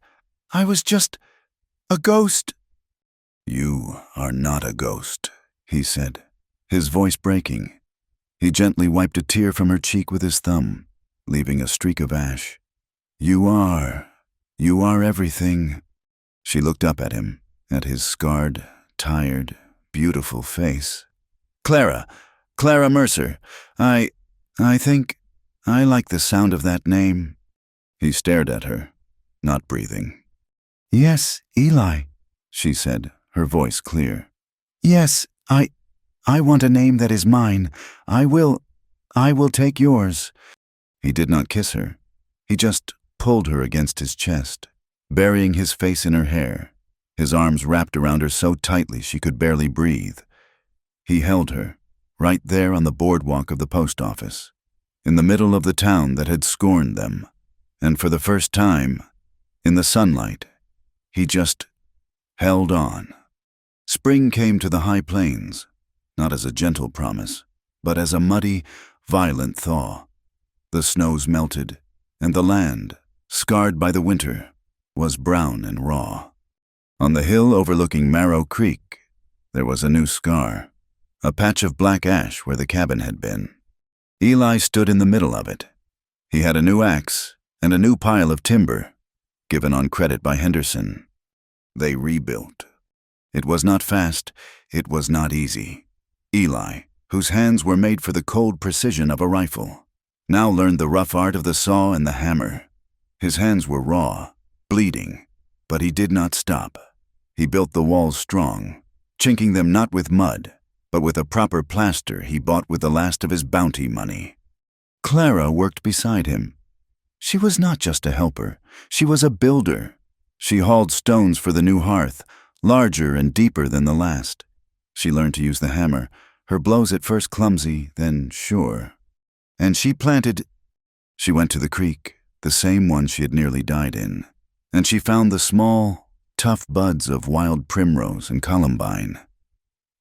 just a ghost. You are not a ghost, he said, his voice breaking. He gently wiped a tear from her cheek with his thumb, leaving a streak of ash. You You are everything. She looked up at him, at his scarred, tired, beautiful face. Clara Mercer. I think I like the sound of that name. He stared at her, not breathing. Yes, Eli, She said, her voice clear. yes, I want a name that is mine. I will take yours. He did not kiss her. He just pulled her against his chest, burying his face in her hair, his arms wrapped around her so tightly she could barely breathe. He held her, right there on the boardwalk of the post office, in the middle of the town that had scorned them, and for the first time, in the sunlight, he just held on. Spring came to the high plains, not as a gentle promise, but as a muddy, violent thaw. The snows melted, and the land, scarred by the winter, was brown and raw. On the hill overlooking Marrow Creek, there was a new scar, a patch of black ash where the cabin had been. Eli stood in the middle of it. He had a new axe and a new pile of timber, given on credit by Henderson. They rebuilt. It was not fast, it was not easy. Eli, whose hands were made for the cold precision of a rifle, now learned the rough art of the saw and the hammer. His hands were raw, bleeding, but he did not stop. He built the walls strong, chinking them not with mud, but with a proper plaster he bought with the last of his bounty money. Clara worked beside him. She was not just a helper, she was a builder. She hauled stones for the new hearth, larger and deeper than the last. She learned to use the hammer, her blows at first clumsy, then sure. And she went to the creek, the same one she had nearly died in, and she found the small, tough buds of wild primrose and columbine.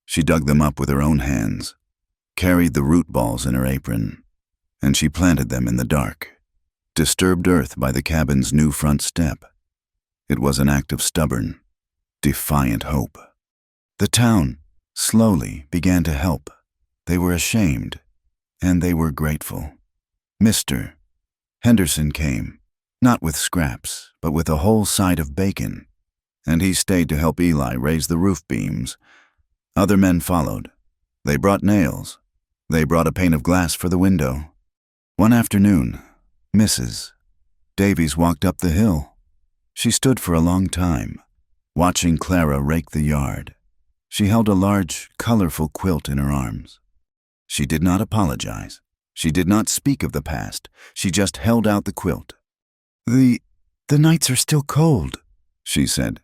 She dug them up with her own hands, carried the root balls in her apron, and she planted them in the dark, disturbed earth by the cabin's new front step. It was an act of stubborn, defiant hope. The town, slowly, began to help. They were ashamed, and they were grateful. Mr. Henderson came, not with scraps, but with a whole side of bacon, and he stayed to help Eli raise the roof beams. Other men followed. They brought nails. They brought a pane of glass for the window. One afternoon, Mrs. Davies walked up the hill. She stood for a long time, watching Clara rake the yard. She held a large, colorful quilt in her arms. She did not apologize. She did not speak of the past. She just held out the quilt. The nights are still cold, she said,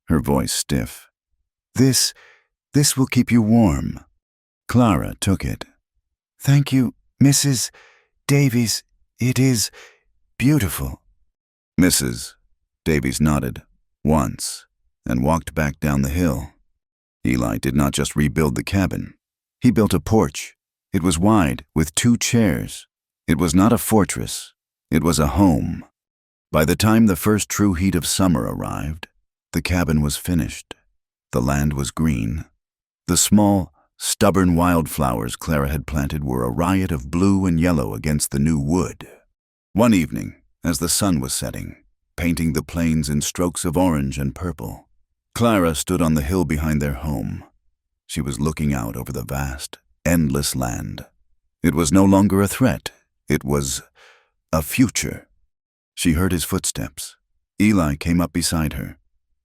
her voice stiff. This will keep you warm. Clara took it. Thank you, Mrs. Davies. It is beautiful. Mrs. Davies nodded, once, and walked back down the hill. Eli did not just rebuild the cabin. He built a porch. It was wide, with 2 chairs. It was not a fortress. It was a home. By the time the first true heat of summer arrived, the cabin was finished. The land was green. The small, stubborn wildflowers Clara had planted were a riot of blue and yellow against the new wood. One evening, as the sun was setting, painting the plains in strokes of orange and purple, Clara stood on the hill behind their home. She was looking out over the vast, endless land. It was no longer a threat. It was a future. She heard his footsteps. Eli came up beside her.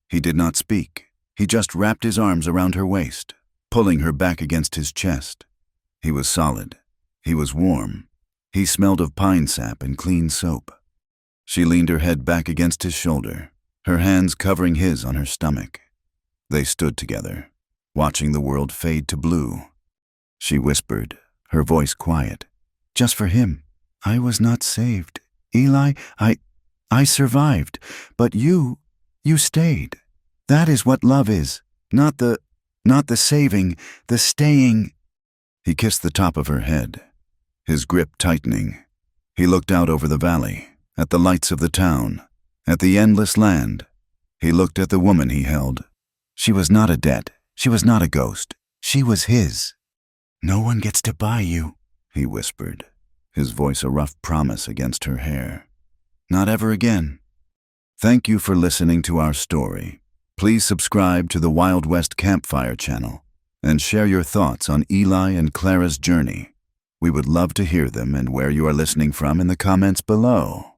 He did not speak. He just wrapped his arms around her waist, pulling her back against his chest. He was solid. He was warm. He smelled of pine sap and clean soap. She leaned her head back against his shoulder, her hands covering his on her stomach. They stood together, watching the world fade to blue. She whispered, her voice quiet. Just for him. I was not saved. Eli, I survived, but you stayed. That is what love is. Not the saving, the staying. He kissed the top of her head, his grip tightening. He looked out over the valley, at the lights of the town, at the endless land. He looked at the woman he held. She was not a debt. She was not a ghost. She was his. No one gets to buy you, he whispered, his voice a rough promise against her hair. Not ever again. Thank you for listening to our story. Please subscribe to the Wild West Campfire channel and share your thoughts on Eli and Clara's journey. We would love to hear them and where you are listening from in the comments below.